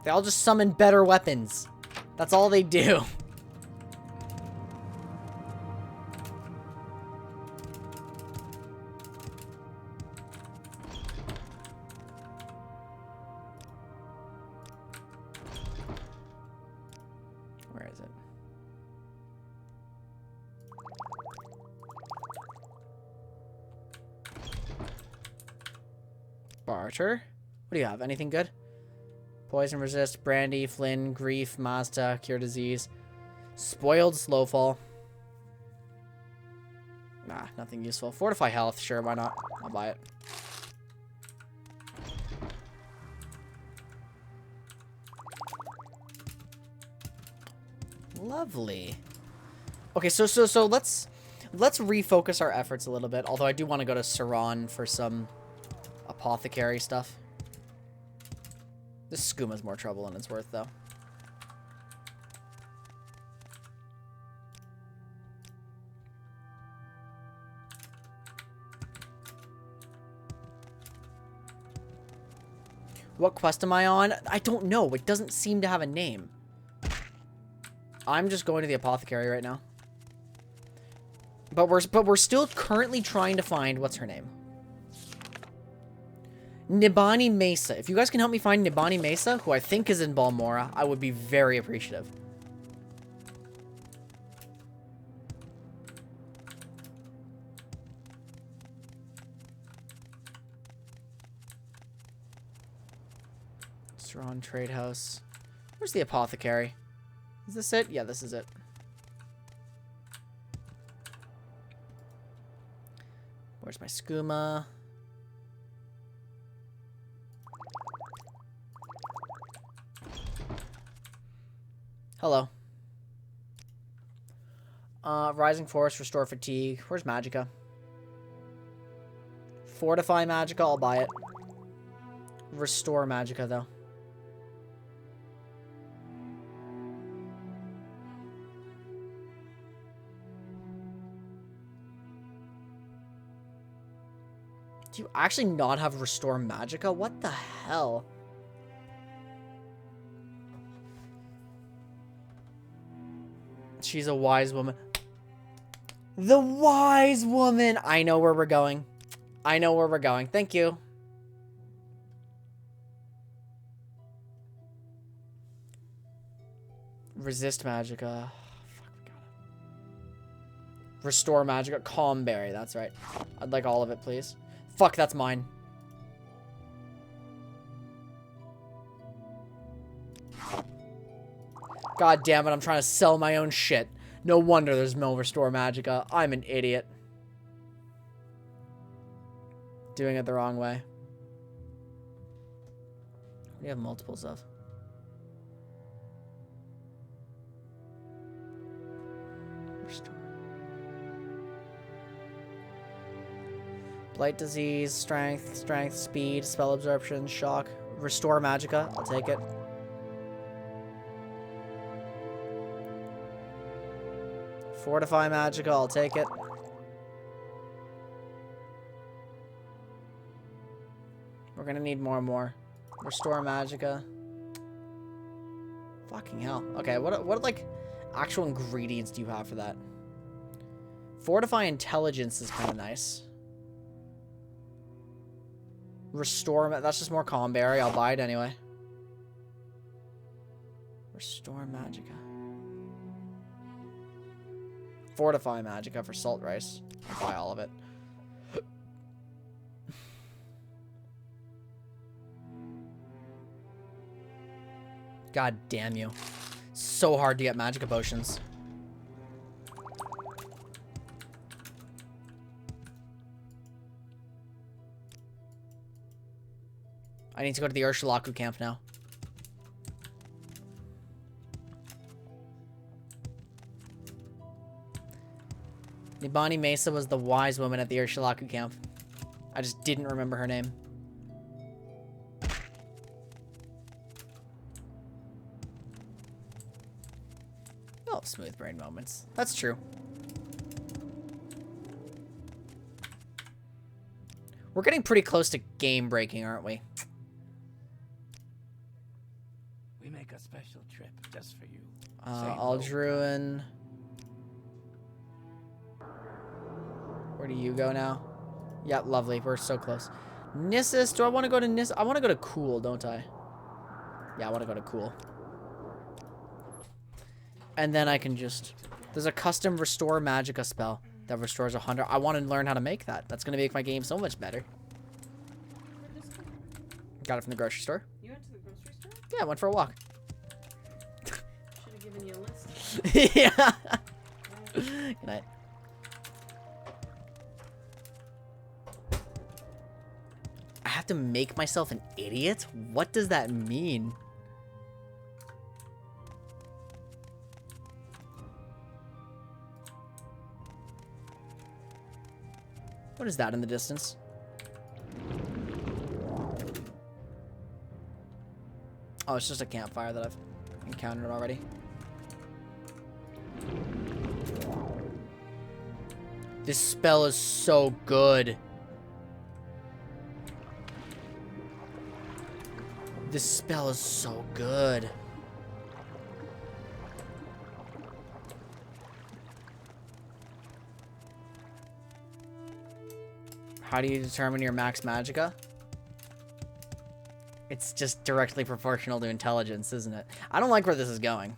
They all just summon better weapons. That's all they do. Barter. What do you have? Anything good? Poison resist, brandy, Flynn, grief, Mazda, cure disease, spoiled slowfall. Nah, nothing useful. Fortify health, sure, why not? I'll buy it. Lovely. Okay, so let's refocus our efforts a little bit. Although I do want to go to Saran for some apothecary stuff. This skoom's more trouble than it's worth, though. What quest am I on? I don't know. It doesn't seem to have a name. I'm just going to the apothecary right now. But we're still currently trying to find what's her name. Nibani Mesa. If you guys can help me find Nibani Mesa, who I think is in Balmora, I would be very appreciative. Strawn Trade House. Where's the apothecary? Is this it? Yeah, this is it. Where's my skooma? Hello. Rising Force, Restore Fatigue. Where's Magicka? Fortify Magicka, I'll buy it. Restore Magicka, though. Do you actually not have Restore Magicka? What the hell? She's a wise woman. The wise woman! I know where we're going. I know where we're going. Thank you. Resist Magicka. Fuck, we got it. Restore Magicka. Calm Berry. That's right. I'd like all of it, please. Fuck, that's mine. God damn it, I'm trying to sell my own shit. No wonder there's no Restore Magicka. I'm an idiot. Doing it the wrong way. What do you have multiples of? Restore. Blight Disease, Strength, Speed, Spell Absorption, Shock. Restore Magicka. I'll take it. Fortify Magicka, I'll take it. We're gonna need more and more. Restore Magicka. Fucking hell. Okay, what like actual ingredients do you have for that? Fortify Intelligence is kind of nice. Restore, that's just more Calm Berry. I'll buy it anyway. Restore Magicka. Fortify Magicka for Salt Rice. I'll buy all of it. God damn you. So hard to get Magicka potions. I need to go to the Ursulaku camp now. Nibani Mesa was the wise woman at the Ursulaku camp. I just didn't remember her name. Oh, smooth brain moments. That's true. We're getting pretty close to game breaking, aren't we? We make a special trip just for you. Aldruin. Where do you go now? Yep, lovely. We're so close. Nissus. Do I want to go to Nissus? I want to go to Cool, don't I? Yeah, I want to go to Cool. And then I can just... There's a custom Restore Magicka spell that restores 100. I want to learn how to make that. That's going to make my game so much better. Got it from the grocery store. You went to the grocery store? Yeah, I went for a walk. Should have given you a list. Yeah. Good night. I have to make myself an idiot? What does that mean? What is that in the distance? Oh, it's just a campfire that I've encountered already. This spell is so good. This spell is so good. How do you determine your max magicka? It's just directly proportional to intelligence, isn't it? I don't like where this is going.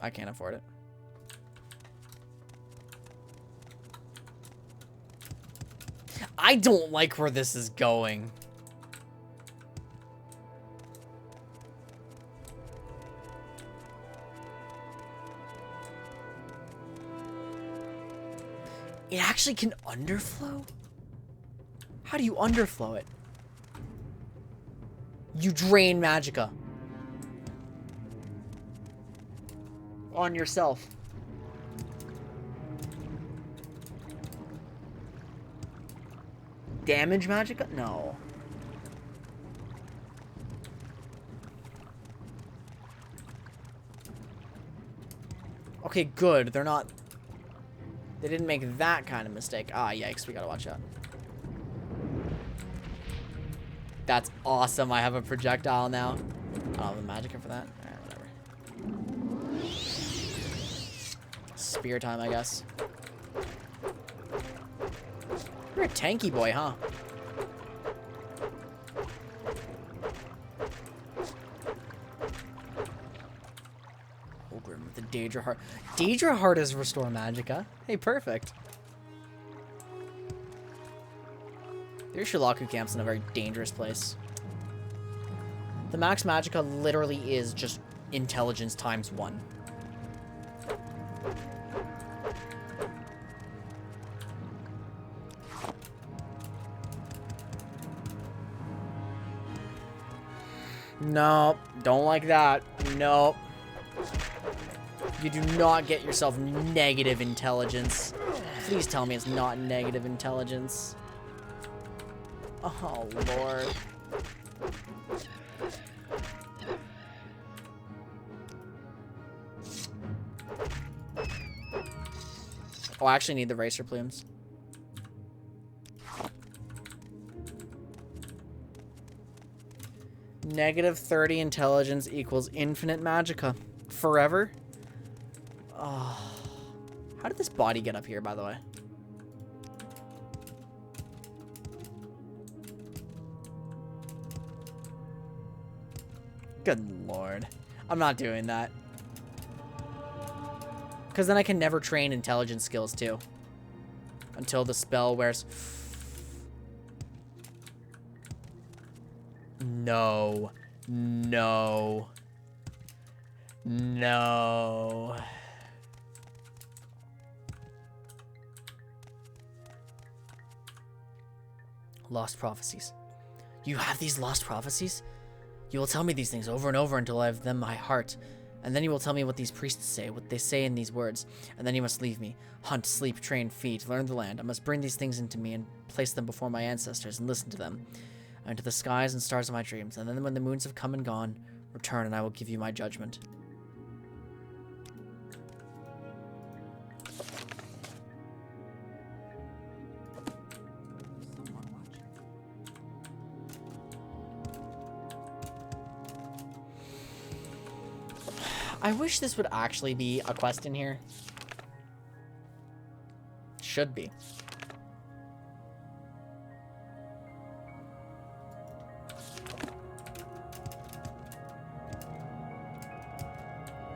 I can't afford it. I don't like where this is going. It actually can underflow? How do you underflow it? You drain magicka. On yourself. Damage magicka? No. Okay, good. They're not... They didn't make that kind of mistake. Ah, yikes. We gotta watch out. That's awesome. I have a projectile now. I don't have the magicka for that. Alright, whatever. Spear time, I guess. You're a tanky boy, huh? Ogrim with the Daedra Heart. Daedra Heart is restore magicka. Hey, perfect. Your Shulaku camp's in a very dangerous place. The max magicka literally is just intelligence times 1. Nope, don't like that. Nope. You do not get yourself negative intelligence. Please tell me it's not negative intelligence. Oh, Lord. Oh, I actually need the racer plumes. Negative 30 intelligence equals infinite magicka. Forever? Oh. How did this body get up here, by the way? Good lord. I'm not doing that. Because then I can never train intelligence skills, too. Until the spell wears... No. No. No. Lost prophecies. You have these lost prophecies? You will tell me these things over and over until I have them by heart. And then you will tell me what these priests say, what they say in these words. And then you must leave me. Hunt, sleep, train, feed, learn the land. I must bring these things into me and place them before my ancestors and listen to them. And to the skies and stars of my dreams. And then when the moons have come and gone, return and I will give you my judgment. Someone watching. I wish this would actually be a quest in here. Should be.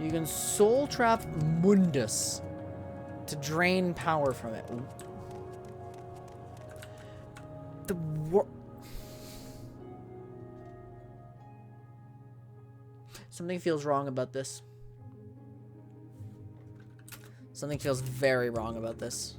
You can soul trap Mundus to drain power from it. Ooh. Something feels wrong about this. Something feels very wrong about this.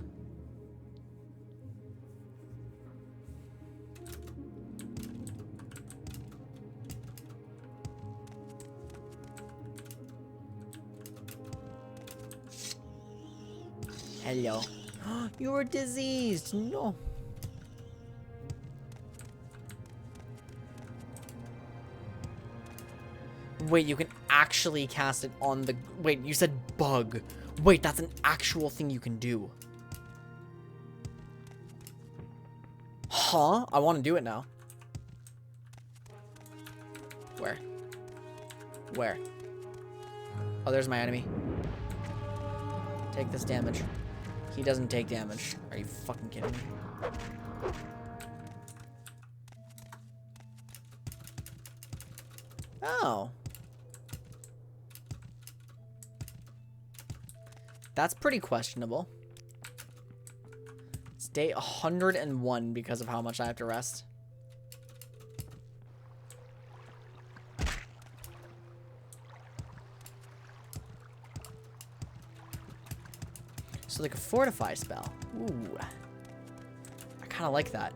Hello. You were diseased. No. Wait, you can actually cast it on the... Wait, you said bug. Wait, that's an actual thing you can do. Huh? I want to do it now. Where? Where? Oh, there's my enemy. Take this damage. He doesn't take damage. Are you fucking kidding me? Oh. That's pretty questionable. It's day 101 because of how much I have to rest. So like a fortify spell. Ooh. I kind of like that.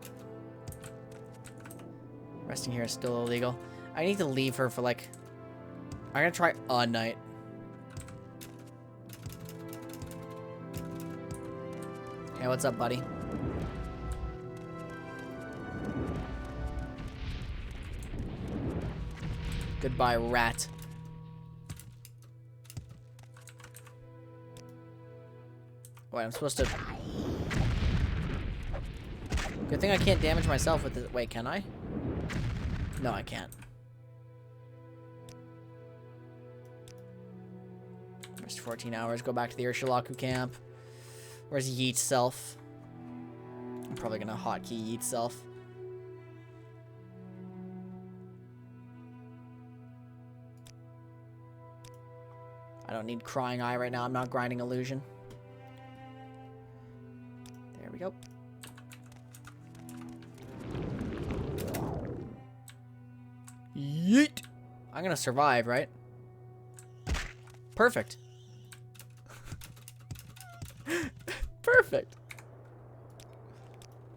Resting here is still illegal. I need to leave her for like... I'm gonna try a night. Hey, what's up, buddy? Goodbye, rat. Wait, I'm supposed to... Good thing I can't damage myself with this. Wait, can I? No, I can't. Rest 14 hours. Go back to the Ursulaku camp. Where's Yeet self? I'm probably gonna hotkey Yeet self. I don't need crying eye right now. I'm not grinding illusion. There we go. Yeet! I'm gonna survive, right? Perfect. Perfect.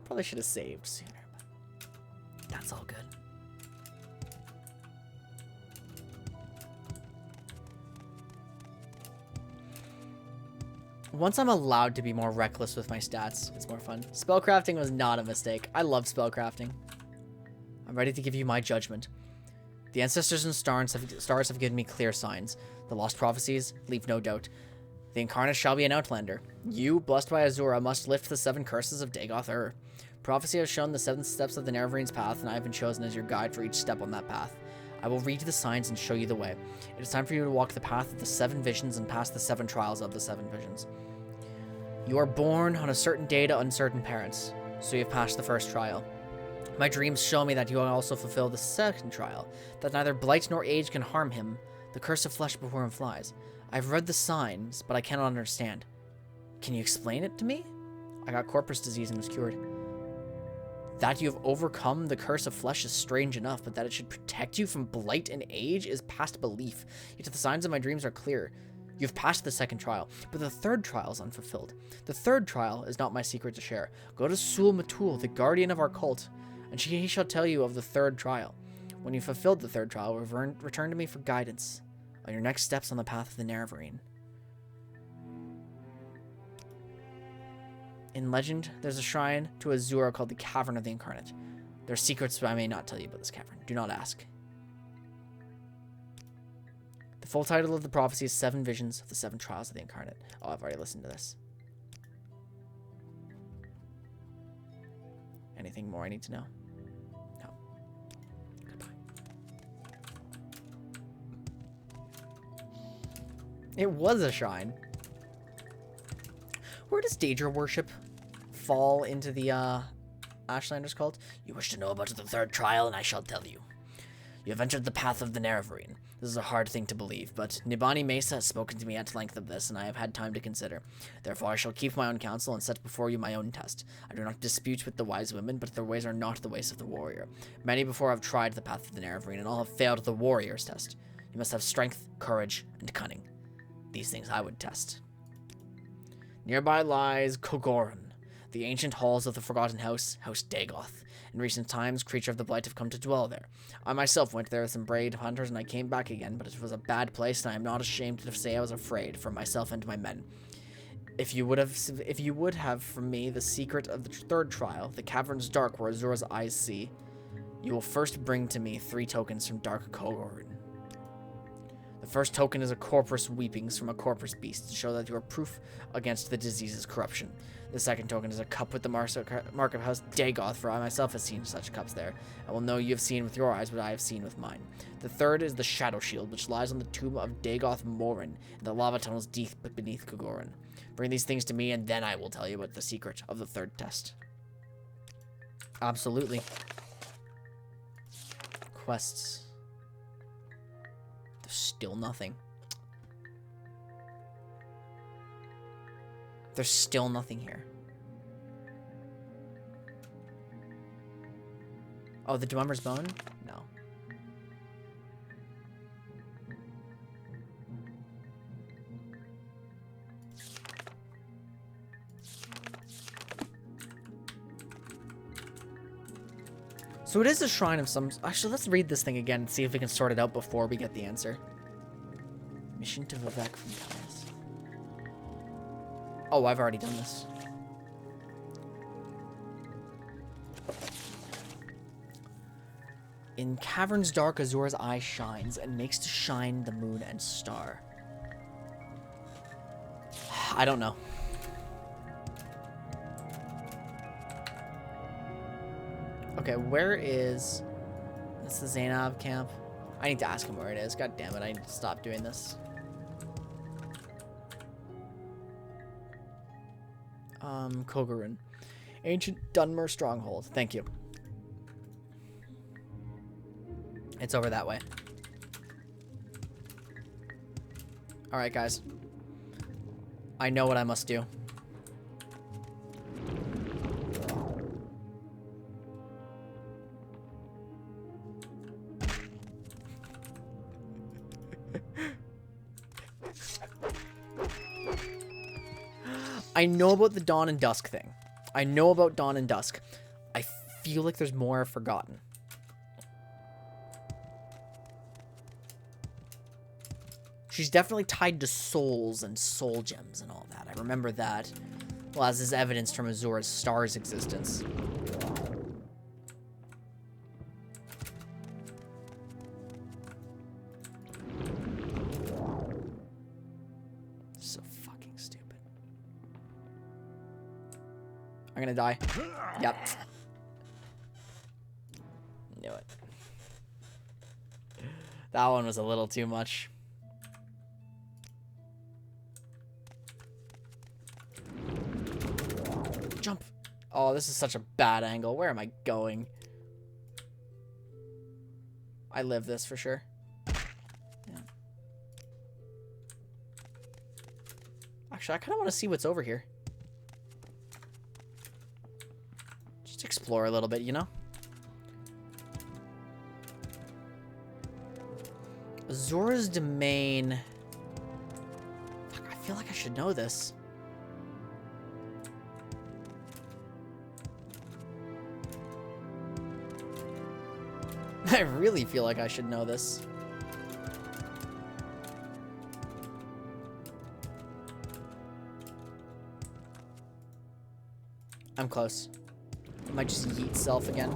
Probably should have saved sooner, but that's all good. Once I'm allowed to be more reckless with my stats, it's more fun. Spellcrafting was not a mistake. I love spellcrafting. I'm ready to give you my judgment. The ancestors and stars have given me clear signs. The lost prophecies leave no doubt. The incarnate shall be an outlander. You, blessed by Azura, must lift the 7 curses of Dagoth-Ur. Prophecy has shown the 7 steps of the Nerevarines path, and I have been chosen as your guide for each step on that path. I will read the signs and show you the way. It is time for you to walk the path of the 7 visions and pass the 7 trials of the 7 visions. You are born on a certain day to uncertain parents, so you have passed the first trial. My dreams show me that you will also fulfill the second trial, that neither blight nor age can harm him, the curse of flesh before him flies. I've read the signs, but I cannot understand. Can you explain it to me? I got Corprus disease and was cured. That you have overcome the curse of flesh is strange enough, but that it should protect you from blight and age is past belief. Yet the signs of my dreams are clear. You've passed the second trial, but the third trial is unfulfilled. The third trial is not my secret to share. Go to Sul Matul, the guardian of our cult, and he shall tell you of the third trial. When you fulfilled the third trial, return to me for guidance on your next steps on the path of the Nerevarine. In legend, there's a shrine to Azura called the Cavern of the Incarnate. There are secrets I may not tell you about this cavern. Do not ask. The full title of the prophecy is 7 Visions of the 7 Trials of the Incarnate. Oh, I've already listened to this. Anything more I need to know? No. Goodbye. It was a shrine. Where does Daedra worship fall into the Ashlanders cult? You wish to know about the third trial, and I shall tell you. You have entered the path of the Nerevarine. This is a hard thing to believe, but Nibani Mesa has spoken to me at length of this, and I have had time to consider. Therefore, I shall keep my own counsel and set before you my own test. I do not dispute with the wise women, but their ways are not the ways of the warrior. Many before have tried the path of the Nerevarine, and all have failed the warrior's test. You must have strength, courage, and cunning. These things I would test. Nearby lies Kogoron, the ancient halls of the Forgotten House, House Dagoth. In recent times, creature of the Blight have come to dwell there. I myself went there with some brave hunters, and I came back again, but it was a bad place, and I am not ashamed to say I was afraid for myself and my men. If you would have from me the secret of the third trial, the caverns dark where Azura's eyes see, you will first bring to me 3 tokens from Dark Kogorun. The first token is a Corprus weepings from a Corprus beast to show that you are proof against the disease's corruption. The second token is a cup with the mark of House Dagoth, for I myself have seen such cups there. I will know you have seen with your eyes what I have seen with mine. The third is the Shadow Shield, which lies on the tomb of Dagoth Morin in the lava tunnels deep beneath Kogorun. Bring these things to me, and then I will tell you about the secret of the third test. Absolutely. Quests. There's still nothing. There's still nothing here. Oh, the Dwemer's Bone? No. So it is a shrine of some... Actually, let's read this thing again and see if we can sort it out before we get the answer. Mission to Vivek from Caius. Oh, I've already done this. In caverns dark, Azura's eye shines and makes to shine the moon and star. I don't know. Okay, where is... This is the Zainab camp. I need to ask him where it is. God damn it, I need to stop doing this. Kogorun. Ancient Dunmer stronghold. Thank you. It's over that way. Alright, guys. I know what I must do. I know about the Dawn and Dusk thing. I know about Dawn and Dusk. I feel like there's more I've forgotten. She's definitely tied to souls and soul gems and all that. I remember that. Well, as is evidenced from Azura's star's existence. So fucking stupid. I'm gonna die. Yep. Knew it. That one was a little too much. Jump. Oh, this is such a bad angle. Where am I going? I live this for sure. Yeah. Actually, I kind of want to see what's over here. Just explore a little bit, you know? Azura's domain. Fuck, I feel like I should know this. I really feel like I should know this. I'm close. I might just yeet self again.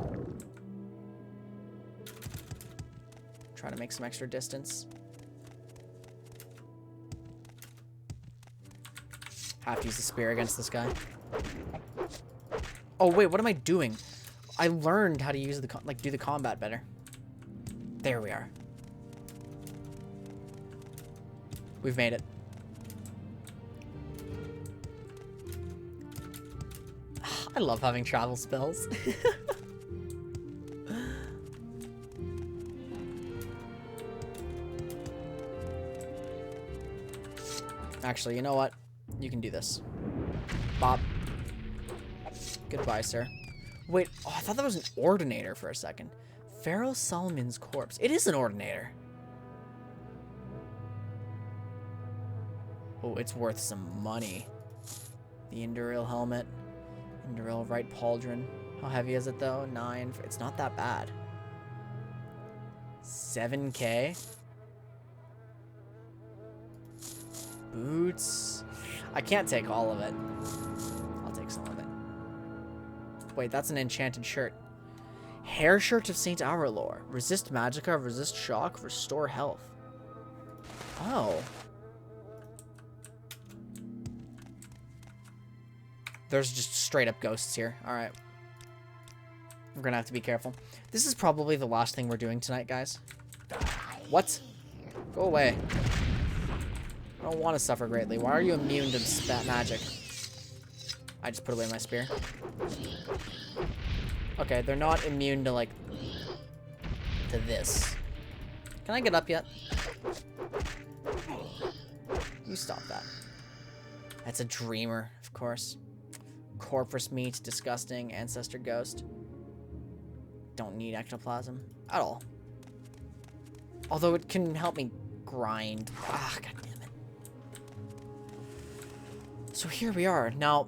Try to make some extra distance. Have to use the spear against this guy. Oh wait, what am I doing? I learned how to use the do the combat better. There we are. We've made it. I love having travel spells. Actually, you know what? You can do this. Bop. Goodbye, sir. Wait, oh, I thought that was an ordinator for a second. Pharaoh Solomon's corpse. It is an ordinator. Oh, it's worth some money. The Induril helmet. Induril right pauldron. How heavy is it though? 9. It's not that bad. 7K. Boots. I can't take all of it. I'll take some of it. Wait, that's an enchanted shirt. Hair shirt of Saint Aurelor. Resist magicka, resist shock, restore health. Oh. There's just straight up ghosts here. Alright. We're gonna have to be careful. This is probably the last thing we're doing tonight, guys. What? Go away. I don't want to suffer greatly. Why are you immune to spat magic? I just put away my spear. Okay, they're not immune to, like, to this. Can I get up yet? You stop that. That's a dreamer, of course. Corprus meat, disgusting, ancestor ghost. Don't need ectoplasm at all. Although it can help me grind. Ah, god damn it. So here we are. Now,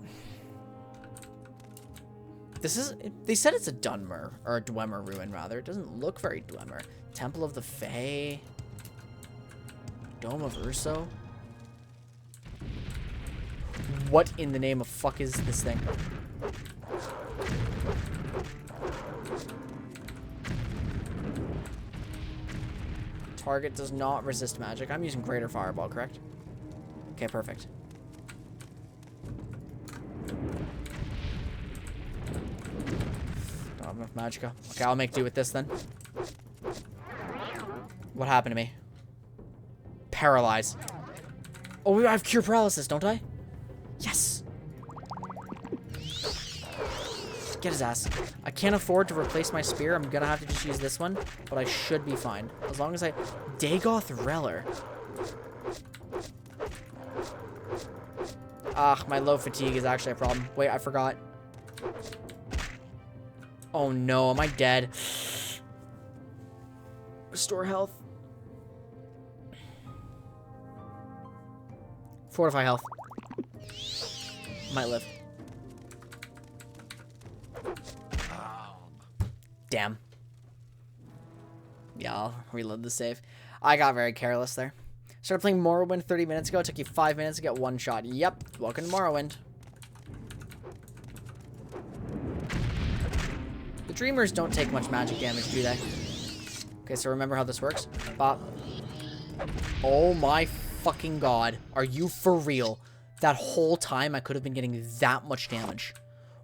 this is, they said it's a Dunmer, or a Dwemer ruin, rather. It doesn't look very Dwemer. Temple of the Fae. Dome of Urso. What in the name of fuck is this thing? Target does not resist magic. I'm using Greater Fireball, correct? Okay, perfect. Don't have enough magicka. Okay, I'll make do with this then. What happened to me? Paralyze. Oh, I have Cure Paralysis, don't I? Yes! Get his ass. I can't afford to replace my spear. I'm gonna have to just use this one, but I should be fine. As long as I... Dagoth Reller. Ah, my low fatigue is actually a problem. Wait, I forgot. Oh no, am I dead? Restore health. Fortify health. Might live. Damn. Yeah, I'll reload the save. I got very careless there. Started playing Morrowind 30 minutes ago. It took you 5 minutes to get one shot. Yep. Welcome to Morrowind. The Dreamers don't take much magic damage, do they? Okay, so remember how this works. Bop. Oh my fucking god. Are you for real? That whole time I could have been getting that much damage.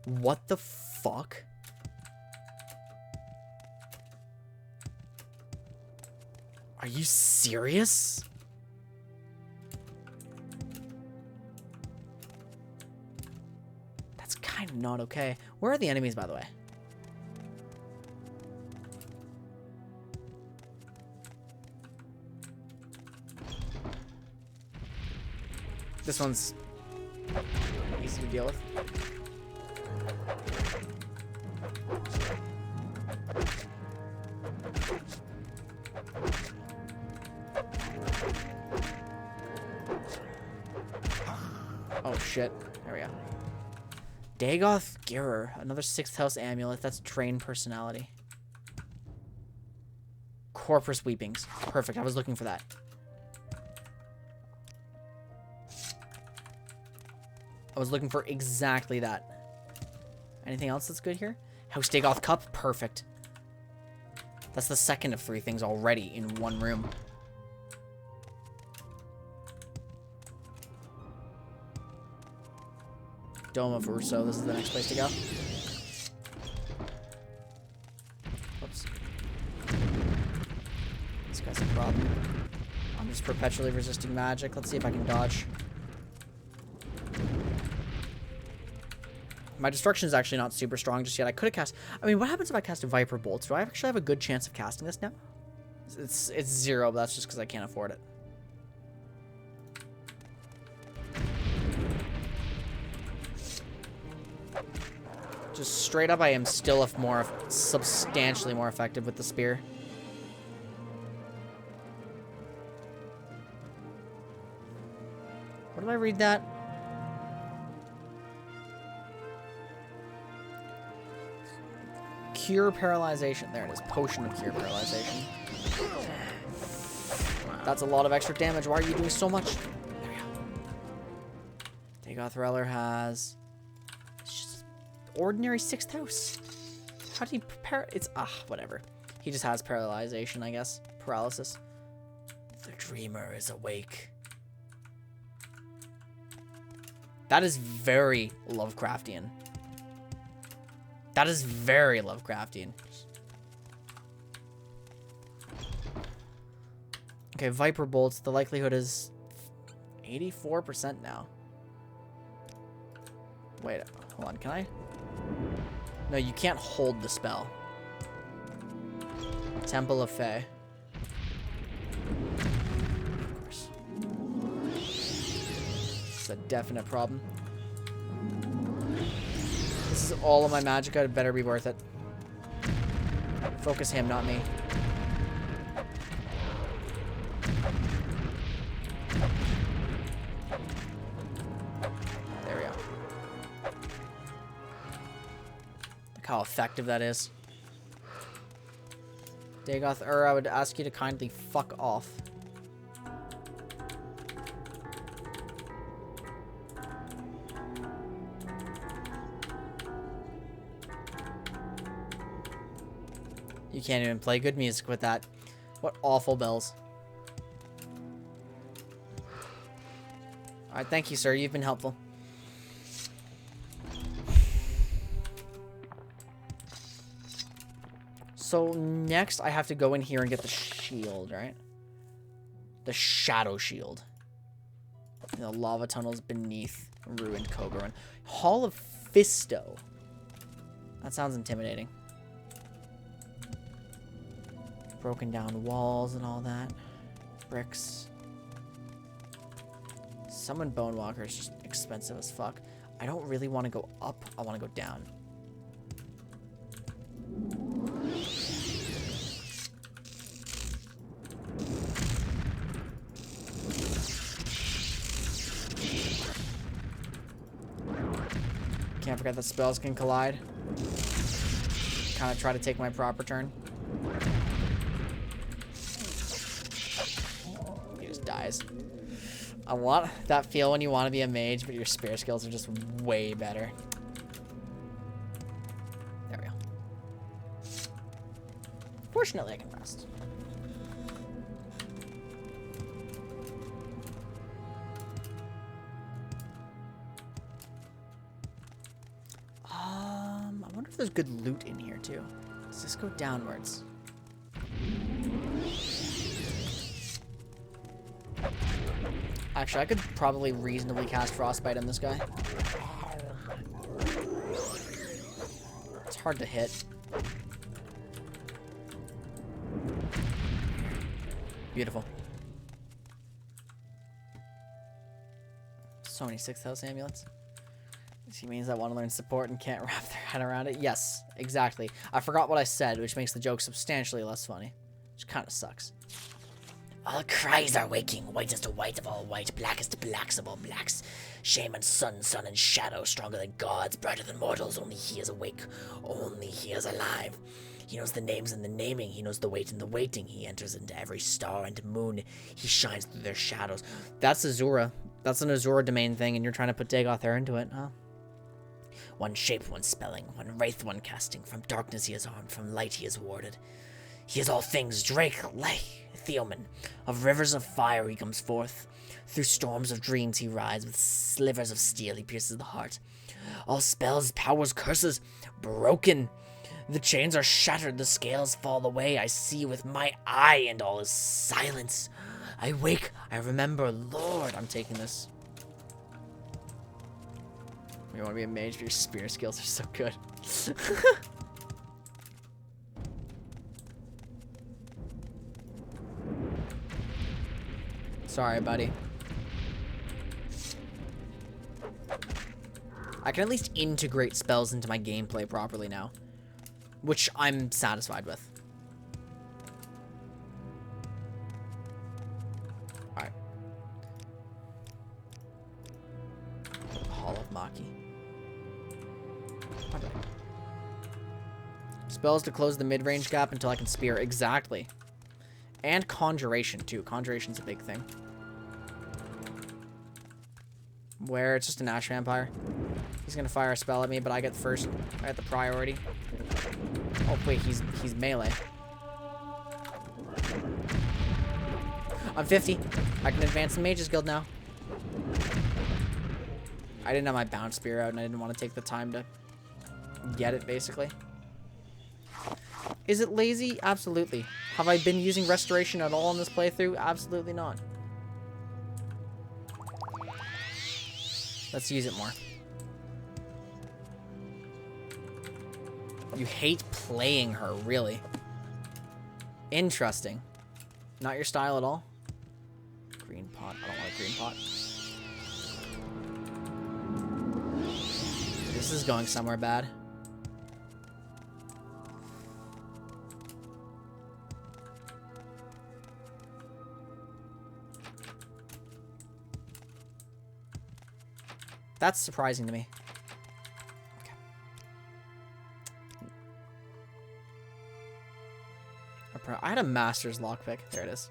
What the fuck? Are you serious? That's kind of not okay. Where are the enemies, by the way? This one's easy to deal with. Oh shit. There we go. Dagoth Gearer. Another 6th house amulet. That's drain personality. Corprus Weepings. Perfect. I was looking for that. I was looking for exactly that. Anything else that's good here? House Dagoth Cup. Perfect. That's the second of 3 things already in one room. Dome of Urso. This is the next place to go. Whoops. This guy's a problem. I'm just perpetually resisting magic. Let's see if I can dodge. My destruction is actually not super strong just yet. I could have cast... I mean, what happens if I cast a Viper Bolt? Do I actually have a good chance of casting this now? It's 0, but that's just because I can't afford it. Just straight up, I am still substantially more effective with the spear. Where did I read that? Cure Paralyzation. There it is. Potion of Cure Paralyzation. That's a lot of extra damage. Why are you doing so much? There we go. Dagoth Reller has... It's just ordinary 6th house. How do you prepare... It's... whatever. He just has paralyzation, I guess. Paralysis. The dreamer is awake. That is very Lovecraftian. That is very Lovecraftian. Okay, Viper Bolts. The likelihood is 84% now. Wait, hold on. Can I? No, you can't hold the spell. Temple of Fae. Of course. It's a definite problem. This is all of my magicka. It better be worth it. Focus him, not me. There we go. Look how effective that is. Dagoth I would ask you to kindly fuck off. You can't even play good music with that. What awful bells. Alright, thank you, sir. You've been helpful. So next I have to go in here and get the shield, right? The shadow shield. The lava tunnels beneath ruined Kogarun. Hall of Fisto. That sounds intimidating. Broken down walls and all that. Bricks. Summon Bone Walker is just expensive as fuck. I don't really want to go up. I want to go down. Can't forget that spells can collide. Kind of try to take my proper turn. He just dies. I want that feel when you want to be a mage, but your spear skills are just way better. There we go. Fortunately, I can rest. I wonder if there's good loot in here too. Let's just go downwards. Actually, I could probably reasonably cast Frostbite on this guy. It's hard to hit. Beautiful. So many 6th house amulets. She means I want to learn support and can't wrap their head around it. Yes, exactly. I forgot what I said, which makes the joke substantially less funny. Which kind of sucks. All cries are waking, whitest white of all white, blackest blacks of all blacks. Shaman, sun, sun, and shadow, stronger than gods, brighter than mortals. Only he is awake, only he is alive. He knows the names and the naming, he knows the weight and the waiting. He enters into every star and moon, he shines through their shadows. That's Azura. That's an Azura domain thing, and you're trying to put Dagoth into it, huh? One shape, one spelling, one wraith, one casting. From darkness he is armed, from light he is warded. He is all things, Drake, Lay, Theoman. Of rivers of fire he comes forth. Through storms of dreams he rides. With slivers of steel he pierces the heart. All spells, powers, curses, broken. The chains are shattered, the scales fall away. I see with my eye, and all is silence. I wake, I remember, Lord. I'm taking this. You want to be a mage, but your spear skills are so good. Sorry, buddy. I can at least integrate spells into my gameplay properly now, which I'm satisfied with. Alright. Hall of Maki. Okay. Spells to close the mid-range gap until I can spear. Exactly. And Conjuration, too. Conjuration's a big thing. Where it's just an Ash Vampire. He's gonna fire a spell at me, but I get first. I get the priority. Oh wait, he's melee. I'm 50. I can advance the Mage's Guild now. I didn't have my Bound Spear out, and I didn't want to take the time to get it, basically. Is it lazy? Absolutely. Have I been using Restoration at all in this playthrough? Absolutely not. Let's use it more. You hate playing her, really. Interesting. Not your style at all? Green pot. I don't want a green pot. This is going somewhere bad. That's surprising to me. Okay. I had a master's lockpick. There it is.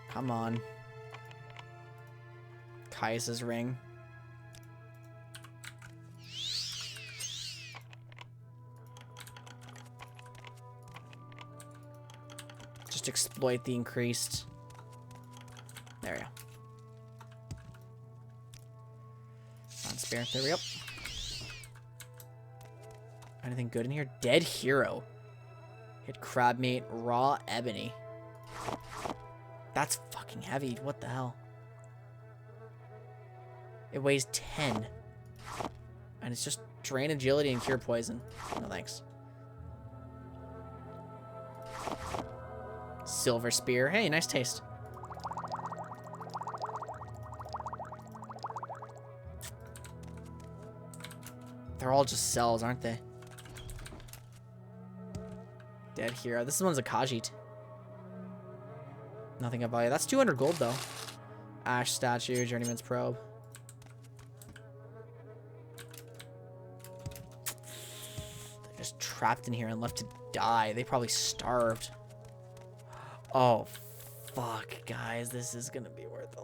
Come on. Kaisa's ring. Just exploit the increased. There we go. On spear. There we go. Anything good in here? Dead hero. Hit crabmeat. Raw ebony. That's fucking heavy. What the hell? It weighs 10. And it's just drain agility and cure poison. No thanks. Silver spear. Hey, nice taste. They're all just cells, aren't they? Dead hero. This one's a Khajiit. Nothing of value. That's 200 gold, though. Ash statue, Journeyman's probe. They're just trapped in here and left to die. They probably starved. Oh, fuck, guys. This is gonna be worth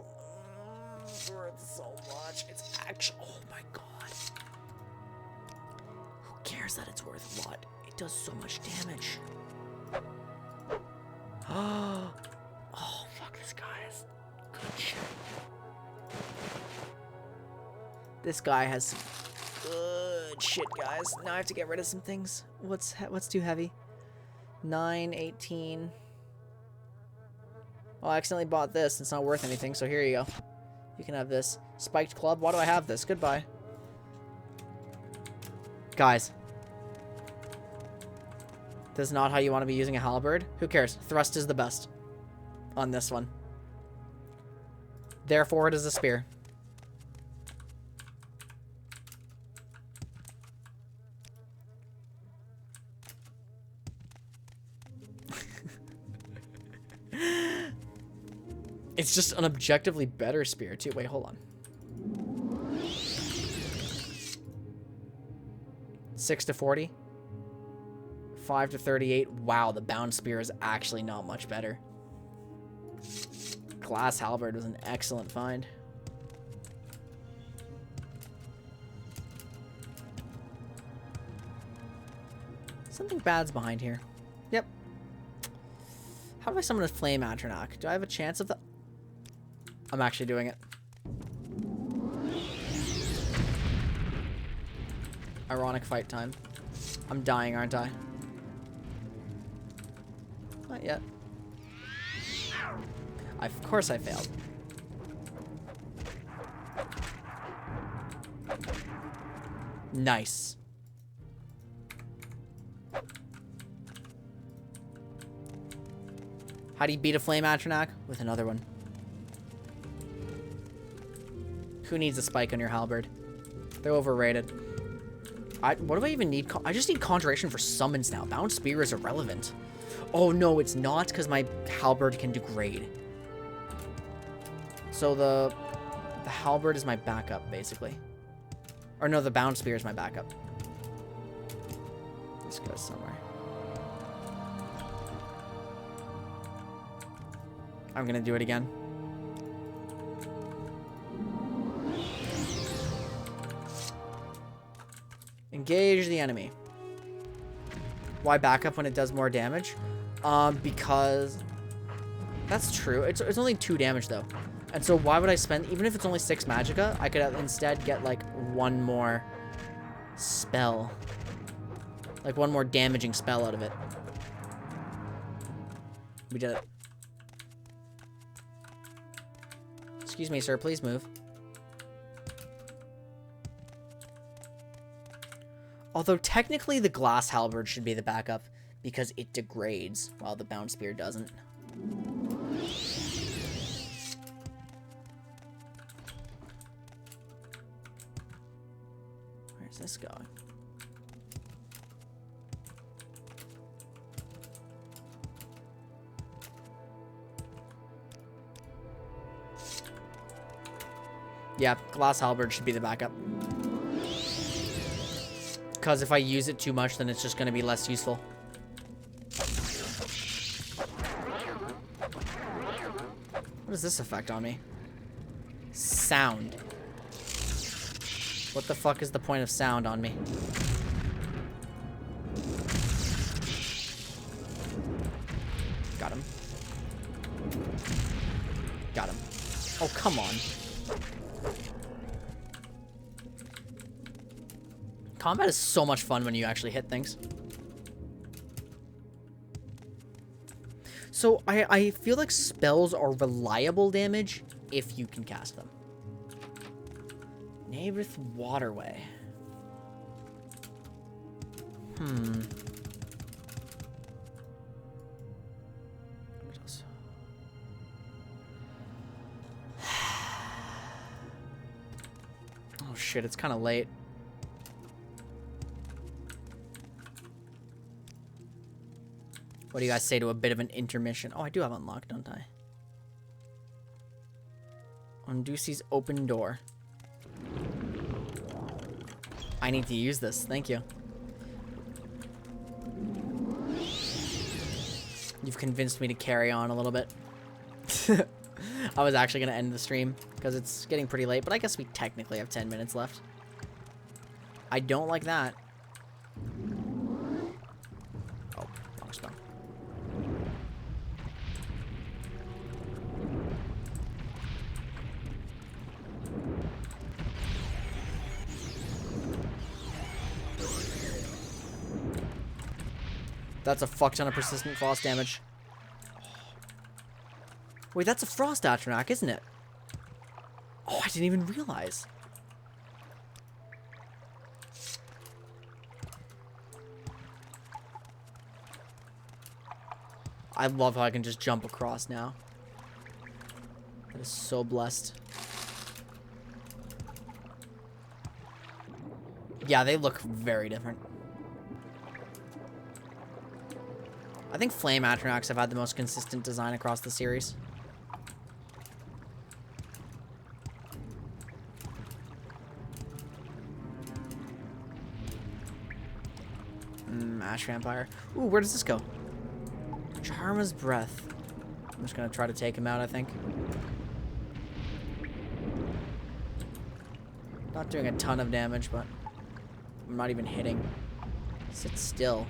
so much. It's actually... Oh, my God. Who cares that it's worth what? It does so much damage. Oh, fuck, this guy is good shit. This guy has some good shit, guys. Now I have to get rid of some things. What's too heavy? 9, 18. Well, I accidentally bought this. It's not worth anything, so here you go. You can have this. Spiked club. Why do I have this? Goodbye. Guys. This is not how you want to be using a halberd. Who cares? Thrust is the best on this one. Therefore, it is a spear. It's just an objectively better spear, too. Wait, hold on. 6 to 40. 5 to 38. Wow, the bound spear is actually not much better. Glass halberd was an excellent find. Something bad's behind here. Yep. How do I summon a flame Atronach? Do I have a chance of that? I'm actually doing it. Ironic fight time. I'm dying, aren't I? Not yet. Of course I failed. Nice. How do you beat a flame Atronach? With another one. Who needs a spike on your halberd? They're overrated. What do I even need? I just need conjuration for summons now. Bound spear is irrelevant. Oh no, it's not, because my halberd can degrade. So the halberd is my backup, basically. Or no, the bound spear is my backup. This goes somewhere. I'm gonna do it again. Engage the enemy. Why back up when it does more damage? Because that's true. It's only 2 damage though. And so why would I spend, even if it's only 6 magicka, I could instead get like 1 more spell. Like 1 more damaging spell out of it. We did it. Excuse me, sir, please move. Although technically the glass halberd should be the backup because it degrades while the bound spear doesn't. Where's this going? Yeah, glass halberd should be the backup. Because if I use it too much, then it's just going to be less useful. What does this affect on me? Sound. What the fuck is the point of sound on me? Got him. Got him. Oh, come on. Combat is so much fun when you actually hit things. So I feel like spells are reliable damage if you can cast them. Neighbor's Waterway. What else? Oh shit, it's kind of late. What do you guys say to a bit of an intermission? Oh, I do have unlocked, don't I? On Ducey's open door. I need to use this. Thank you. You've convinced me to carry on a little bit. I was actually going to end the stream because it's getting pretty late, but I guess we technically have 10 minutes left. I don't like that. Oh, wrong spell. That's a fuck ton of persistent frost damage. Wait, that's a frost atronach, isn't it? Oh, I didn't even realize. I love how I can just jump across now. That is so blessed. Yeah, they look very different. I think Flame Atronachs have had the most consistent design across the series. Ash Vampire. Ooh, where does this go? Charma's Breath. I'm just gonna try to take him out, I think. Not doing a ton of damage, but I'm not even hitting. Sit still.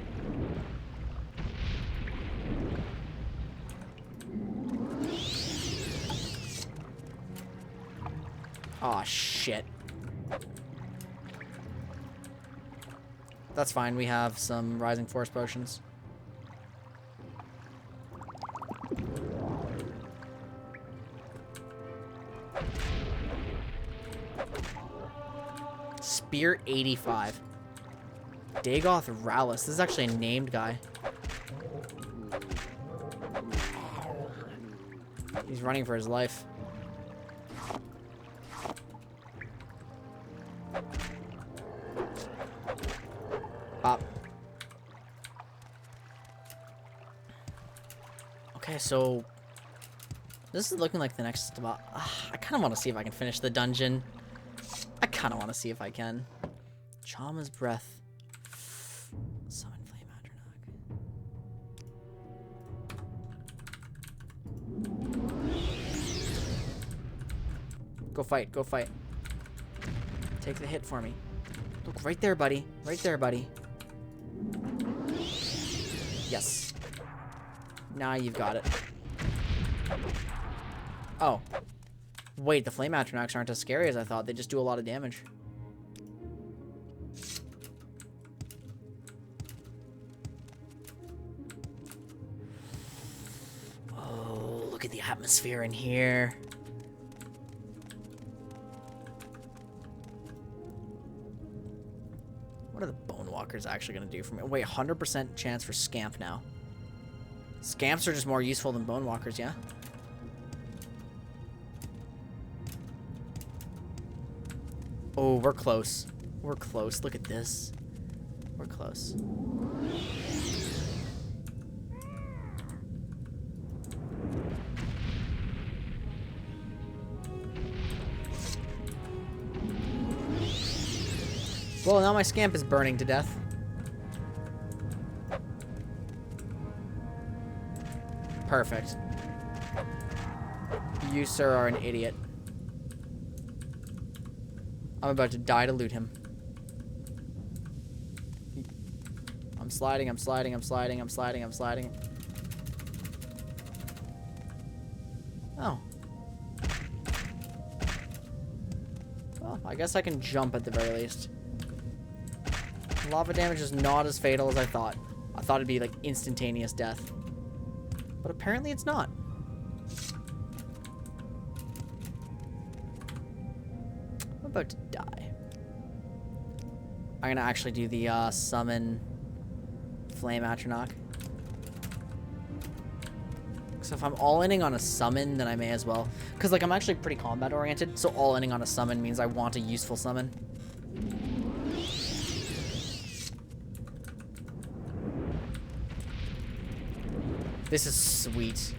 Aw, shit. That's fine, we have some Rising Force potions. Spear 85. Dagoth Rallus. This is actually a named guy. He's running for his life. Pop. Okay, so this is looking like the next spot. I kind of want to see if I can finish the dungeon. I kind of want to see if I can. Chama's Breath. Summon Flame Atronach. Go fight, go fight. Take the hit for me. Look, right there, buddy. Right there, buddy. Yes. Now you've got it. Oh. Wait, the flame atronachs aren't as scary as I thought. They just do a lot of damage. Oh, look at the atmosphere in here. What are the Bone Walkers actually going to do for me? Wait, 100% chance for Scamp now. Scamps are just more useful than Bone Walkers, yeah? Oh, we're close. We're close. Look at this. We're close. Well, now my Scamp is burning to death. Perfect. You, sir, are an idiot. I'm about to die to loot him. I'm sliding, I'm sliding, I'm sliding, I'm sliding, I'm sliding. Oh. Well, I guess I can jump at the very least. Lava damage is not as fatal as I thought. I thought it'd be like instantaneous death. But apparently it's not. I'm about to die. I'm gonna actually do the summon Flame Atronach. So if I'm all-inning on a summon, then I may as well. Because like I'm actually pretty combat-oriented, so all-inning on a summon means I want a useful summon. This is sweet.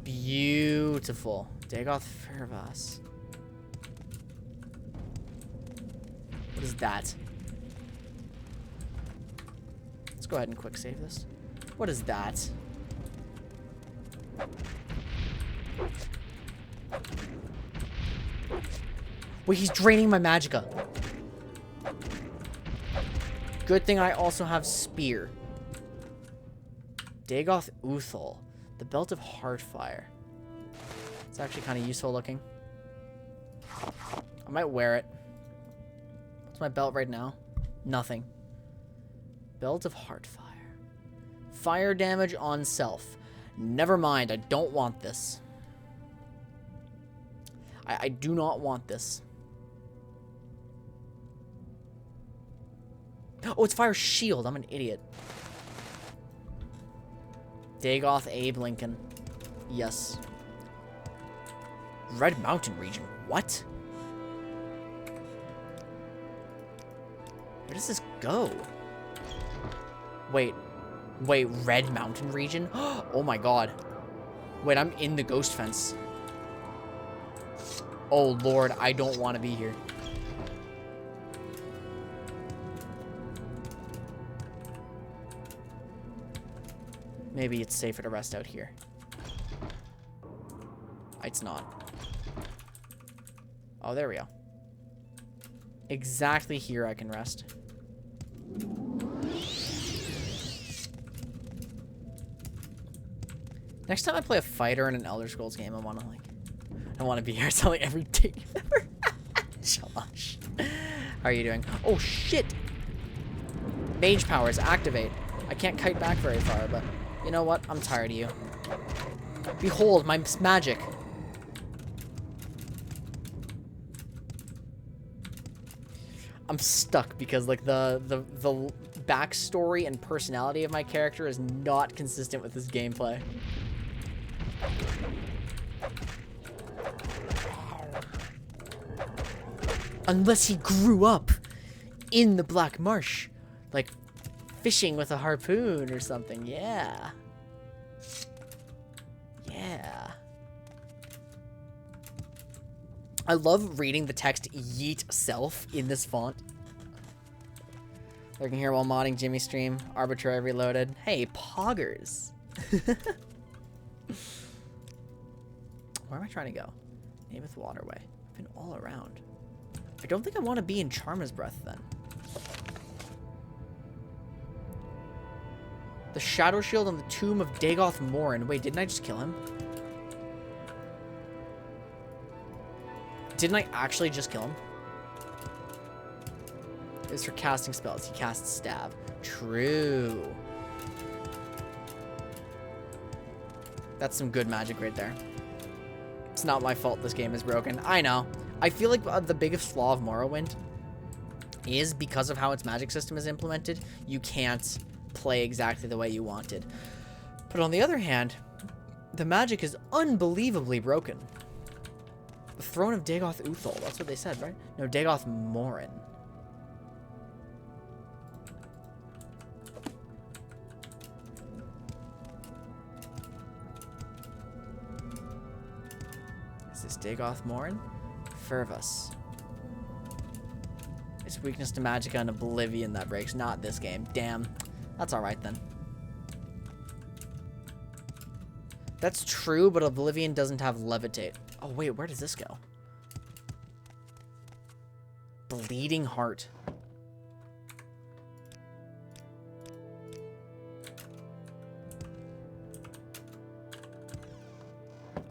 Beautiful. Dagoth Fervas. What is that? Let's go ahead and quick save this. What is that? Wait, he's draining my magicka. Good thing I also have Spear. Dagoth Uthal. The Belt of Heartfire. It's actually kind of useful looking. I might wear it. What's my belt right now? Nothing. Belt of Heartfire. Fire damage on self. Never mind, I don't want this. I do not want this. Oh, it's Fire Shield. I'm an idiot. Dagoth Abe Lincoln. Yes. Red Mountain region. What? Where does this go? Wait. Wait, Red Mountain region? Oh my god. Wait, I'm in the ghost fence. Oh lord, I don't want to be here. Maybe it's safer to rest out here. It's not. Oh, there we go. Exactly here I can rest. Next time I play a fighter in an Elder Scrolls game, I want to like... I want to be here selling every day you've ever had. Josh. How are you doing? Oh, shit! Mage powers, activate. I can't kite back very far, but... You know what? I'm tired of you. Behold, my magic. I'm stuck because like the backstory and personality of my character is not consistent with this gameplay. Unless he grew up in the Black Marsh, like fishing with a harpoon or something. Yeah. Yeah. I love reading the text yeet self in this font. Lurking here while modding Jimmy stream. Arbitrary reloaded. Hey, poggers. Where am I trying to go? Namath Waterway. I've been all around. I don't think I want to be in Charma's Breath then. The Shadow Shield on the tomb of Dagoth Morin. Wait, didn't I just kill him? Didn't I actually just kill him? It's for casting spells. He casts Stab. True. That's some good magic right there. It's not my fault this game is broken. I know. I feel like the biggest flaw of Morrowind is because of how its magic system is implemented, you can't play exactly the way you wanted. But on the other hand, the magic is unbelievably broken. The Throne of Dagoth Uthal. That's what they said, right? No, Dagoth Morin. Is this Dagoth Morin? Fervus. It's weakness to Magicka and Oblivion that breaks. Not this game. Damn. That's alright then. That's true, but Oblivion doesn't have Levitate. Oh, wait, where does this go? Bleeding Heart.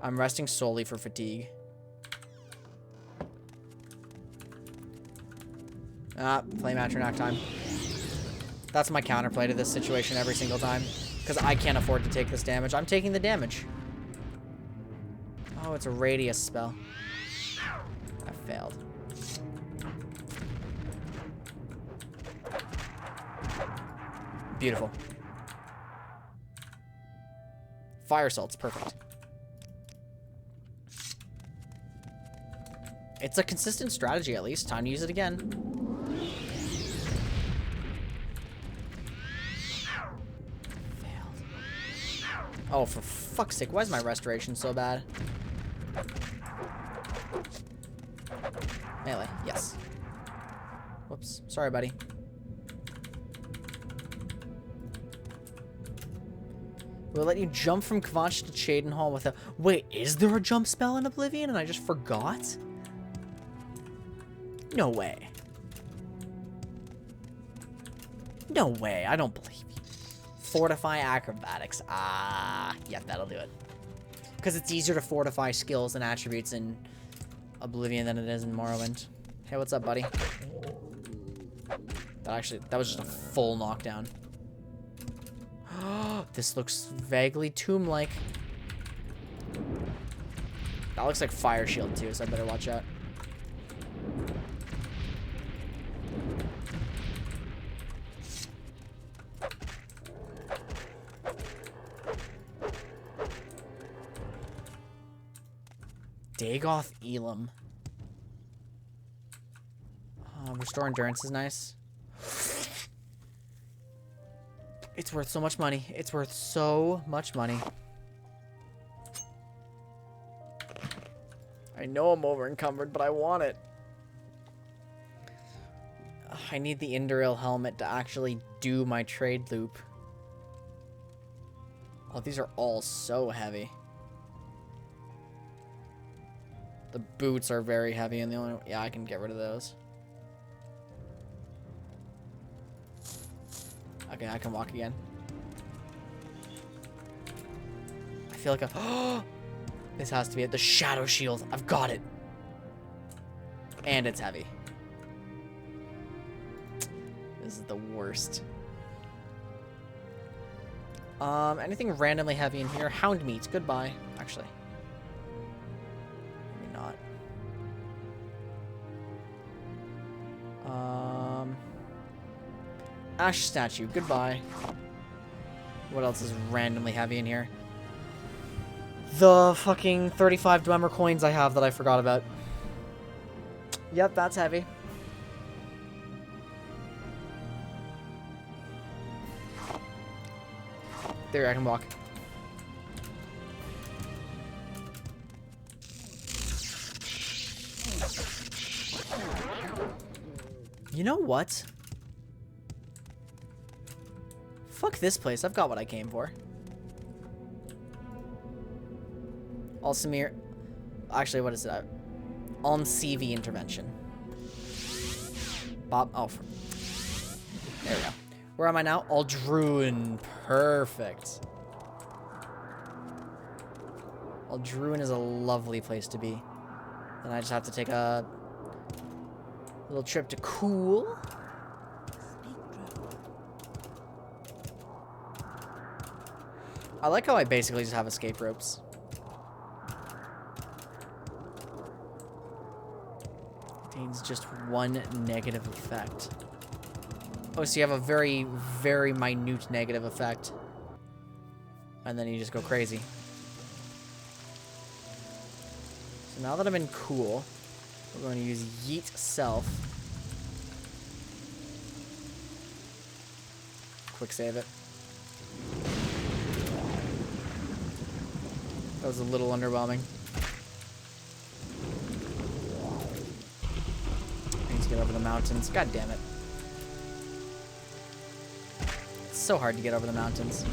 I'm resting solely for fatigue. Ah, Flame Atronach time. That's my counterplay to this situation every single time. Because I can't afford to take this damage. I'm taking the damage. Oh, it's a radius spell. I failed. Beautiful. Fire Salt's perfect. It's a consistent strategy, at least. Time to use it again. Failed. Oh, for fuck's sake. Why is my restoration so bad? Melee. Yes. Whoops. Sorry, buddy. We'll let you jump from Kvanch to Cheydinhal without... Wait, is there a jump spell in Oblivion and I just forgot? No way. No way. I don't believe you. Fortify acrobatics. Ah, yeah, that'll do it. Because it's easier to fortify skills and attributes in Oblivion than it is in Morrowind. Hey, what's up, buddy? That was just a full knockdown. This looks vaguely tomb-like. That looks like Fire Shield, too, so I better watch out. Dagoth Elam. Restore Endurance is nice. It's worth so much money. It's worth so much money. I know I'm over encumbered, but I want it. I need the Indoril helmet to actually do my trade loop. Oh, these are all so heavy. The boots are very heavy, and the only... Yeah, I can get rid of those. Okay, I can walk again. I feel like a... This has to be it. The Shadow Shield. I've got it. And it's heavy. This is the worst. Anything randomly heavy in here? Hound meat. Goodbye. Actually. Maybe not. Ash statue. Goodbye. What else is randomly heavy in here? The fucking 35 Dwemer coins I have that I forgot about. Yep, that's heavy. There, I can walk. You know what? Fuck this place. I've got what I came for. Alsamir. Actually, what is it? On CV intervention. Bob. Oh. There we go. Where am I now? Aldruin. Perfect. Aldruin is a lovely place to be. Then I just have to take a little trip to Cool. I like how I basically just have escape ropes. Contains just one negative effect. Oh, so you have a very, very minute negative effect. And then you just go crazy. So now that I'm in Cool, we're going to use Yeet Self. Quick save it. That was a little underwhelming. I need to get over the mountains. God damn it. It's so hard to get over the mountains.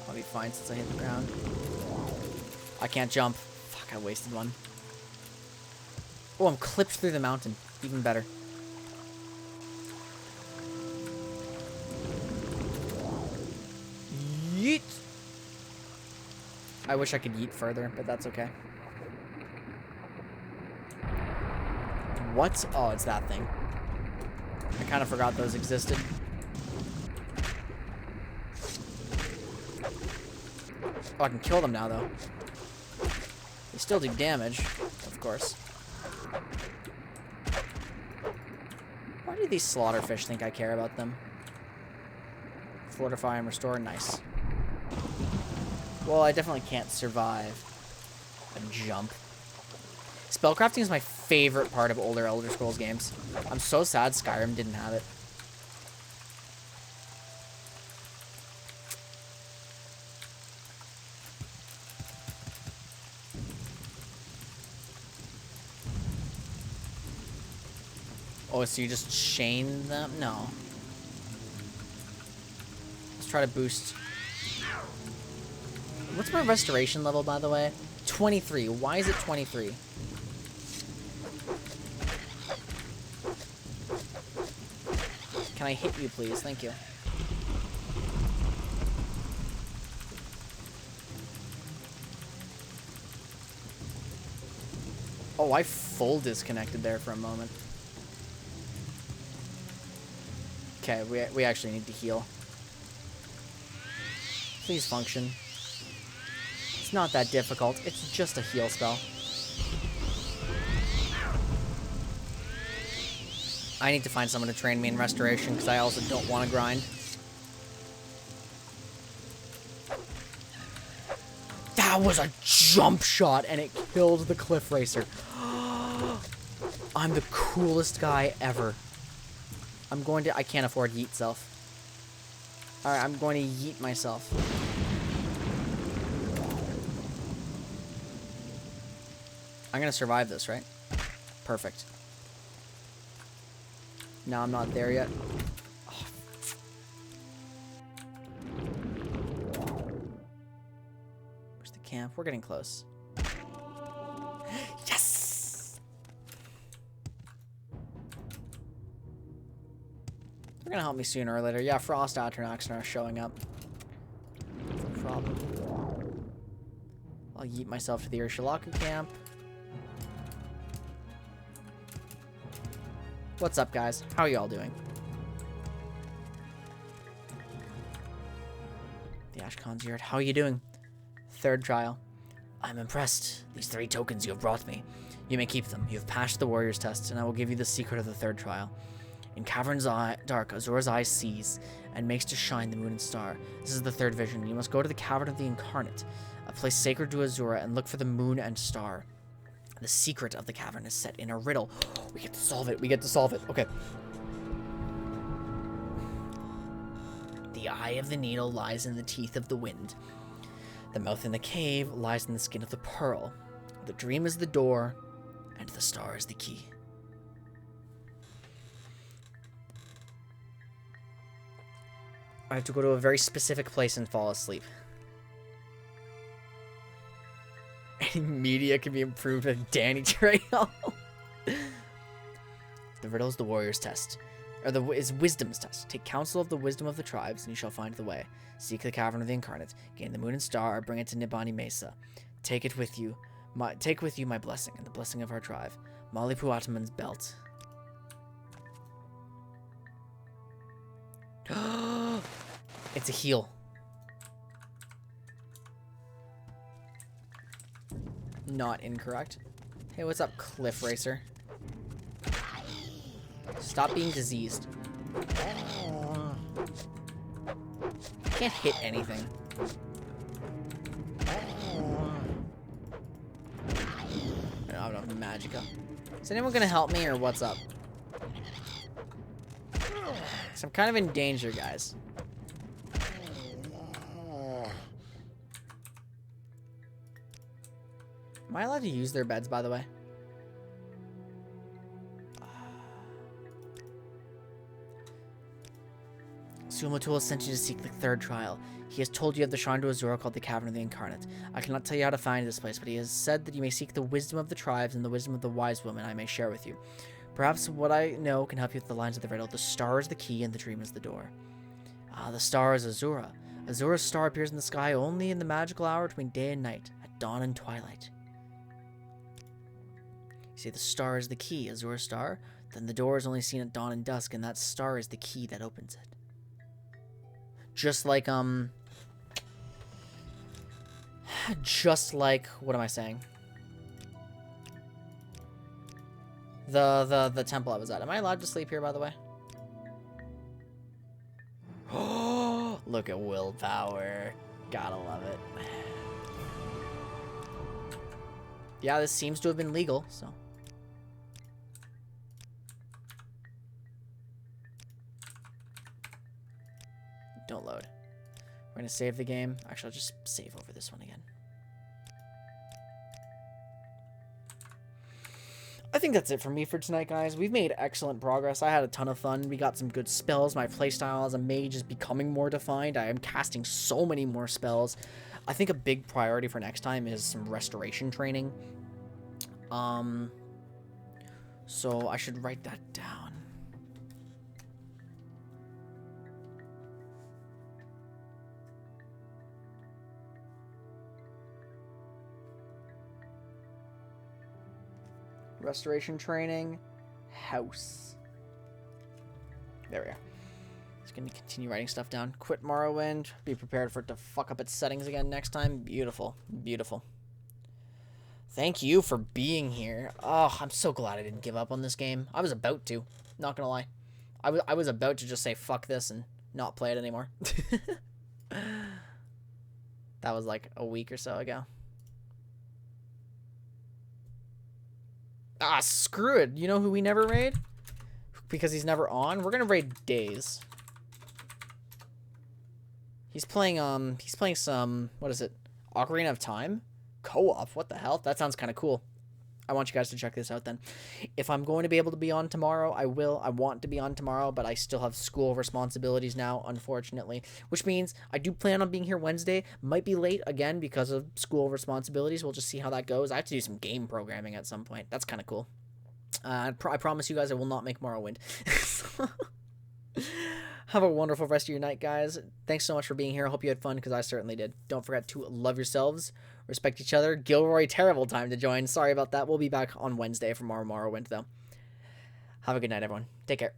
I'll be fine since I hit the ground. I can't jump. Fuck, I wasted one. Oh, I'm clipped through the mountain. Even better. Yeet! I wish I could yeet further, but that's okay. What? Oh, it's that thing. I kind of forgot those existed. Oh, I can kill them now, though. They still do damage, of course. Why do these slaughterfish think I care about them? Fortify and restore. Nice. Well, I definitely can't survive a jump. Spellcrafting is my favorite part of older Elder Scrolls games. I'm so sad Skyrim didn't have it. Oh, so you just chain them? No. Let's try to boost. What's my restoration level, by the way? 23. Why is it 23? Can I hit you, please? Thank you. Oh, I full disconnected there for a moment. Okay, we actually need to heal. Please function. It's not that difficult. It's just a heal spell. I need to find someone to train me in restoration because I also don't want to grind. That was a jump shot and it killed the Cliff Racer. I'm the coolest guy ever. I can't afford yeet self. Alright, I'm going to yeet myself. I'm going to survive this, right? Perfect. No, I'm not there yet. Oh. Where's the camp? We're getting close. Yes! They're gonna help me sooner or later. Yeah, Frost Atronachs are showing up. No problem. I'll yeet myself to the Ursulaku camp. What's up, guys? How are y'all doing? The Ashkan's yard. How are you doing? Third trial. I'm impressed. These 3 tokens you have brought me. You may keep them. You have passed the warrior's test, and I will give you the secret of the third trial. In caverns dark, Azura's eye sees and makes to shine the moon and star. This is the third vision. You must go to the cavern of the incarnate, a place sacred to Azura, and look for the moon and star. The secret of the cavern is set in a riddle. We get to solve it. We get to solve it. Okay. The eye of the needle lies in the teeth of the wind. The mouth in the cave lies in the skin of the pearl. The dream is the door, and the star is the key. I have to go to a very specific place and fall asleep. Any media can be improved with Danny Trejo. The riddle is the warrior's test. Is wisdom's test. Take counsel of the wisdom of the tribes, and you shall find the way. Seek the cavern of the incarnate. Gain the moon and star, or bring it to Nibani Mesa. Take with you my blessing, and the blessing of our tribe. Malipu Ataman's belt. It's a heal. Not incorrect. Hey, what's up, Cliff Racer? Stop being diseased. Can't hit anything. I don't have enough magicka. Is anyone gonna help me, or what's up? 'Cause I'm kind of in danger, guys. Am I allowed to use their beds, by the way? Sumatul has sent you to seek the third trial. He has told you of the shrine to Azura called the Cavern of the Incarnate. I cannot tell you how to find this place, but he has said that you may seek the wisdom of the tribes and the wisdom of the wise women I may share with you. Perhaps what I know can help you with the lines of the riddle. The star is the key and the dream is the door. Ah, the star is Azura. Azura's star appears in the sky only in the magical hour between day and night, at dawn and twilight. You see, the star is the key, Azura's star. Then the door is only seen at dawn and dusk, and that star is the key that opens it. Just like, what am I saying? The temple I was at. Am I allowed to sleep here, by the way? Oh, look at willpower. Gotta love it. Yeah, this seems to have been legal, so. Don't load. We're gonna save the game. Actually, I'll just save over this one again. I think that's it for me for tonight, guys. We've made excellent progress. I had a ton of fun. We got some good spells. My playstyle as a mage is becoming more defined. I am casting so many more spells. I think a big priority for next time is some restoration training. So I should write that down. Restoration training, house. There we are. Just gonna continue writing stuff down. Quit Morrowind. Be prepared for it to fuck up its settings again next time. Beautiful, beautiful. Thank you for being here. Oh, I'm so glad I didn't give up on this game. I was about to. Not gonna lie. I was about to just say fuck this and not play it anymore. That was like a week or so ago. Ah, screw it. You know who we never raid? Because he's never on? We're gonna raid Days. He's playing some, what is it? Ocarina of Time? Co-op? What the hell? That sounds kind of cool. I want you guys to check this out then. If I'm going to be able to be on tomorrow, I will. I want to be on tomorrow, but I still have school responsibilities now, unfortunately. Which means I do plan on being here Wednesday. Might be late again because of school responsibilities. We'll just see how that goes. I have to do some game programming at some point. That's kind of cool. I promise you guys I will not make Morrowind. Have a wonderful rest of your night, guys. Thanks so much for being here. I hope you had fun, because I certainly did. Don't forget to love yourselves, respect each other. Gilroy, terrible time to join. Sorry about that. We'll be back on Wednesday for more Morrowind, though. Have a good night, everyone. Take care.